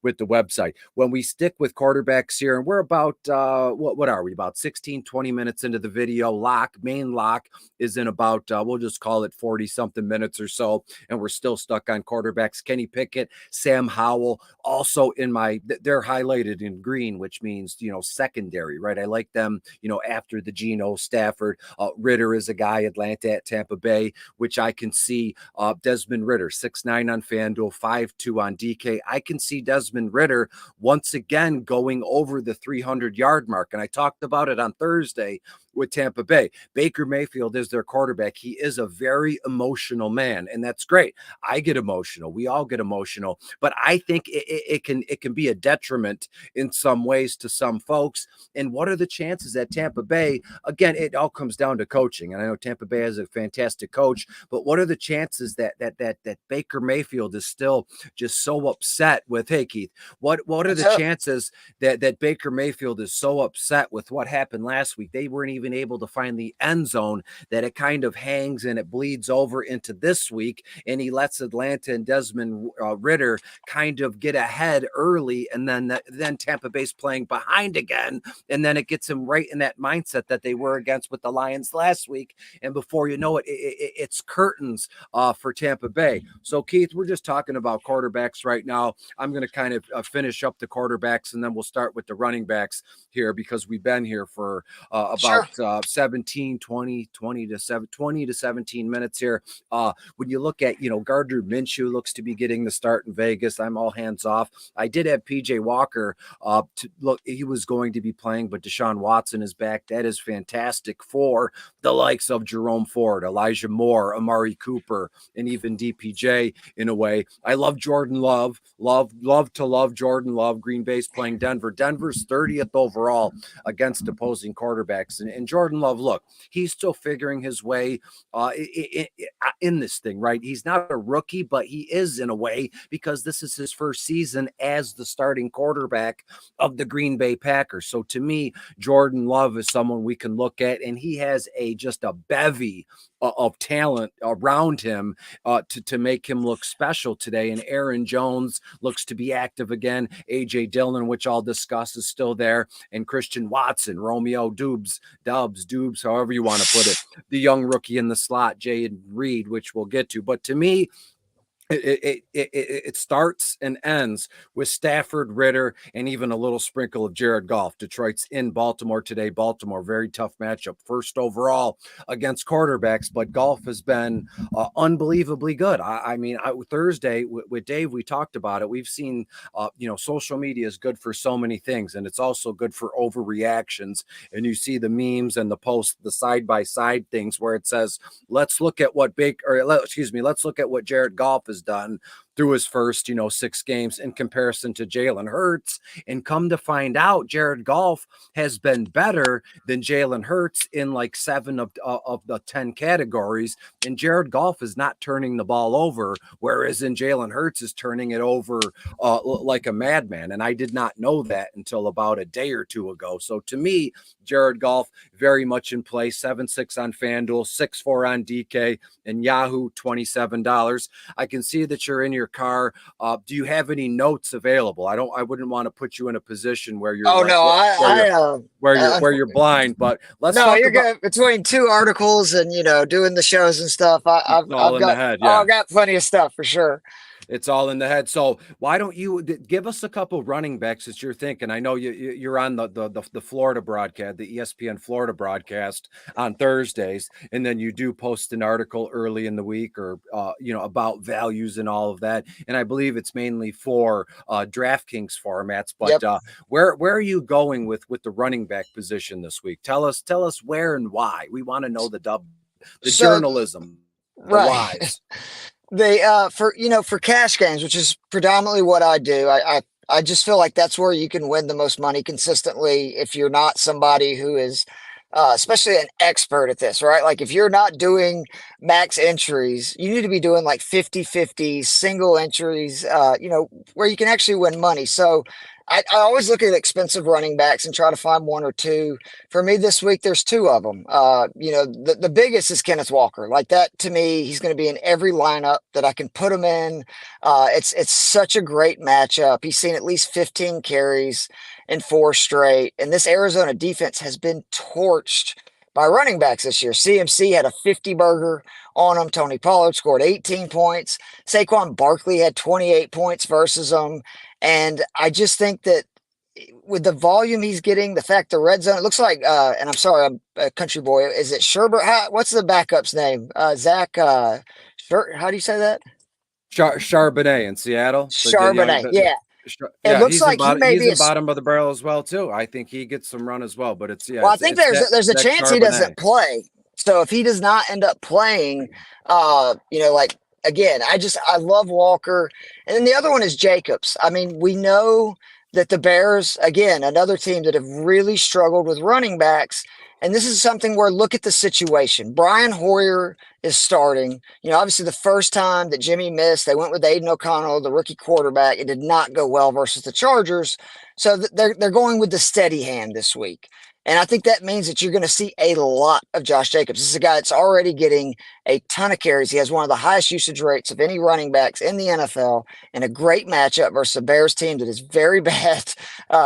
[SPEAKER 6] with the website. When we stick with quarterbacks here, and we're about, what are we, about 16, 20 minutes into the video. Main lock is in about, we'll just call it 40 something minutes or so. And we're still stuck on quarterbacks. Kenny Pickett, Sam Howell, also they're highlighted in green, which means, secondary, right? I like them, after the Geno, Stafford. Ritter is a guy, Atlanta at Tampa Bay, which I can see. Desmond Ritter, 6'9" on FanDuel, 5'2" on DK. I can see Desmond Ritter once again going over the 300-yard mark. And I talked about it on Thursday with Tampa Bay. Baker Mayfield is their quarterback. He is a very emotional man, and that's great. I get emotional. We all get emotional, but I think it can be a detriment in some ways to some folks. And what are the chances that Tampa Bay, again, it all comes down to coaching. And I know Tampa Bay has a fantastic coach, but what are the chances that Baker Mayfield is still just so upset with, hey, Keith, what are the chances that Baker Mayfield is so upset with what happened last week? They weren't even able to find the end zone, that it kind of hangs and it bleeds over into this week, and he lets Atlanta and Desmond Ridder kind of get ahead early, and then Tampa Bay's playing behind again, and then it gets him right in that mindset that they were against with the Lions last week, and before you know it, it's curtains for Tampa Bay. So Keith, we're just talking about quarterbacks right now. I'm going to kind of finish up the quarterbacks, and then we'll start with the running backs here, because we've been here for about 20 to 17 minutes here. When you look at, Gardner Minshew looks to be getting the start in Vegas. I'm all hands off. I did have PJ Walker to look. He was going to be playing, but Deshaun Watson is back. That is fantastic for the likes of Jerome Ford, Elijah Moore, Amari Cooper, and even DPJ in a way. I love Jordan Love. Love Jordan Love. Green Bay's playing Denver. Denver's 30th overall against opposing quarterbacks. And Jordan Love, look, he's still figuring his way in this thing, right? He's not a rookie, but he is in a way, because this is his first season as the starting quarterback of the Green Bay Packers. So to me, Jordan Love is someone we can look at, and he has just a bevy of talent around him to make him look special today. And Aaron Jones looks to be active again. AJ Dillon, which I'll discuss, is still there. And Christian Watson, Romeo Dubes, however you want to put it, the young rookie in the slot, Jay Reed, which we'll get to. But to me, it starts and ends with Stafford, Ridder, and even a little sprinkle of Jared Goff. Detroit's in Baltimore today. Baltimore, very tough matchup. First overall against quarterbacks, but Goff has been unbelievably good. I mean, Thursday with Dave, we talked about it. We've seen, social media is good for so many things, and it's also good for overreactions. And you see the memes and the posts, the side-by-side things where it says, let's look at what Jared Goff has done through his first, 6 games in comparison to Jalen Hurts. And come to find out, Jared Goff has been better than Jalen Hurts in like 7 of the 10 categories. And Jared Goff is not turning the ball over, whereas in Jalen Hurts is turning it over like a madman. And I did not know that until about a day or two ago. So to me, Jared Goff very much in play. 7-6 on FanDuel, 6-4 on DK, and Yahoo $27. I can see that you're in your car. Do you have any notes available? I wouldn't want to put you in a position where you're where you're blind, but let's talk
[SPEAKER 7] you're
[SPEAKER 6] about
[SPEAKER 7] good. Between 2 articles and doing the shows and stuff, I've got plenty of stuff for sure.
[SPEAKER 6] It's all in the head. So why don't you give us a couple running backs that you're thinking? I know you're on the Florida broadcast, the ESPN Florida broadcast on Thursdays, and then you do post an article early in the week or about values and all of that. And I believe it's mainly for DraftKings formats. But where are you going with the running back position this week? Tell us where and why. We want to know the journalism, the whys.
[SPEAKER 7] They for cash games, which is predominantly what I do. I just feel like that's where you can win the most money consistently if you're not somebody who is especially an expert at this, right? Like if you're not doing max entries, you need to be doing like 50-50 single entries, where you can actually win money. So I always look at expensive running backs and try to find 1 or 2. For me this week, there's 2 of them. The biggest is Kenneth Walker. Like that, to me, he's going to be in every lineup that I can put him in. It's such a great matchup. He's seen at least 15 carries in 4 straight. And this Arizona defense has been torched by running backs this year. CMC had a 50-burger on him. Tony Pollard scored 18 points. Saquon Barkley had 28 points versus him. And I just think that with the volume he's getting, the fact the red zone, it looks like, and I'm sorry, I'm a country boy. Is it Sherbert? What's the backup's name? Zach, how do you say that?
[SPEAKER 6] Charbonnet in Seattle.
[SPEAKER 7] Charbonnet, yeah. It looks
[SPEAKER 6] he's
[SPEAKER 7] like he may
[SPEAKER 6] he's
[SPEAKER 7] be
[SPEAKER 6] in bottom of the barrel as well too. I think he gets some run as well, but it's
[SPEAKER 7] well, I think there's a chance he doesn't play. So if he does not end up playing, like again, I love Walker, and then the other one is Jacobs. I mean, we know that the Bears, again, another team that have really struggled with running backs. And this is something where look at the situation. Brian Hoyer is starting. Obviously the first time that Jimmy missed, they went with Aiden O'Connell, the rookie quarterback. It did not go well versus the Chargers. So they're going with the steady hand this week. And I think that means that you're going to see a lot of Josh Jacobs. This is a guy that's already getting a ton of carries. He has one of the highest usage rates of any running backs in the NFL, and a great matchup versus a Bears team that is very bad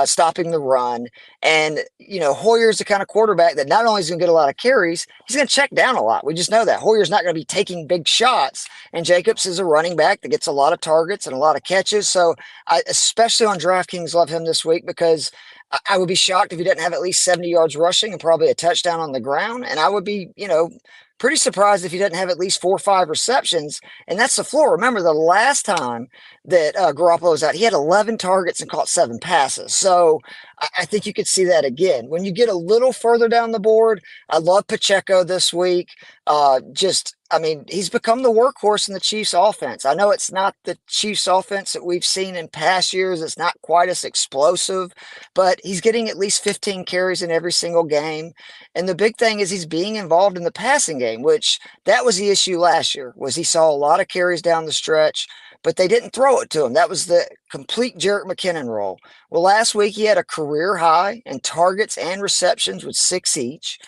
[SPEAKER 7] stopping the run. And, Hoyer's the kind of quarterback that not only is going to get a lot of carries, he's going to check down a lot. We just know that. Hoyer's not going to be taking big shots. And Jacobs is a running back that gets a lot of targets and a lot of catches. So I, especially on DraftKings, love him this week because I would be shocked if he didn't have at least 70 yards rushing and probably a touchdown on the ground. And I would be, pretty surprised if he didn't have at least 4 or 5 receptions. And that's the floor. Remember, the last time that Garoppolo was out, he had 11 targets and caught 7 passes. So I think you could see that again. When you get a little further down the board, I love Pacheco this week. He's become the workhorse in the Chiefs offense. I know it's not the Chiefs offense that we've seen in past years. It's not quite as explosive, but he's getting at least 15 carries in every single game. And the big thing is he's being involved in the passing game, which that was the issue last year, was he saw a lot of carries down the stretch, but they didn't throw it to him. That was the complete Jerick McKinnon role. Well, last week he had a career high in targets and receptions with 6 each.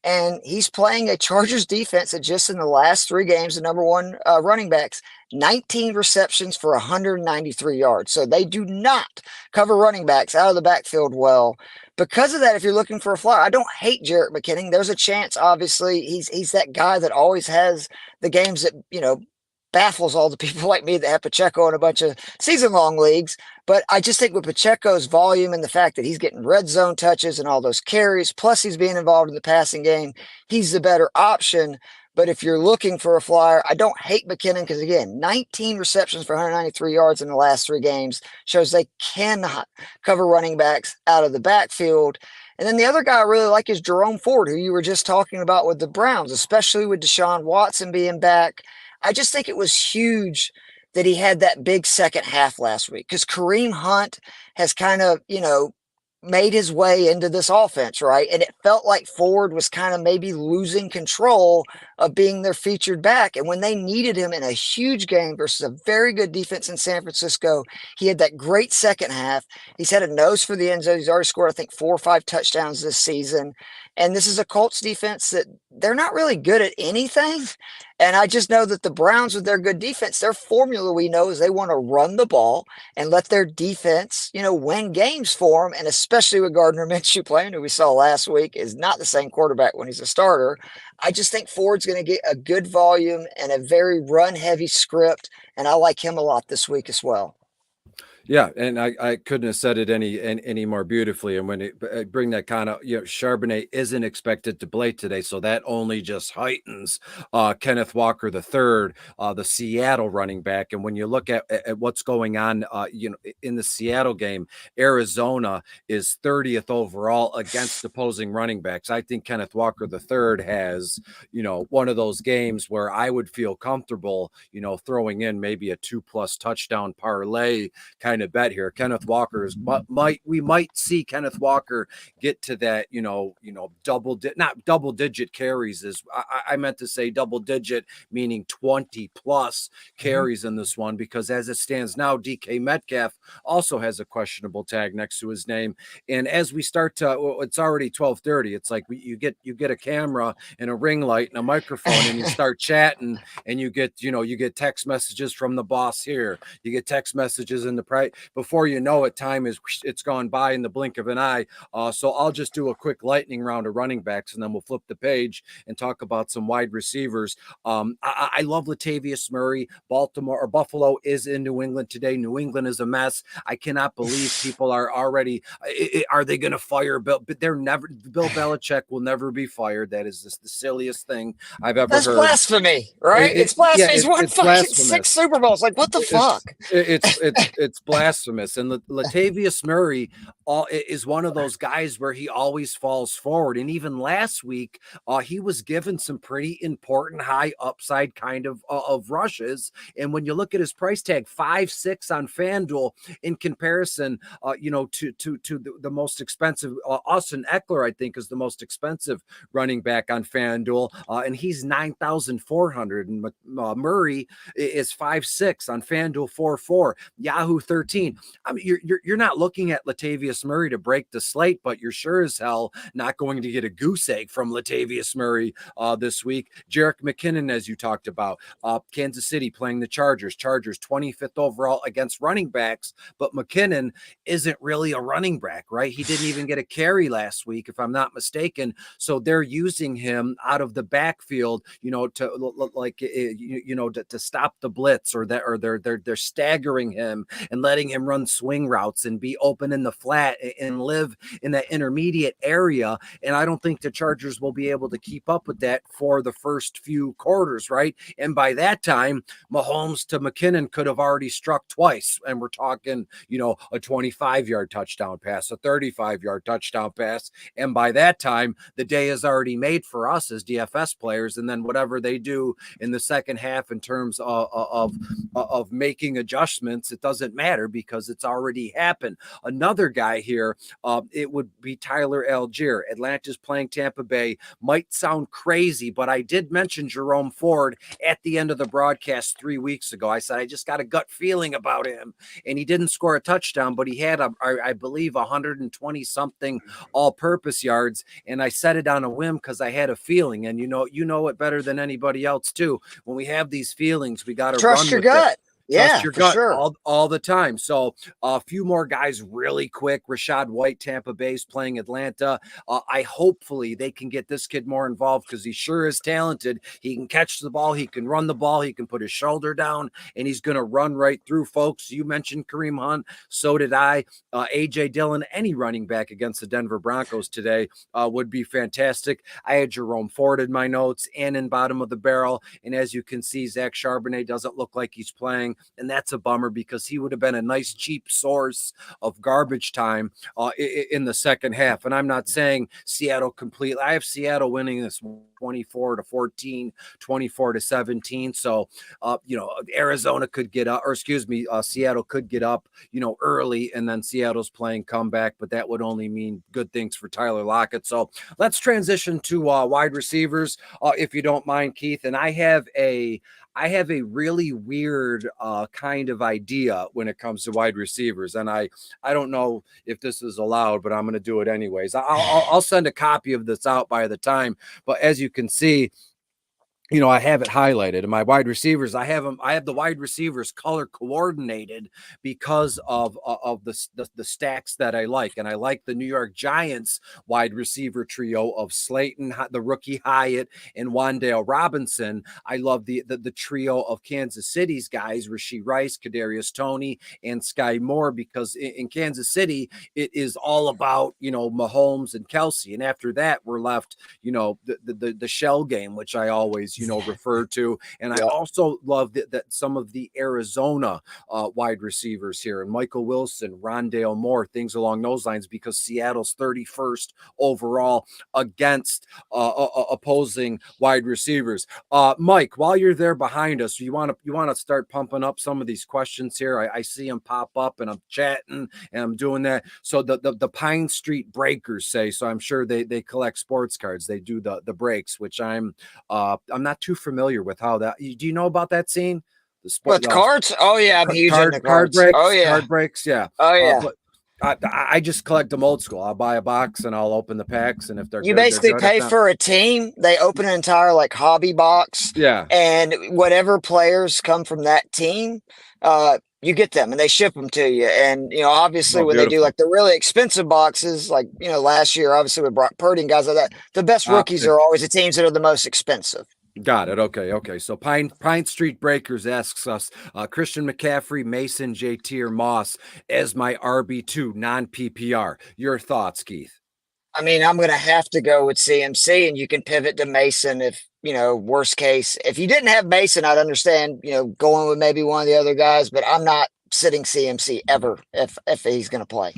[SPEAKER 7] And he's playing a Chargers defense that just in the last 3 games, the number one running backs, 19 receptions for 193 yards. So they do not cover running backs out of the backfield well. Because of that, if you're looking for a flyer, I don't hate Jerick McKinnon. There's a chance, obviously, he's that guy that always has the games that, baffles all the people like me that have Pacheco in a bunch of season-long leagues. But I just think with Pacheco's volume and the fact that he's getting red zone touches and all those carries, plus he's being involved in the passing game, he's the better option. But if you're looking for a flyer, I don't hate McKinnon because, again, 19 receptions for 193 yards in the last 3 games shows they cannot cover running backs out of the backfield. And then the other guy I really like is Jerome Ford, who you were just talking about with the Browns, especially with Deshaun Watson being back. I just think it was huge that he had that big second half last week because Kareem Hunt has kind of, made his way into this offense, right? And it felt like Ford was kind of maybe losing control of being their featured back. And when they needed him in a huge game versus a very good defense in San Francisco, he had that great second half. He's had a nose for the end zone. He's already scored, I think, 4 or 5 touchdowns this season. And this is a Colts defense that they're not really good at anything. And I just know that the Browns, with their good defense, their formula we know is they want to run the ball and let their defense, win games for them. And especially with Gardner Minshew playing, who we saw last week, is not the same quarterback when he's a starter. I just think Ford's going to get a good volume and a very run-heavy script, and I like him a lot this week as well.
[SPEAKER 6] Yeah, and I couldn't have said it any more beautifully. And when it bring that kind of, Charbonnet isn't expected to play today, so that only just heightens Kenneth Walker III, the Seattle running back. And when you look at what's going on, in the Seattle game, Arizona is 30th overall against opposing running backs. I think Kenneth Walker III has, one of those games where I would feel comfortable, throwing in maybe a 2+ touchdown parlay kind of bet here. Kenneth Walker we might see Kenneth Walker get to that, not double digit carries, is I meant to say double digit, meaning 20+ carries in this one, because as it stands now, DK Metcalf also has a questionable tag next to his name. And as we start to, it's already 12:30. It's like you get a camera and a ring light and a microphone and you start chatting, and you get text messages from the boss here. You get text messages in the before you know it, it's gone by in the blink of an eye. So I'll just do a quick lightning round of running backs, and then we'll flip the page and talk about some wide receivers. I love Latavius Murray. Buffalo is in New England today. New England is a mess. I cannot believe people are already. Are they going to fire Bill? But Bill Belichick will never be fired. That is just the silliest thing I've ever heard.
[SPEAKER 7] That's blasphemy, right? It's blasphemy. He's won fucking 6 Super Bowls. Like, what the fuck?
[SPEAKER 6] It's blasphemy. blasphemous. And Latavius Murray is one of those guys where he always falls forward. And even last week, he was given some pretty important high upside kind of rushes. And when you look at his price tag, 5.6 on FanDuel in comparison, to the most expensive, Austin Eckler, I think, is the most expensive running back on FanDuel, and he's 9,400. And Murray is 5.6 on FanDuel, 4.4, Yahoo 13. I mean, you're not looking at Latavius Murray to break the slate, but you're sure as hell not going to get a goose egg from Latavius Murray this week. Jerick McKinnon, as you talked about, Kansas City playing the Chargers 25th overall against running backs, but McKinnon isn't really a running back, right? He didn't even get a carry last week, if I'm not mistaken. So they're using him out of the backfield, to stop the blitz, or they're staggering him and letting him run swing routes and be open in the flat and live in that intermediate area. And I don't think the Chargers will be able to keep up with that for the first few quarters, right? And by that time, Mahomes to McKinnon could have already struck twice. And we're talking, a 25-yard touchdown pass, a 35-yard touchdown pass. And by that time, the day is already made for us as DFS players. And then whatever they do in the second half in terms of making adjustments, it doesn't matter because it's already happened. Another guy here, it would be Tyler Algier. Atlanta's playing Tampa Bay. Might sound crazy, but I did mention Jerome Ford at the end of the broadcast 3 weeks ago. I said, I just got a gut feeling about him. And he didn't score a touchdown, but he had, I believe, 120 something all-purpose yards. And I said it on a whim because I had a feeling. And you know it better than anybody else too. When we have these feelings, we got to
[SPEAKER 7] trust your gut.
[SPEAKER 6] Trust your gut
[SPEAKER 7] sure.
[SPEAKER 6] all the time. So a few more guys really quick. Rashad White, Tampa Bay's playing Atlanta. Hopefully they can get this kid more involved because he sure is talented. He can catch the ball. He can run the ball. He can put his shoulder down, and he's going to run right through folks. You mentioned Kareem Hunt. So did I. A.J. Dillon, any running back against the Denver Broncos today would be fantastic. I had Jerome Ford in my notes and in bottom of the barrel. And as you can see, Zach Charbonnet doesn't look like he's playing. And that's a bummer because he would have been a nice cheap source of garbage time in the second half. And I'm not saying Seattle completely. I have Seattle winning this 24-14, 24-17. So, Arizona could get up, Seattle could get up, early, and then Seattle's playing comeback, but that would only mean good things for Tyler Lockett. So let's transition to wide receivers, if you don't mind, Keith. And I have a really weird kind of idea when it comes to wide receivers. And I don't know if this is allowed, but I'm going to do it anyways. I'll send a copy of this out by the time. But as you can see, I have it highlighted. And my wide receivers, I have the wide receivers color coordinated because of the stacks that I like. And I like the New York Giants wide receiver trio of Slayton, the rookie Hyatt, and Wan'Dale Robinson. I love the trio of Kansas City's guys, Rashee Rice, Kadarius Toney, and Sky Moore, because in Kansas City, it is all about, Mahomes and Kelsey. And after that, we're left, the shell game, which I always, refer to. And I also love that some of the Arizona wide receivers here, and Michael Wilson, Rondale Moore, things along those lines, because Seattle's 31st overall against opposing wide receivers. Mike, while you're there behind us, you want to start pumping up some of these questions here. I see them pop up, and I'm chatting and I'm doing that. So the Pine Street Breakers say, so I'm sure they collect sports cards. They do the breaks, which I'm not too familiar with how that. Do you know about that scene?
[SPEAKER 7] The cards? Oh yeah, I'm huge into
[SPEAKER 6] card
[SPEAKER 7] cards.
[SPEAKER 6] breaks.
[SPEAKER 7] Oh yeah,
[SPEAKER 6] card breaks. Yeah.
[SPEAKER 7] Oh yeah.
[SPEAKER 6] But I just collect them old school. I'll buy a box and I'll open the packs, and if they're
[SPEAKER 7] you
[SPEAKER 6] good,
[SPEAKER 7] basically
[SPEAKER 6] they're good.
[SPEAKER 7] pay for a team. They open an entire hobby box.
[SPEAKER 6] Yeah.
[SPEAKER 7] And whatever players come from that team, you get them and they ship them to you. And, obviously when they do the really expensive boxes, last year, obviously with Brock Purdy and guys like that, the best rookies are always the teams that are the most expensive.
[SPEAKER 6] Got it. Okay. So Pine Street Breakers asks us, Christian McCaffrey, Mason, JT, or Moss as my RB2 non-PPR. Your thoughts, Keith?
[SPEAKER 7] I mean, I'm going to have to go with CMC, and you can pivot to Mason if, worst case. If you didn't have Mason, I'd understand, going with maybe one of the other guys, but I'm not sitting CMC ever if he's going to play.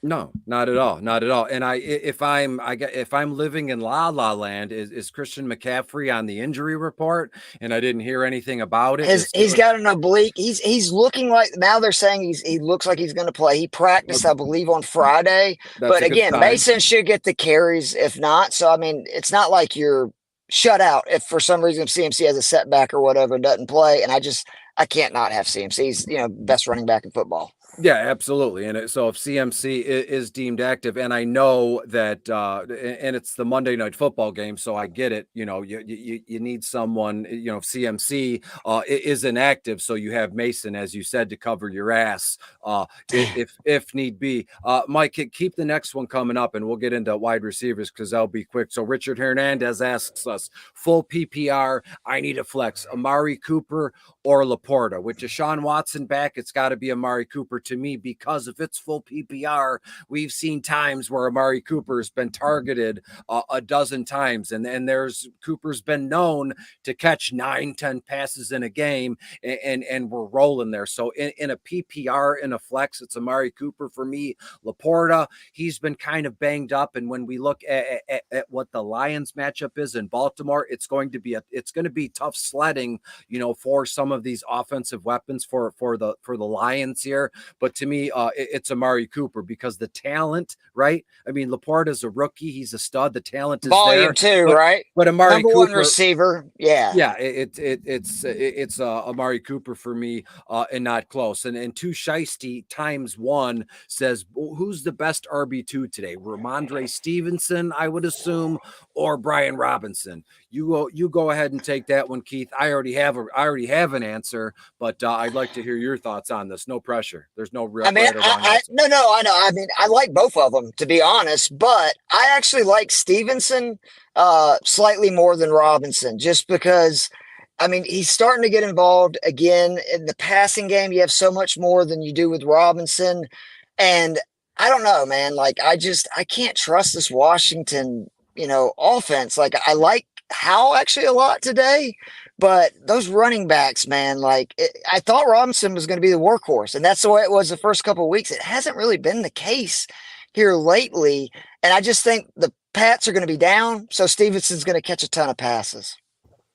[SPEAKER 6] No, not at all. Not at all. And if I'm living in La La Land, is Christian McCaffrey on the injury report and I didn't hear anything about it?
[SPEAKER 7] He's got an oblique. He's looking like, now they're saying he looks like he's going to play. He practiced, I believe, on Friday. But again, Mason should get the carries if not. So, I mean, it's not like you're shut out if for some reason CMC has a setback or whatever and doesn't play. And I can't not have CMC. He's, best running back in football.
[SPEAKER 6] Yeah, absolutely. And so if CMC is deemed active, and I know that, and it's the Monday Night Football game, so I get it. You need someone. CMC is inactive, so you have Mason, as you said, to cover your ass if need be. Mike, keep the next one coming up, and we'll get into wide receivers because I'll be quick. So Richard Hernandez asks us, full PPR, I need a flex, Amari Cooper or Laporta. With Deshaun Watson back, it's got to be Amari Cooper to me, because if it's full PPR, we've seen times where Amari Cooper has been targeted a dozen times, and Cooper's been known to catch 9-10 passes in a game, and we're rolling there. So in a PPR, in a flex, it's Amari Cooper for me. Laporta, he's been kind of banged up, and when we look at what the Lions matchup is in Baltimore, it's going to be tough sledding, for some of these offensive weapons for the Lions here. But to me, it's Amari Cooper because the talent, right? I mean, Laporta's a rookie; he's a stud. The talent is
[SPEAKER 7] volume
[SPEAKER 6] there,
[SPEAKER 7] too, right?
[SPEAKER 6] But Amari
[SPEAKER 7] number
[SPEAKER 6] Cooper,
[SPEAKER 7] one receiver, yeah.
[SPEAKER 6] It's Amari Cooper for me, and not close. And Two Shiesty times one says, who's the best RB2 today? Ramondre Stevenson, I would assume, or Brian Robinson. You go ahead and take that one, Keith. I already have an answer, but I'd like to hear your thoughts on this. No pressure. There's no real.
[SPEAKER 7] I mean, I know. I mean, I like both of them, to be honest, but I actually like Stevenson slightly more than Robinson, just because, I mean, he's starting to get involved again in the passing game. You have so much more than you do with Robinson, and I don't know, man. Like, I can't trust this Washington, offense. Like, I like Howell actually a lot today, but those running backs, man, I thought Robinson was going to be the workhorse, and that's the way it was the first couple of weeks. It hasn't really been the case here lately, and I just think the Pats are going to be down, so Stevenson's going to catch a ton of passes.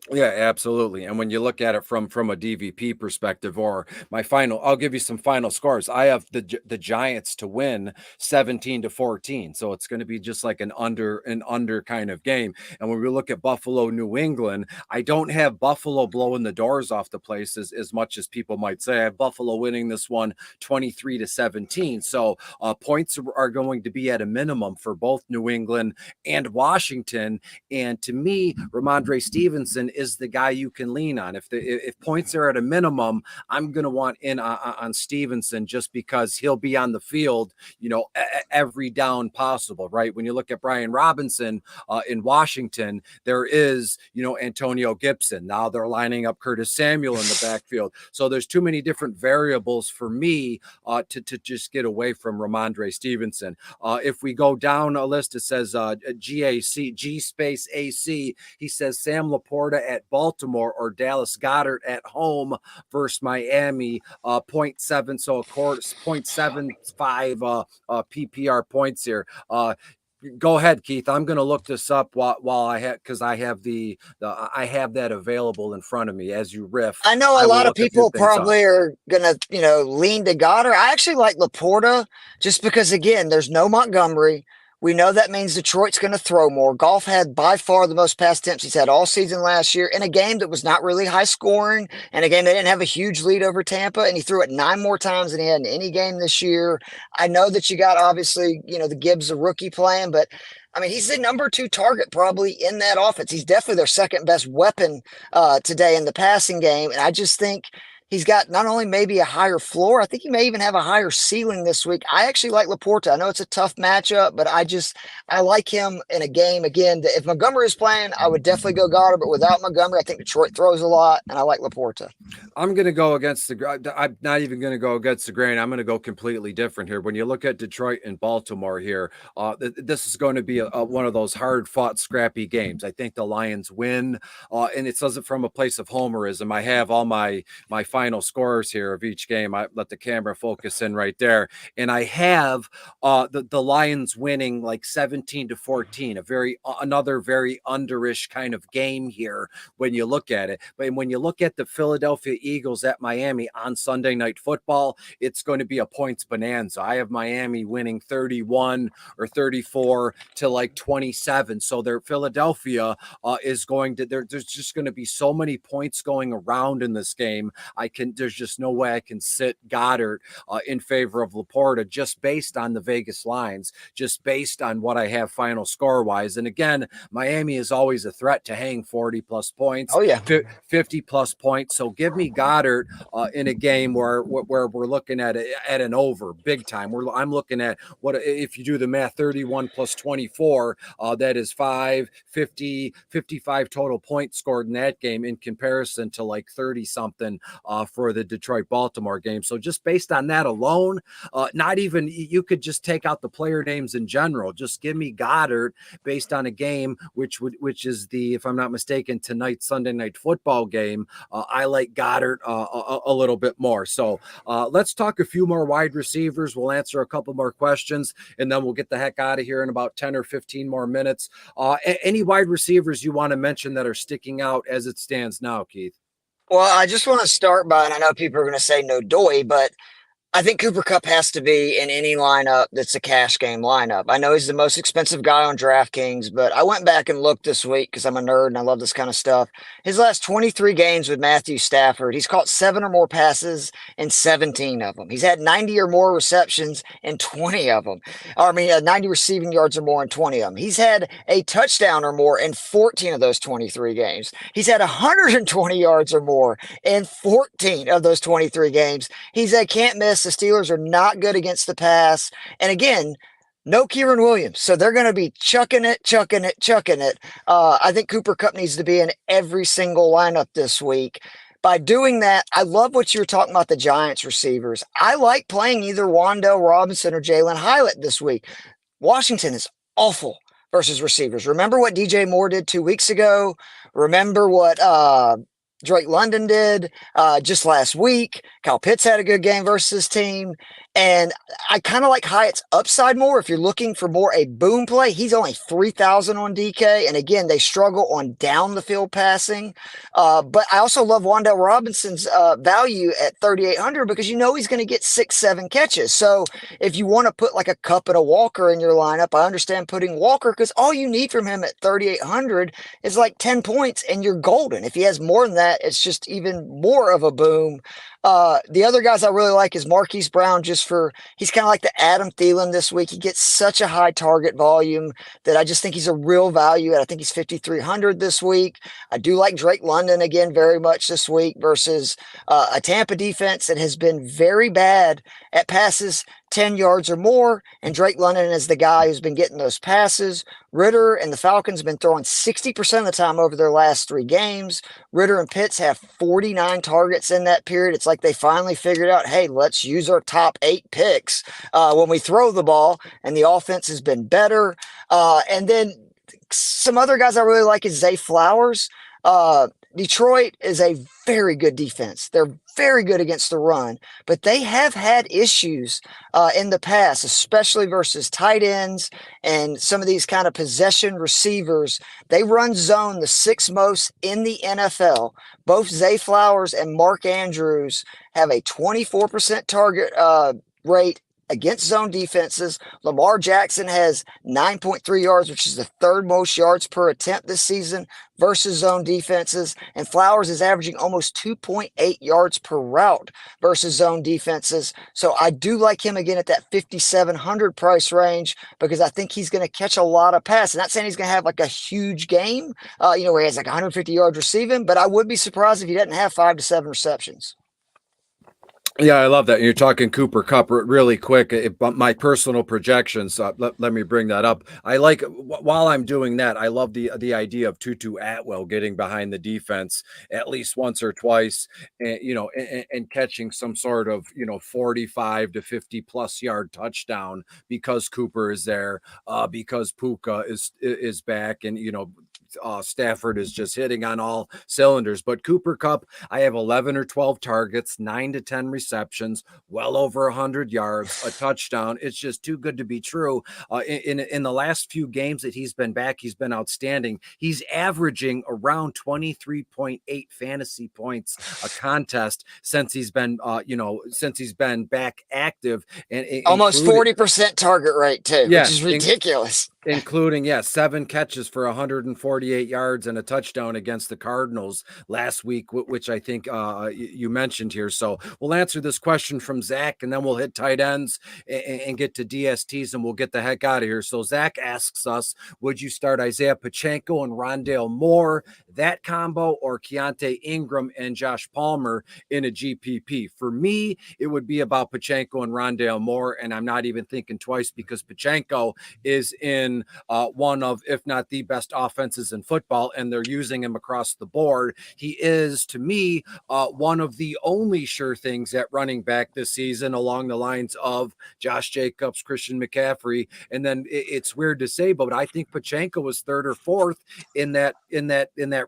[SPEAKER 6] Yeah, absolutely. And when you look at it from a DVP perspective, or I'll give you some final scores. I have the Giants to win 17-14. So it's going to be just like an under kind of game. And when we look at Buffalo, New England, I don't have Buffalo blowing the doors off the place as much as people might say. I have Buffalo winning this one 23-17. So points are going to be at a minimum for both New England and Washington. And to me, Ramondre Stevenson is the guy you can lean on. If points are at a minimum, I'm going to want in on Stevenson, just because he'll be on the field, every down possible, right? When you look at Brian Robinson in Washington, there is, Antonio Gibson. Now they're lining up Curtis Samuel in the backfield. So there's too many different variables for me to just get away from Ramondre Stevenson. If we go down a list, it says G space AC. He says Sam Laporta at Baltimore or Dallas Goedert at home versus Miami, 0.7. So of course, 0.75 PPR points here. Go ahead, Keith. I'm going to look this up while I have, because I have I have that available in front of me as you riff.
[SPEAKER 7] I know a lot of people probably are going to, lean to Goddard. I actually like Laporta just because, again, there's no Montgomery. We know that means Detroit's going to throw more. Goff had by far the most pass attempts he's had all season last year in a game that was not really high scoring, and a game they didn't have a huge lead over Tampa, and he threw it 9 more times than he had in any game this year. I know that you got, obviously, the Gibbs, a rookie playing, but I mean, he's the number 2 target probably in that offense. He's definitely their second best weapon today in the passing game, and I just think he's got not only maybe a higher floor, I think he may even have a higher ceiling this week. I actually like Laporta. I know it's a tough matchup, but I like him in a game. Again, if Montgomery is playing, I would definitely go Goddard, but without Montgomery, I think Detroit throws a lot, and I like Laporta.
[SPEAKER 6] I'm going to go against I'm not even going to go against the grain. I'm going to go completely different here. When you look at Detroit and Baltimore here, this is going to be one of those hard-fought, scrappy games. I think the Lions win, and it says it from a place of homerism. I have all my final final scores here of each game. I let the camera focus in right there. And I have the Lions winning like 17-14, another very underish kind of game here when you look at it. But when you look at the Philadelphia Eagles at Miami on Sunday Night Football, it's going to be a points bonanza. I have Miami winning 31 or 34 to like 27. So their Philadelphia is going to, there's just going to be so many points going around in this game. There's just no way I can sit Goddard in favor of Laporta just based on the Vegas lines, just based on what I have final score wise. And again, Miami is always a threat to hang 40 plus points.
[SPEAKER 7] Oh yeah,
[SPEAKER 6] 50 plus points. So give me Goddard in a game where we're looking at an over big time. I'm looking at what, if you do the math, 31 plus 24, that is 55 total points scored in that game in comparison to like 30 something for the Detroit Baltimore game. So just based on that alone, not even, you could just take out the player names in general. Just give me Goddard based on a game which is the, if I'm not mistaken, tonight's Sunday Night Football game. I like Goddard a little bit more. So let's talk a few more wide receivers. We'll answer a couple more questions and then we'll get the heck out of here in about 10 or 15 more minutes. Any wide receivers you want to mention that are sticking out as it stands now, Keith?
[SPEAKER 7] Well, I just want to start by, and I know people are going to say no doy, but I think Cooper Kupp has to be in any lineup that's a cash game lineup. I know he's the most expensive guy on DraftKings, but I went back and looked this week because I'm a nerd and I love this kind of stuff. His last 23 games with Matthew Stafford, he's caught 7 or more passes in 17 of them. He's had 90 or more receptions in 20 of them. 90 receiving yards or more in 20 of them. He's had a touchdown or more in 14 of those 23 games. He's had 120 yards or more in 14 of those 23 games. He's a can't miss. The Steelers are not good against the pass. And again, no Kieran Williams. So they're going to be chucking it. I think Cooper Kupp needs to be in every single lineup this week. By doing that, I love what you were talking about, the Giants receivers. I like playing either Wan'Dale Robinson or Jalen Hyatt this week. Washington is awful versus receivers. Remember what DJ Moore did 2 weeks ago? Remember what Drake London did just last week. Kyle Pitts had a good game versus his team. And I kind of like Hyatt's upside more. If you're looking for more a boom play, he's only 3,000 on DK. And again, they struggle on down the field passing. But I also love Wan'Dale Robinson's value at 3,800 because you know he's going to get 6-7 catches. So if you want to put like a Kupp and a Walker in your lineup, I understand putting Walker because all you need from him at 3,800 is like 10 points and you're golden. If he has more than that, it's just even more of a boom. The other guys I really like is Marquise Brown, he's kind of like the Adam Thielen this week. He gets such a high target volume that I just think he's a real value. And I think he's 5,300 this week. I do like Drake London again very much this week versus a Tampa defense that has been very bad at passes 10 yards or more, and Drake London is the guy who's been getting those passes. Ritter and the Falcons have been throwing 60% of the time over their last 3 games. Ritter and Pitts have 49 targets in that period. It's like they finally figured out, hey, let's use our top 8 picks when we throw the ball, and the offense has been better. And then some other guys I really like is Zay Flowers. Detroit is a very good defense. They're very good against the run, but they have had issues in the past, especially versus tight ends and some of these kind of possession receivers. They run zone the 6th most in the NFL. Both Zay Flowers and Mark Andrews have a 24% target rate against zone defenses. Lamar Jackson has 9.3 yards, which is the 3rd most yards per attempt this season versus zone defenses. And Flowers is averaging almost 2.8 yards per route versus zone defenses. So I do like him again at that 5,700 price range because I think he's going to catch a lot of passes. Not saying he's going to have like a huge game, where he has like 150 yards receiving, but I would be surprised if he doesn't have 5 to 7 receptions.
[SPEAKER 6] Yeah, I love that. You're talking Cooper Kupp really quick. My personal projections, let me bring that up. I like, while I'm doing that, I love the idea of Tutu Atwell getting behind the defense at least once or twice, and, and catching some sort of, 45 to 50 plus yard touchdown because Cooper is there, because Puka is back, and, Stafford is just hitting on all cylinders. But Cooper Kupp, I have 11 or 12 targets, 9 to 10 receptions, well over 100 yards, a touchdown. It's just too good to be true. In the last few games that he's been back, he's been outstanding. He's averaging around 23.8 fantasy points a contest since he's been back active, and
[SPEAKER 7] almost 40% target rate too, which is ridiculous.
[SPEAKER 6] Including 7 catches for 148 yards and a touchdown against the Cardinals last week, which I think you mentioned here. So we'll answer this question from Zach, and then we'll hit tight ends and get to DSTs, and we'll get the heck out of here. So Zach asks us, would you start Isaiah Pacheco and Rondale Moore, that combo, or Keontae Ingram and Josh Palmer in a GPP? For me, it would be about Pacheco and Rondale Moore, and I'm not even thinking twice, because Pacheco is in one of, if not the best offenses in football, and they're using him across the board. He is, to me, one of the only sure things at running back this season, along the lines of Josh Jacobs, Christian McCaffrey. And then it's weird to say, but I think Pacheco was 3rd or 4th in that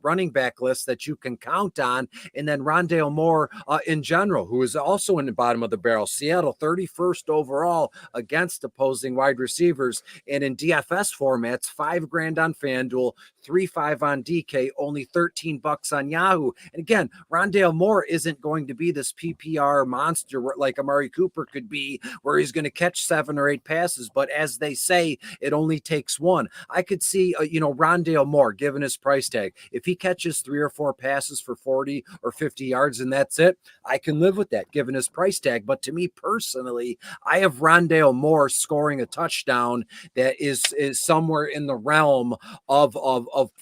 [SPEAKER 6] running back list that you can count on. And then Rondale Moore in general, who is also in the bottom of the barrel. Seattle 31st overall against opposing wide receivers, and in DFS formats, $5,000 on FanDuel, $3,500 on DK, only $13 on Yahoo. And again, Rondale Moore isn't going to be this PPR monster like Amari Cooper could be, where he's going to catch 7 or 8 passes. But as they say, it only takes one. I could see, Rondale Moore, given his price tag, if he catches 3 or 4 passes for 40 or 50 yards and that's it, I can live with that, given his price tag. But to me personally, I have Rondale Moore scoring a touchdown that is somewhere in the realm of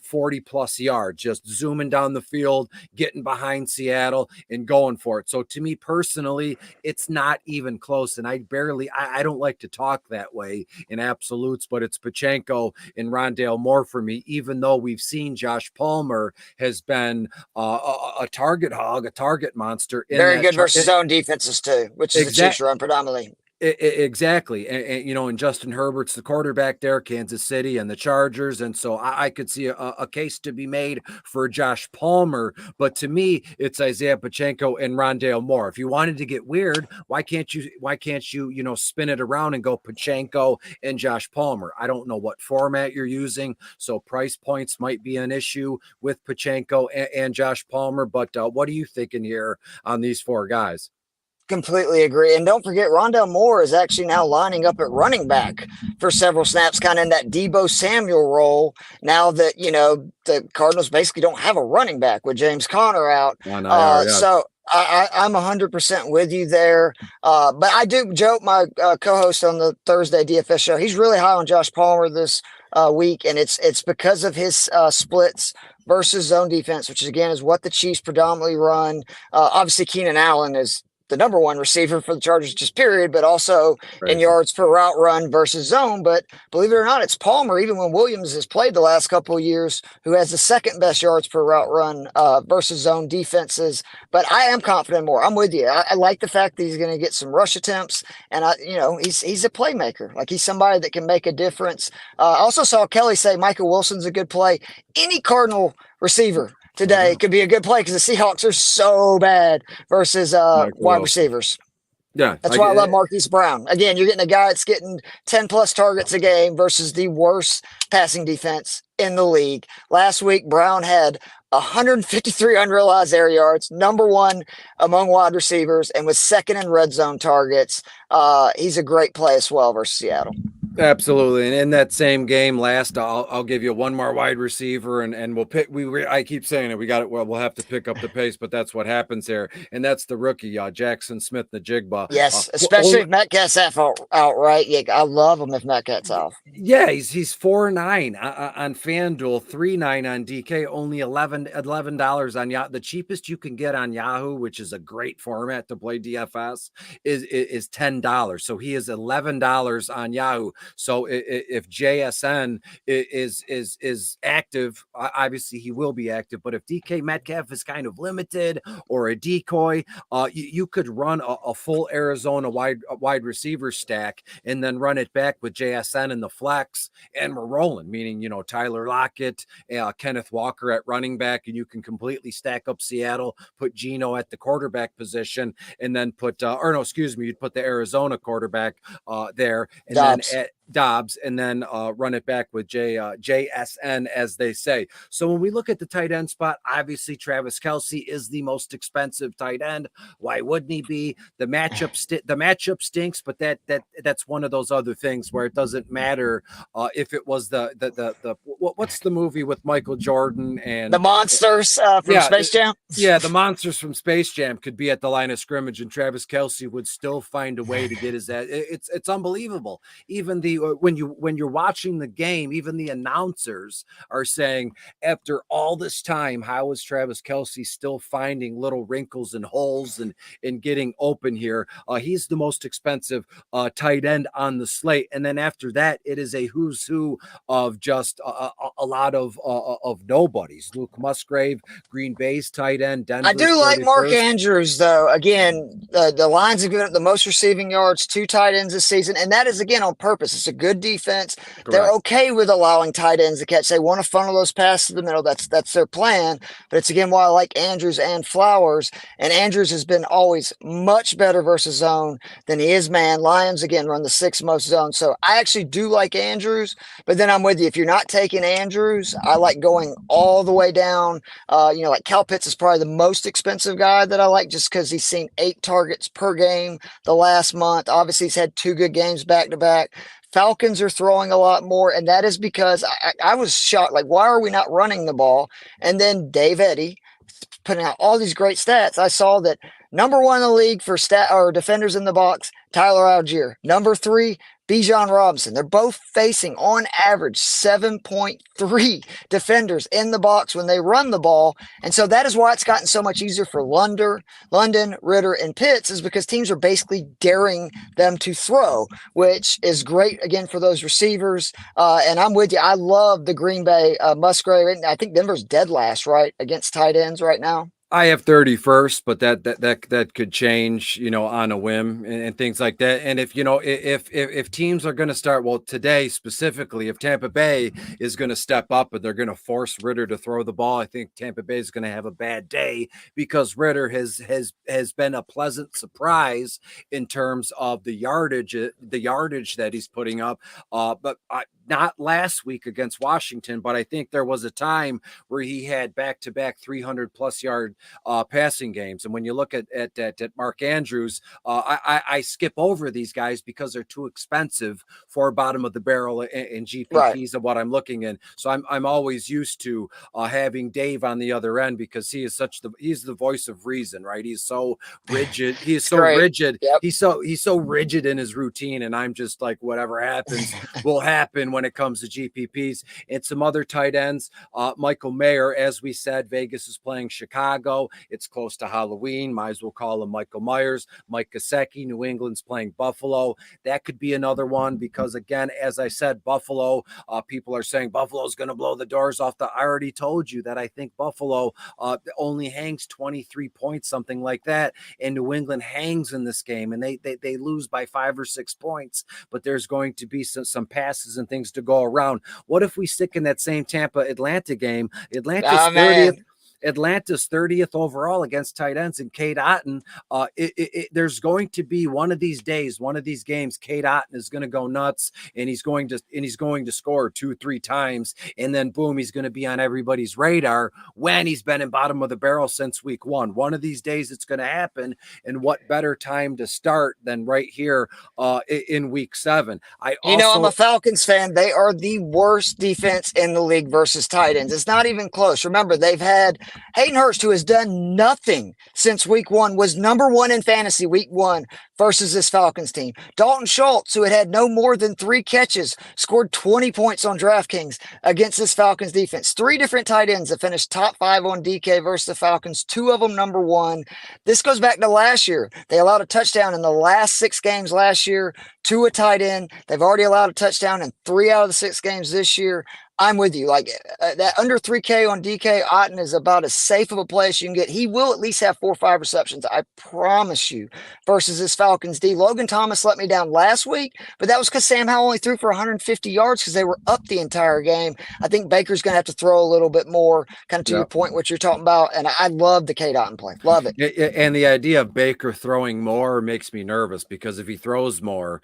[SPEAKER 6] 40 plus yards, just zooming down the field, getting behind Seattle and going for it. So to me personally, it's not even close. And I don't like to talk that way in absolutes, but it's Pacheco and Rondale Moore for me, even though we've seen Josh Palmer has been a target hog, a target monster.
[SPEAKER 7] Very good versus zone defenses too, which is the Chiefs run predominantly.
[SPEAKER 6] Exactly. And Justin Herbert's the quarterback there, Kansas City and the Chargers. And so I could see a case to be made for Josh Palmer. But to me, it's Isaiah Pacheco and Rondale Moore. If you wanted to get weird, why can't you, spin it around and go Pacheco and Josh Palmer? I don't know what format you're using, so price points might be an issue with Pacheco and Josh Palmer. But what are you thinking here on these 4 guys?
[SPEAKER 7] Completely agree. And don't forget, Rondale Moore is actually now lining up at running back for several snaps, kind of in that Deebo Samuel role, now that, the Cardinals basically don't have a running back with James Conner out. So I'm 100% with you there. But I do, Joe, my co-host on the Thursday DFS show, he's really high on Josh Palmer this week, and it's because of his splits versus zone defense, which again is what the Chiefs predominantly run. Obviously, Keenan Allen is the number 1 receiver for the Chargers, just period, but also in yards per route run versus zone. But believe it or not, it's Palmer, even when Williams has played the last couple of years, who has the 2nd best yards per route run versus zone defenses. But I am confident more. I'm with you. I like the fact that he's going to get some rush attempts, and he's a playmaker. Like, he's somebody that can make a difference. I also saw Kelly say Michael Wilson's a good play. Any Cardinal receiver today could be a good play, because the Seahawks are so bad versus wide receivers.
[SPEAKER 6] Yeah,
[SPEAKER 7] that's why I love Marquise Brown. Again, you're getting a guy that's getting 10 plus targets a game versus the worst passing defense in the league. Last week, Brown had 153 unrealized air yards, number 1 among wide receivers, and was 2nd in red zone targets. He's a great play as well versus Seattle.
[SPEAKER 6] Absolutely. And in that same game last, I'll give you one more wide receiver, and we'll pick. I keep saying it. We'll have to pick up the pace, but that's what happens here. And that's the rookie, Jackson Smith-Njigba.
[SPEAKER 7] Yes, especially if Metcalf's out, right? Yeah, I love him if Metcalf's off.
[SPEAKER 6] Yeah, he's 4.9 on FanDuel, 3.9 on DK, only $11 on Yahoo. The cheapest you can get on Yahoo, which is a great format to play DFS, is $10. So he is $11 on Yahoo. So if JSN is active, obviously he will be active. But if DK Metcalf is kind of limited or a decoy, you could run a full Arizona wide receiver stack and then run it back with JSN in the flex, and we're rolling. Meaning, Tyler Lockett, Kenneth Walker at running back, and you can completely stack up Seattle, put Geno at the quarterback position, and then you'd put the Arizona quarterback there, and
[SPEAKER 7] Dobbs.
[SPEAKER 6] then at Dobbs, and then run it back with JSN, as they say. So when we look at the tight end spot, obviously Travis Kelce is the most expensive tight end. Why wouldn't he be? The matchup stinks, but that's one of those other things where it doesn't matter if it was what's the movie with Michael Jordan and
[SPEAKER 7] the monsters from Space Jam.
[SPEAKER 6] Yeah, the monsters from Space Jam could be at the line of scrimmage, and Travis Kelce would still find a way to get his ass. It's unbelievable. Even when you're watching the game, even the announcers are saying, after all this time, how is Travis Kelce still finding little wrinkles and holes and getting open here? He's the most expensive tight end on the slate, and then after that, it is a who's who of just a lot of nobodies. Luke Musgrave, Green Bay's tight end. Denver's
[SPEAKER 7] I do like
[SPEAKER 6] 31st.
[SPEAKER 7] Mark Andrews, though. Again, the Lions have given up the most receiving yards, 2 tight ends this season, and that is, again, on purpose. It's a good defense. Correct. They're okay with allowing tight ends to catch. They want to funnel those passes to the middle. That's their plan. But it's, again, why I like Andrews and Flowers. And Andrews has been always much better versus zone than he is man. Lions, again, run the 6th most zone. So I actually do like Andrews, but then I'm with you. If you're not taking Andrews, I like going all the way down. Like Cal Pitts is probably the most expensive guy that I like, just because he's seen 8 targets per game the last month. Obviously, he's had 2 good games back to back. Falcons are throwing a lot more, and that is because I was shocked. Like, why are we not running the ball? And then Dave Eddy putting out all these great stats. I saw that number 1 in the league for defenders in the box, Tyler Algier. Number 3, Bijan Robinson. They're both facing, on average, 7.3 defenders in the box when they run the ball. And so that is why it's gotten so much easier for London, Ritter, and Pitts, is because teams are basically daring them to throw, which is great, again, for those receivers. And I'm with you. I love the Green Bay Musgrave. I think Denver's dead last, right, against tight ends right now.
[SPEAKER 6] I have 31st, but that could change, on a whim and things like that. And if teams are going to start, well, today specifically, if Tampa Bay is going to step up and they're going to force Ritter to throw the ball, I think Tampa Bay is going to have a bad day, because Ritter has been a pleasant surprise in terms of the yardage that he's putting up. But not last week against Washington, but I think there was a time where he had back-to-back 300-plus yard passing games. And when you look at Mark Andrews, I skip over these guys because they're too expensive for bottom of the barrel and GPPs of what I'm looking in. So I'm always used to having Dave on the other end, because he's the voice of reason, right? He's so rigid. He's so rigid.
[SPEAKER 7] Yep.
[SPEAKER 6] He's so rigid in his routine. And I'm just like, whatever happens will happen when it comes to GPPs. And some other tight ends, Michael Mayer, as we said, Vegas is playing Chicago. It's close to Halloween. Might as well call him Michael Myers. Mike Gesicki, New England's playing Buffalo. That could be another one, because, again, as I said, Buffalo, people are saying Buffalo's going to blow the doors off. I already told you that I think Buffalo only hangs 23 points, something like that, and New England hangs in this game, and they lose by 5 or 6 points, but there's going to be some passes and things to go around. What if we stick in that same Tampa-Atlanta game? Atlanta's 30th overall against tight ends, and Cade Otton. There's going to be one of these days, one of these games, Cade Otton is going to go nuts, and he's going to score 2-3 times, and then boom, he's going to be on everybody's radar when he's been in bottom of the barrel since week 1. One of these days it's going to happen, and what better time to start than right here in week 7?
[SPEAKER 7] I'm a Falcons fan. They are the worst defense in the league versus tight ends. It's not even close. Remember, they've had Hayden Hurst, who has done nothing since week 1, was number 1 in fantasy week 1 versus this Falcons team. Dalton Schultz, who had no more than 3 catches, scored 20 points on DraftKings against this Falcons defense. 3 different tight ends that finished top 5 on DK versus the Falcons, 2 of them number 1. This goes back to last year. They allowed a touchdown in the last 6 games last year to a tight end. They've already allowed a touchdown in 3 out of the 6 games this year. I'm with you. Like that under 3K on DK, Otten is about as safe of a play as you can get. He will at least have 4 or 5 receptions, I promise you, versus this Falcons D. Logan Thomas let me down last week, but that was because Sam Howell only threw for 150 yards because they were up the entire game. I think Baker's going to have to throw a little bit more, kind of to your point, what you're talking about. And I love the K. Otten play. Love it.
[SPEAKER 6] And the idea of Baker throwing more makes me nervous because if he throws more,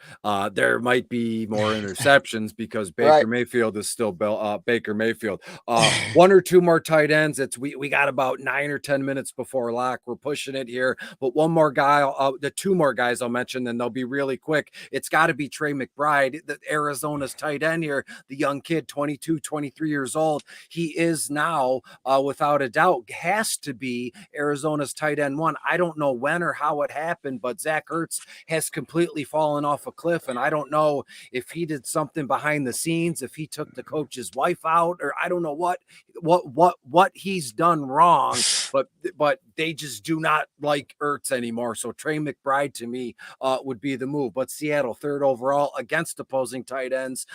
[SPEAKER 6] there might be more interceptions because Baker Mayfield is still Baker Mayfield. 1 or 2 more tight ends. We got about 9 or 10 minutes before lock. We're pushing it here, but one more guy, the 2 more guys I'll mention, and they'll be really quick. It's got to be Trey McBride, the Arizona's tight end here, the young kid, 22, 23 years old. He is now, without a doubt, has to be Arizona's tight end 1. I don't know when or how it happened, but Zach Ertz has completely fallen off a cliff, and I don't know if he did something behind the scenes, if he took the coach's wife out, or I don't know what he's done wrong, but they just do not like Ertz anymore. So Trey McBride to me would be the move. But Seattle 3rd overall against opposing tight ends.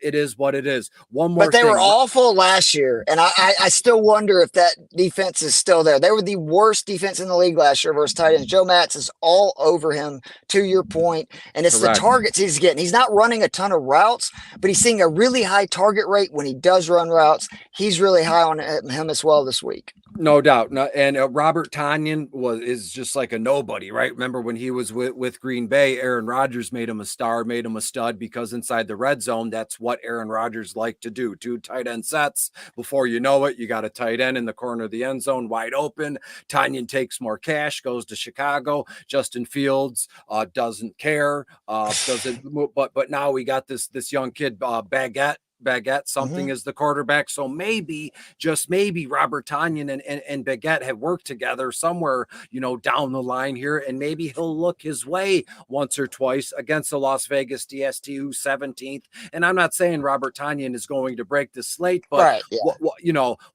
[SPEAKER 6] It is what it is. One more.
[SPEAKER 7] But they were awful last year, and I still wonder if that defense is still there. They were the worst defense in the league last year versus tight ends. Joe Matz is all over him, to your point, and it's the targets he's getting. He's not running a ton of routes, but he's seeing a really high target rate when he does run routes. He's really high on him as well this week.
[SPEAKER 6] No doubt. No, and Robert Tonyan is just like a nobody, right? Remember when he was with Green Bay, Aaron Rodgers made him a star, made him a stud, because inside the red zone, that's what Aaron Rodgers liked to do. 2 tight end sets. Before you know it, you got a tight end in the corner of the end zone, wide open. Tonyan takes more cash, goes to Chicago. Justin Fields doesn't care, but now we got this young kid, Baguette, something is the quarterback. So maybe, just maybe, Robert Tonyan and Baguette have worked together somewhere, down the line here, and maybe he'll look his way once or twice against the Las Vegas DST, who's 17th. And I'm not saying Robert Tonyan is going to break the slate, but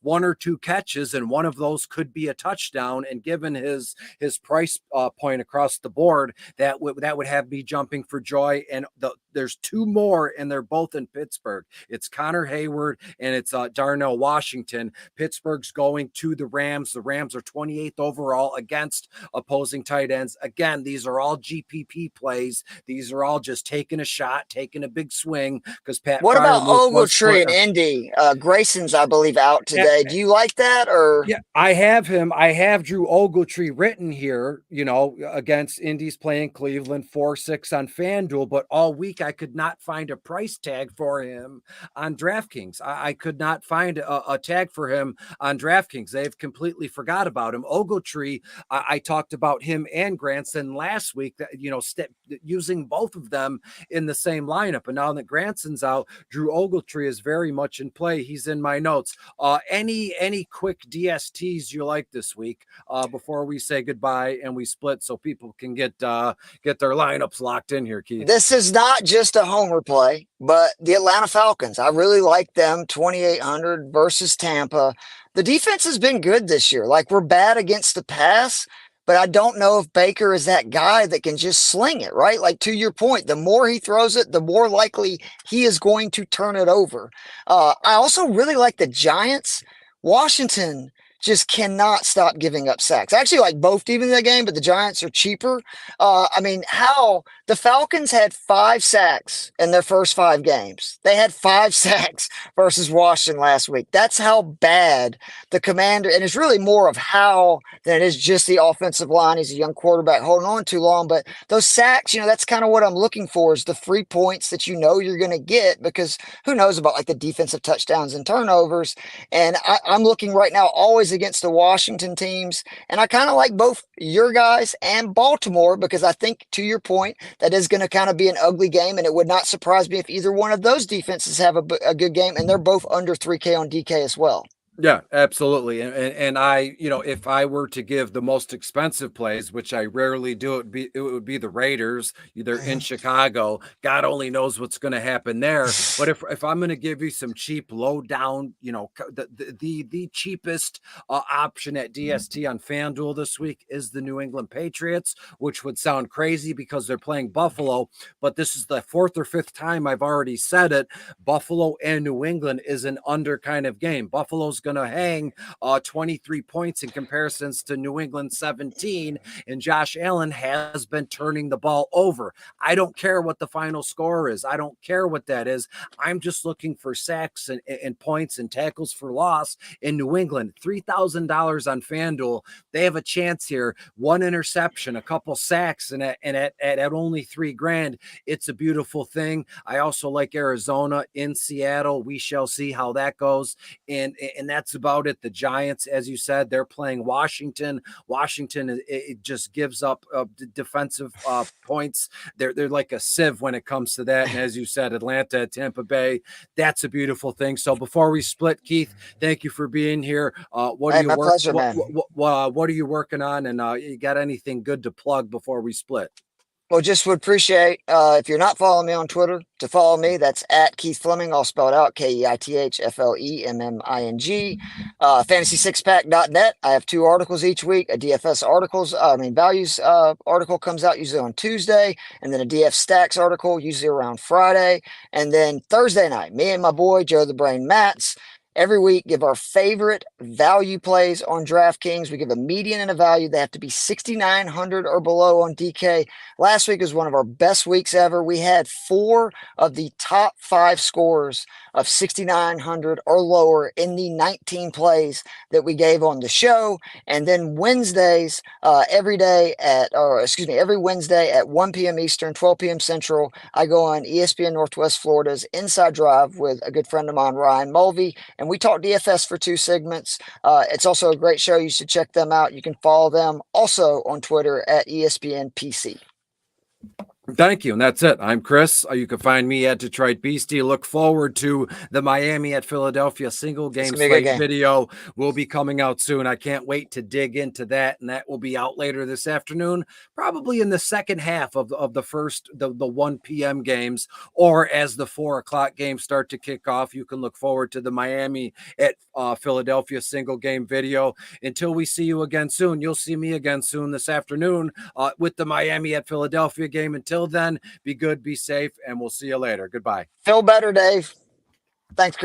[SPEAKER 6] 1 or 2 catches, and one of those could be a touchdown. And given his price point across the board, that would have me jumping for joy. And there's 2 more, and they're both in Pittsburgh. It's Connor Hayward and it's Darnell Washington. Pittsburgh's going to the Rams. The Rams are 28th overall against opposing tight ends. Again, these are all GPP plays. These are all just taking a shot, taking a big swing. Because
[SPEAKER 7] what about Ogletree and Indy? Grayson's, I believe, out today. Do you like that? Or
[SPEAKER 6] yeah, I have him. I have Drew Ogletree written here. Against Indy's playing Cleveland, 4-6 on FanDuel, but all week I could not find a price tag for him on DraftKings. I could not find a tag for him on DraftKings. They've completely forgot about him. Ogletree, I talked about him and Granson last week, that using both of them in the same lineup. And now that Granson's out, Drew Ogletree is very much in play. He's in my notes. Any quick DSTs you like this week before we say goodbye and we split, so people can get their lineups locked in here, Keith?
[SPEAKER 7] This is not just a homer play, but the Atlanta Falcons. I really like them, 2,800 versus Tampa. The defense has been good this year. Like, we're bad against the pass, but I don't know if Baker is that guy that can just sling it, right? Like, to your point, the more he throws it, the more likely he is going to turn it over. I also really like the Giants. Washington just cannot stop giving up sacks. I actually like both teams in the game, but the Giants are cheaper. The Falcons had 5 sacks in their first 5 games. They had 5 sacks versus Washington last week. That's how bad the Commander, and it's really more of how than it is just the offensive line. He's a young quarterback holding on too long, but those sacks, that's kind of what I'm looking for, is the free points that you're going to get, because who knows about like the defensive touchdowns and turnovers. And I'm looking right now always against the Washington teams, and I kind of like both your guys and Baltimore, because I think, to your point, that is going to kind of be an ugly game, and it would not surprise me if either one of those defenses have a good game, and they're both under 3K on DK as well.
[SPEAKER 6] Yeah, absolutely. And I, if I were to give the most expensive plays, which I rarely do, it would be the Raiders. They're in Chicago. God only knows what's going to happen there. But if I'm going to give you some cheap, low down, the cheapest option at DST on FanDuel this week is the New England Patriots, which would sound crazy because they're playing Buffalo. But this is the fourth or fifth time I've already said it. Buffalo and New England is an under kind of game. Buffalo's going to hang 23 points in comparisons to New England 17, and Josh Allen has been turning the ball over. I don't care what the final score is. I don't care what that is. I'm just looking for sacks and points and tackles for loss in New England. $3,000 on FanDuel. They have a chance here. One interception, a couple sacks, and at only $3,000, it's a beautiful thing. I also like Arizona in Seattle. We shall see how that goes. And that's about it. The Giants, as you said, they're playing Washington. Washington, it just gives up defensive points. They're like a sieve when it comes to that. And as you said, Atlanta, Tampa Bay, that's a beautiful thing. So before we split, Keith, thank you for being here. What are you working on? And you got anything good to plug before we split?
[SPEAKER 7] Well, just would appreciate if you're not following me on Twitter to follow me. That's at Keith Flemming, all spelled out KeithFleming. FantasySixPack.net. I have 2 articles each week. A DFS values article comes out usually on Tuesday, and then a DF Stacks article usually around Friday. And then Thursday night, me and my boy Joe the Brain Matz every week give our favorite value plays on DraftKings. We give a median and a value. They have to be 6,900 or below on DK. Last week was one of our best weeks ever. We had 4 of the top 5 scores of 6,900 or lower in the 19 plays that we gave on the show. And then Wednesdays, every Wednesday at 1 p.m. Eastern, 12 p.m. Central, I go on ESPN Northwest Florida's Inside Drive with a good friend of mine, Ryan Mulvey, and we talk DFS for 2 segments. It's also a great show. You should check them out. You can follow them also on Twitter at ESPN PC.
[SPEAKER 6] Thank you. And that's it. I'm Chris. You can find me at Detroit Beastie. Look forward to the Miami at Philadelphia single game slate video. Will be coming out soon. I can't wait to dig into that. And that will be out later this afternoon, probably in the second half of the 1 p.m. games, or as the 4 o'clock games start to kick off. You can look forward to the Miami at Philadelphia single game video. Until we see you again soon, you'll see me again soon this afternoon with the Miami at Philadelphia game. Until then, be good, be safe, and we'll see you later. Goodbye.
[SPEAKER 7] Feel better, Dave. Thanks, Chris.